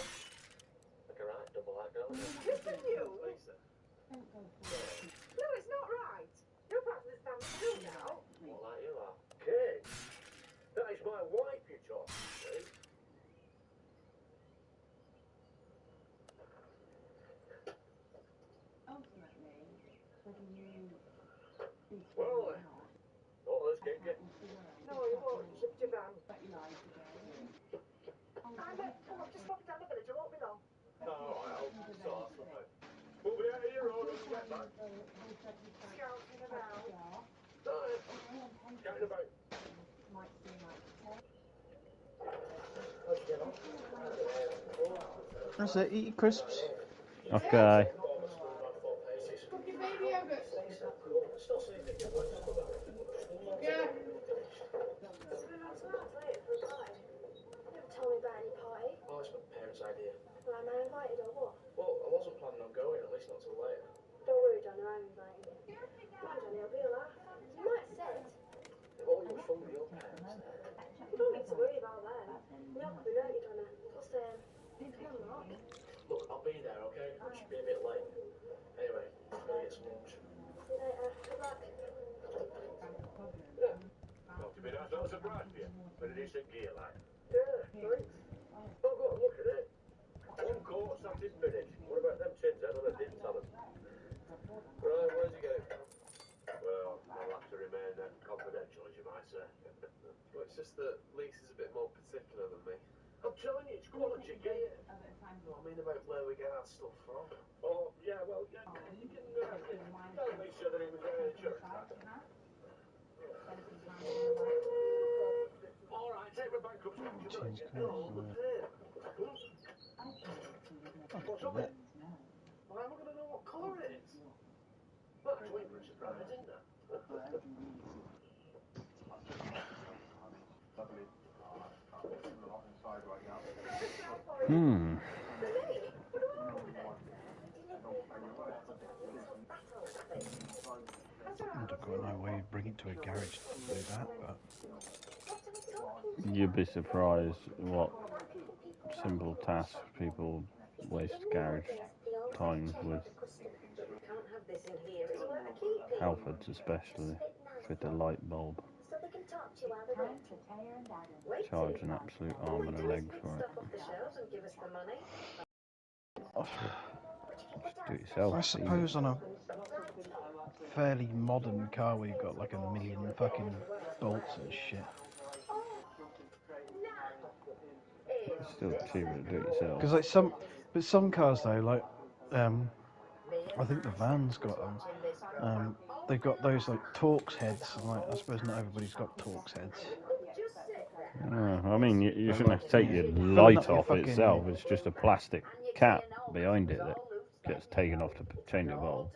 Like a right double act, don't you? Listen, you. Lisa. No, it's not right. Your partner's standing still now. What like you are? Cage? That is my wife you're talking to. Ultimately, That's it, eat your crisps. Okay. Fucking baby yogurt. Yeah. Never told me about any party. Oh, it's my parents' idea. Well, am I invited or what? Well, I wasn't planning on going, at least not till later. Don't worry, Donna, I'm inviting you. Come on, Johnny, it'll be a laugh. You might have said. They've always been fun with your parents there. You don't need to worry about them. You know, could be don't you, Donna? Plus, come on, Mark. Look, I'll be there, okay? I should be a bit late. Anyway, I'm gonna get some lunch. See you later. Good luck. Yeah. Not to be nice little surprise for you, but it is a gear like. Yeah, thanks. I've got to look at it. One course, that is finished. What about them tins then? I didn't tell them. Right, where's he going? Well, they'll have to remain confidential, as you might say. Well, it's just that Lisa's a bit more particular than me. I'm telling you, it's quality gear. No, I mean about where we get our stuff from. Oh, yeah, well, yeah, you can tell Lisa that it was insurance. All right, take my bankruptcy. What's up with it? Well, how am I going to know what colour it is? Well, that's waiting for a surprise, isn't it? Hmm. I don't quite know where you'd bring it to a garage to do that, but... You'd be surprised what simple tasks people waste garage time with. Halfords especially, with the light bulb. So they can talk to you while they wait. Charge an absolute arm and a leg for it. Just do it yourself. I suppose on a fairly modern car where you've got like a million fucking bolts and shit. It's still cheaper to do it yourself. Because like some cars though, like I think the van's got them. They've got those like Torx heads. And, like I suppose not everybody's got Torx heads. I mean, you shouldn't have to take your light off itself. It's just a plastic cap behind it that gets taken off to change a bulb.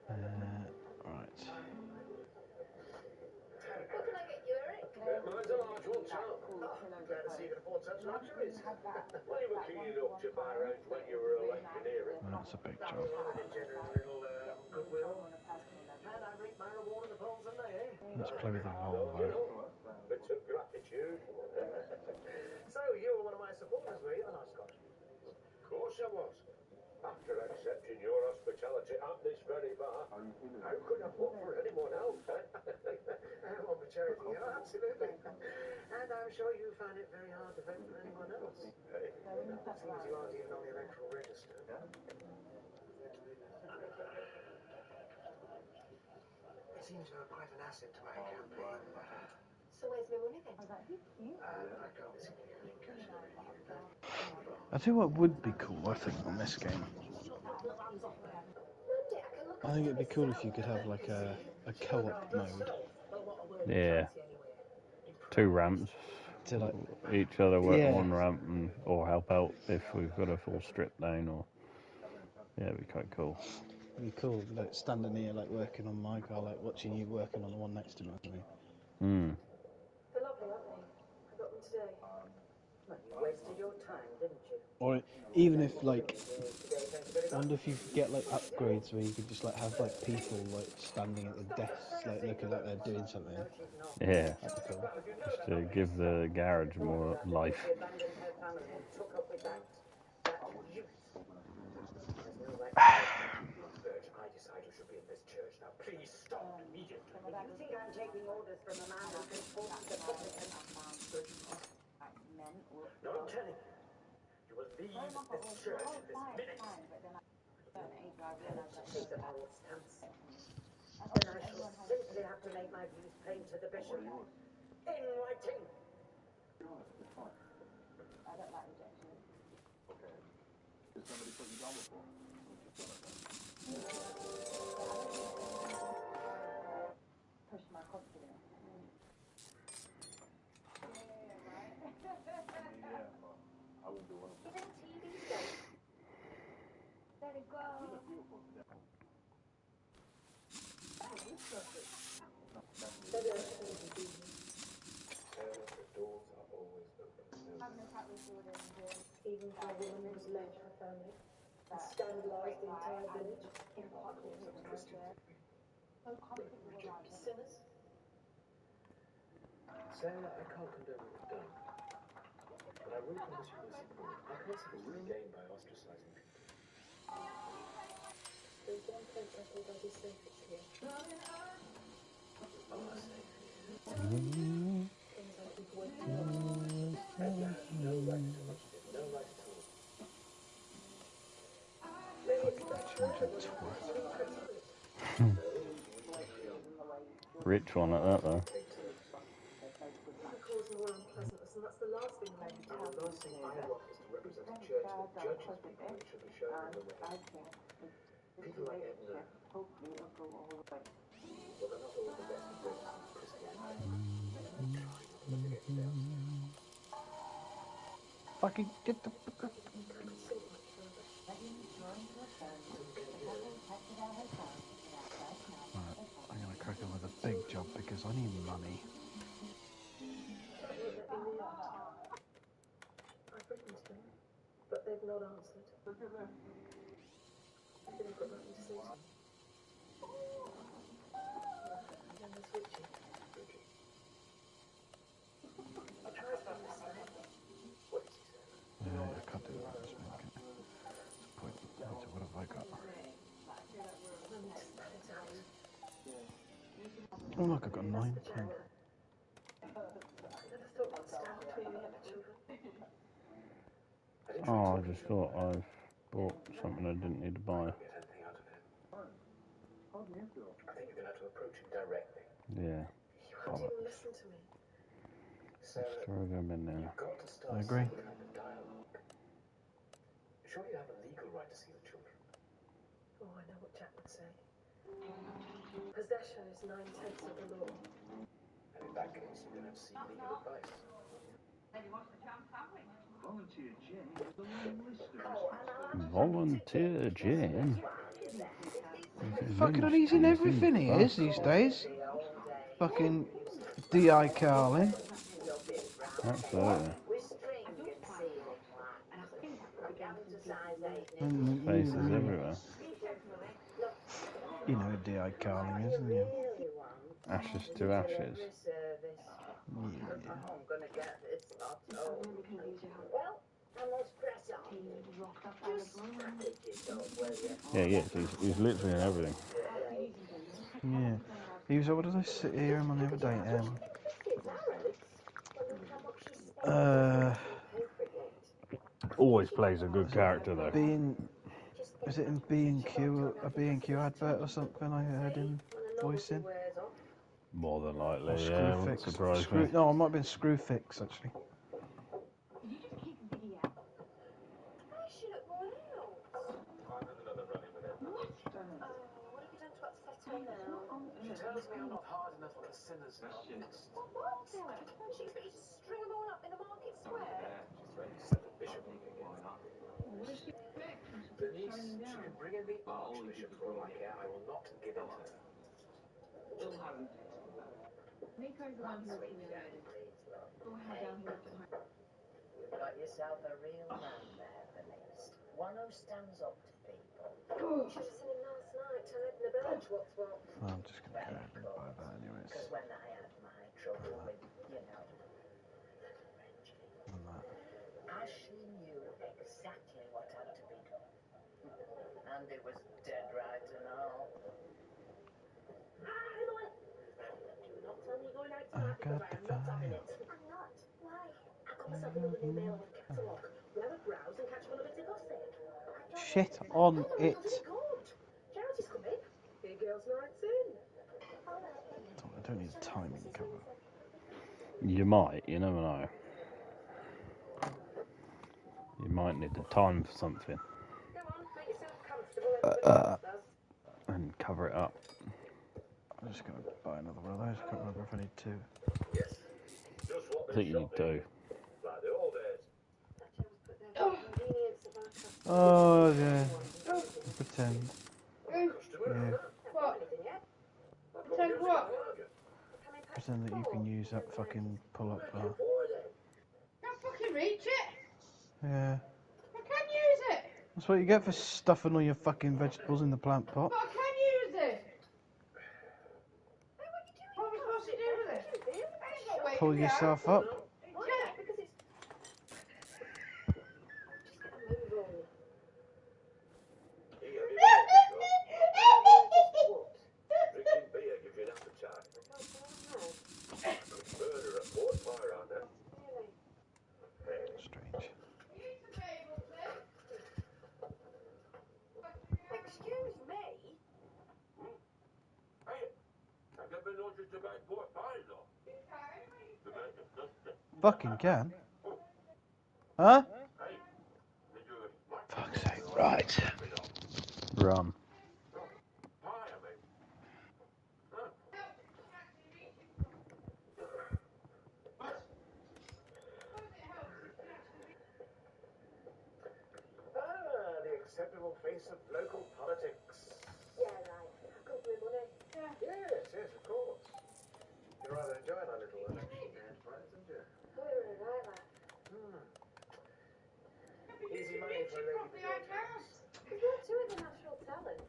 Right. Mine's a large one, so glad to see you can afford such luxuries. Well, you were keen enough to buy around when you were electioneering. Well, that's a big job. Goodwill. And I reap my reward in the polls, didn't I, eh? Let's play with the Volvo. Bits of gratitude. So, you were one of my supporters, were you, the nice Scotch? Of course I was. After accepting your hospitality at this very bar, how could I vote for anyone else, eh? One for charity, yeah, absolutely. And I'm sure you found it very hard to vote for anyone else. Hey. Seems you aren't even on the electoral register. It seems you are quite an asset to my campaign, but... So where's my money then? I can't see any cash in I tell you what would be cool, I think, on this game. I think it'd be cool if you could have like a co-op mode. Yeah. 2 ramps. To like, each other work yeah. one ramp or help out if we've got a full strip down or... Yeah, it'd be quite cool. It'd be cool, like standing here, like working on my car, like watching you working on the one next to me. They're lovely, aren't they? I got them today. Well, you wasted your time, didn't you? Or even if like, I wonder if you could get like upgrades where you could just like have like people like standing at the desks, like looking like they're doing something. Yeah. That'd be cool. Just to give the garage more life. I decide you should be in this church now. Please stop immediately. You think I'm taking orders from a man who can force the public and... No, I'm telling you. You will leave this church this minute. Take the moral stance. Then I shall simply have to make my views plain to the bishop. In writing. I don't like rejection. Okay. Is somebody putting down before? Push my confidence. Yeah, right. doors are always open. Even for a woman who was late for family and scandalised the entire village. Sinners. Sarah, I can't condone what you've done, but I will promise you my support. I can't see what's to be gained by ostracising people. There's one place I think I'll be safe, it's here. Oh, I say. Things I keep waiting on. And you have no right to touch it. No right at all. Maybe it's that Rich one at that though. It can cause more unpleasantness, and that's the last thing I can tell. The last thing I want is to represent a church that judges people and should be shown in the way. People like Edna, well, they're not all the best of Christianity. Fucking get the fuck up. Right, I'm gonna crack on with a big job because I need money. I've written to them, but they've not answered. They've got nothing to say to me. And there's Richie. I tried to understand. What did he say? Yeah, I can't do that this minute, can I? What's the point? What have I got? Oh look, I've got 9 pen. Oh, I just thought I've bought something I didn't need to buy. I think you're going to have to approach him directly. Yeah. You won't even listen to me. Sarah, Throw them in there. you've got to start I agree. some kind of dialogue. Sure, you have a legal right to see the children. Oh, I know what Jack would say. Possession is 9/10 of the law. And in that case, you're going to have to seek legal advice. Volunteer Jane. Fucking he's in everything he is these days. Fucking D.I. Carlin. Absolutely. Faces everywhere. You know who D.I. Carlin is, don't you? Ashes to ashes. I'm gonna get this lot. Well, I'm not stressed out. Just Yeah, he's literally in everything. Yeah. He was, what did I hear him on the other day? Always plays a good character though. Is it in B&Q, a B&Q advert or something I heard him voicing? More than likely, Or yeah, wouldn't Screwfix. surprise me. No, it might have been Screwfix actually. She tells me I'm not hard enough on the sinners in our midst. What? She's going to string them all up in the market square. She's threatened to send the bishop again. Denise, she can bring in the archbishop for all I care. I will not give in to her. Nico's the one who was You've got yourself a real man there, Denise. One who stands up to people. You should have seen him last night, telling the village what's what. Well, I'm just going to go ahead and buy that anyways. Because when I had my trouble with, And that. Ashley knew exactly what had to be done. And it was dead right and all. Do not tell me you're going out tonight because I am not having it. I'm not. Why? I got myself another new mail on the catalogue. We'll have a browse and catch one of it to gossip. Shit on it. Charity's coming. Big girls' night's in. I don't need a timing cover. You might, you never know. You might need the time for something. Come on, make yourself comfortable. And cover it up. I'm just going to buy another one of those. I can't remember if I need 2. Yes. Just what I think you need 2. Like the old days. Oh, yeah. Pretend. Yeah. What? interesting that you can use that fucking pull-up bar. Can't fucking reach it. Yeah. I can use it. That's what you get for stuffing all your fucking vegetables in the plant pot. But I can use it. What am I supposed to do with it? It's not waking Pull me yourself out. up. Yeah. Drinking beer gives you an appetite. Murder at Port Fire out there. Strange. Excuse me? Hey, I've never noticed about Port Fire though. Fucking can. Huh? Fuck's sake. Right. Rum. The acceptable face of local politics. Yeah, right. Good with money. Yes, of course. You're rather enjoying our little election enterprise, aren't you? We're in a right lad. Easy money for a lady with your taste. There's not two of the natural talent.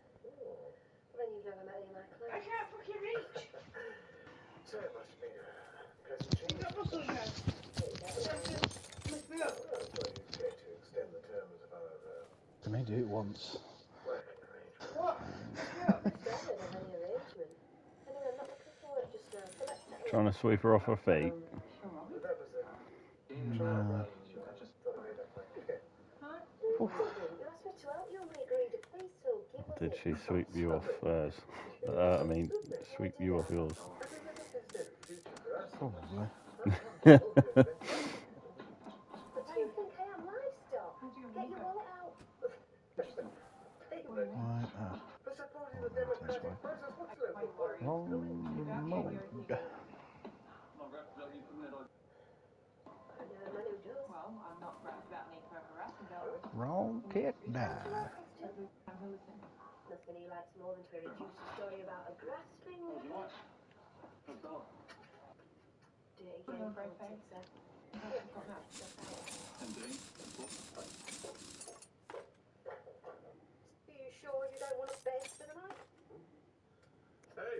Then you've never met any of my clients. I can't fucking reach. So it must be a pleasant change. Got muscles now. Lift me up. Well, I suppose you'd care to extend the terms of our They may do it once. working arrangement. What? Better than any arrangement. Anyway, I'm not looking for it just now. So let's settle Trying to sweep her off her feet. But that was the No. I just thought of it that way. You asked me to help you and we agreed to please, so give us Did it. she sweep you off hers? I mean, sweep you off yours. Probably. What do you think I am, livestock? Get your wallet out. Right. For supporting the democratic process, what's the local party? Well, I'm not bragged about Nico harassing girls. Wrong kid now. Nothing he likes more than to reduce a story about a grasping dirty game politics, eh? Are you sure you don't want to beg for the night? Hey,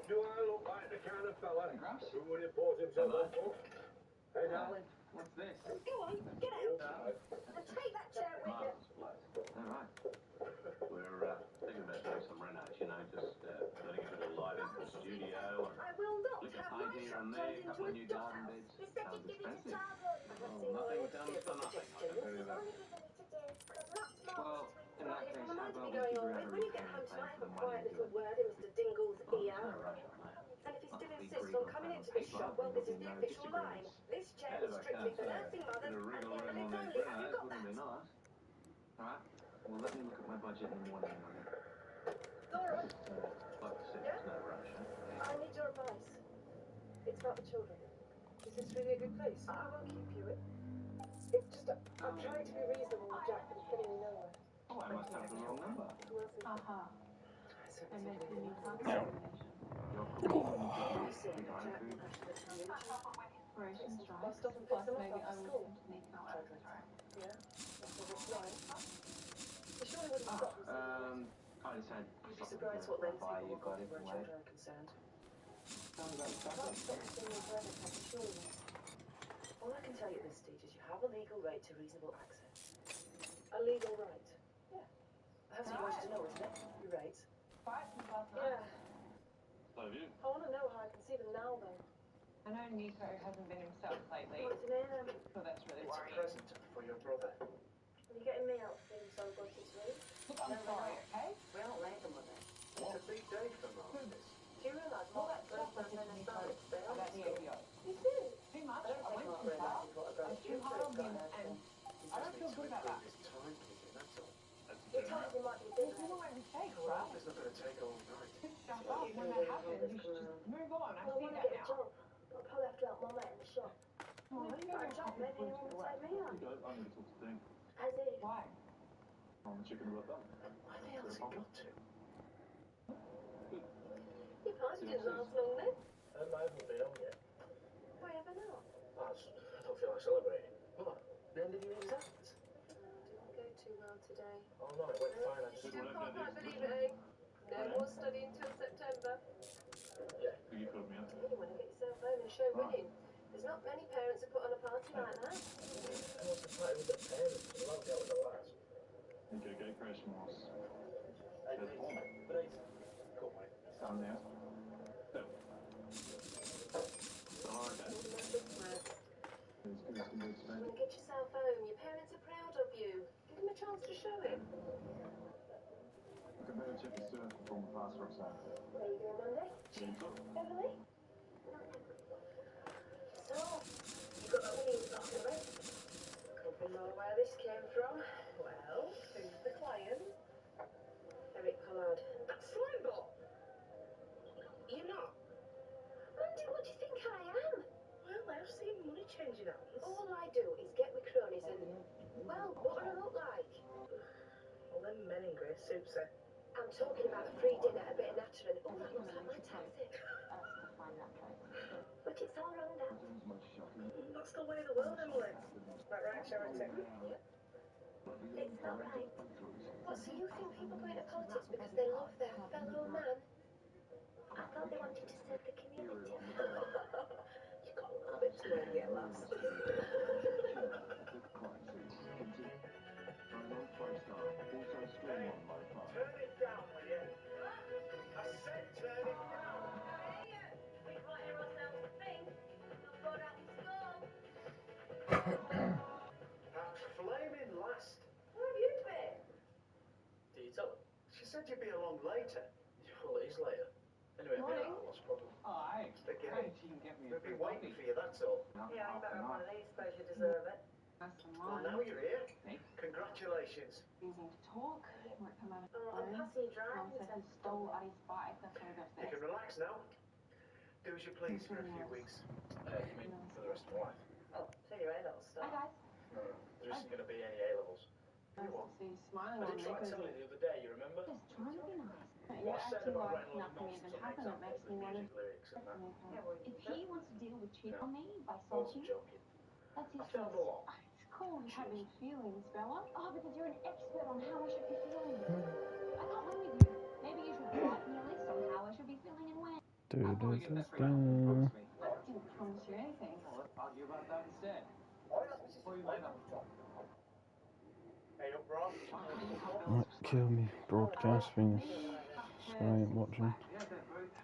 do I look like the kind of fella who would impose himself on folks? Hey, darling. What's this? Go on, get out. And take that chair with you. Alright. We're thinking about doing some renos, you know, just letting a bit of light into the studio and I will not flick a have paint my here shop and turned there, a into couple a of new garden doghouse. beds. They said Sounds you'd give it to expensive. Target. I have seen Nothing your done for nothing, I can tell you that. Well, in that case, I'm how meant to about be we going figure on out a with. When you get repayment home tonight, plan have for a the money quiet you're little word in Mr. Dingle's Oh, ear. there's no rush on that. And if he still We insists agreed on on coming pen into on the paper, shop, well, there'll this be is the no official line. disagreements. This chair Hell is of a strictly for cancer. nursing mothers, Bit of and wriggle for room on invalids the only. Have you granite got wouldn't that? be nice. Alright, well let me look at my budget in the morning. Dora, Like I said, Yeah? there's no rush, eh? I need your advice. It's about the children. Is this really a good place? I won't keep you. It's just I'm trying to be reasonable with Jack, but it's getting me nowhere. Oh, I must have the wrong number. Who else is there? And then the new tax No. You're calling me You to say be that Jack going will have to live in the Operation Strike. Bus stop and pick Plus them up maybe after I will school. come to Nico after. Yeah? That's what it's like. You surely wouldn't stop and say I said, You'd be surprised what lengths buy people you will got go it to where away. children are concerned. Sounds about the Can't traffic. stop stealing bread, I can assure you. All I can tell you at this stage is you have a legal right to reasonable access. A legal right? Yeah. That's what you wanted to know, isn't it? Your rights. Yeah. So have you? I want to know how I can see them now, though. I know Nico hasn't been himself lately, What's in here? so that's really It's a worrying. present for your brother. Are you getting me out for some good this week? Look, I'm sorry, okay? We aren't later, Mother. It's a big day for Marcus. Do you realise All what that first stuff I person did to in Nico Spanish they about the ABO. You do? Too much. I don't I think went Mark too far. realises what a I great was too future hard on he's got him, ahead and for him. I don't feel good about that. His time keeping, that's all. He tells me might be Well, busy. you know my mistakes, right? It's not going to take all night. Pick stuff up when that happens. You should just move on. I Well, I see want to that get a now. job. But I'll probably have to help Mama in the shop. Well, If let's you go got to a a job, coffee maybe place you want to to work. take me on. I'm going to talk to Dean. Has he? Why? I'm checking about that. Why the hell's he got to? You probably didn't last long then. And I haven't been. I don't feel like celebrating. What? The end of your exams? Didn't go too well today. Oh no, it went fine. I You just... still can't quite believe it, eh? No more studying till September. Yeah. You want to get yourself home and show winning. There's not many parents who put on a party like that. I want to party with the parents. I love that with the lads. Cool, mate. You want to get yourself home. Your parents are proud of you. Give them a chance to show it. Where are you going Monday? Beverly? So, you got that winning stock in it? Couldn't know where this came from. Well, who's the client? Eric Pollard. That Slimebot! You're not? Mandy, what do you think I am? Well, I've seen money changing hands. All I do is get my cronies and, well, what do I look like? Well, them men in grey suits, eh? I'm talking about a free dinner, a bit of natter, and oh, that looks like my taxi. But it's all wrong now. That's the way of the world, Emily. That right, Charity? Yep. It's not right. What, so you think people go into politics because they love their fellow man? I thought they wanted to serve the community. You got a little bit too early at last. Turn it down, will you? I said turn it down. We can't hear ourselves a thing. We'll go down to school. That flaming last. Where have you been? Did you tell her? She said you'd be along later. Well, it is later. Anyway, Morning. what's the problem? Oh, hi. Spaghetti. She can get me We've been waiting for you, that's all. Yeah, you better have one of these. Suppose you deserve it. Well, now you're here. Congratulations. Using to talk, work from home. I'm passing your driving Mum said he test. stole Addie's bike, that's how he got You this. can relax now. Do as you please for a few weeks. You mean for the rest of my life? Oh, so your A-levels Hi start. guys. No, there isn't going to be any A-levels. Nice to see you smiling I on did me try because telling you the other day, you remember? just trying to be nice. What You're I said acting about like writing loads of nothing nonsense even on happened. It examples makes with me wonder. music lyrics and that. If he wants to deal with cheat on me by I was sulking, joking. that's his I filmed a choice. lot. It's cool having feelings, Bella. Oh, because you're an expert on how I should be feeling. I can't win with you. Maybe you should write me a list on how I should be feeling and when. Do I'll probably do get do that do. round. Promise me. I didn't promise you anything. Well, let's argue about that instead. Before you later. Hey, up, bro. Might kill me broadcast things. So I ain't watching.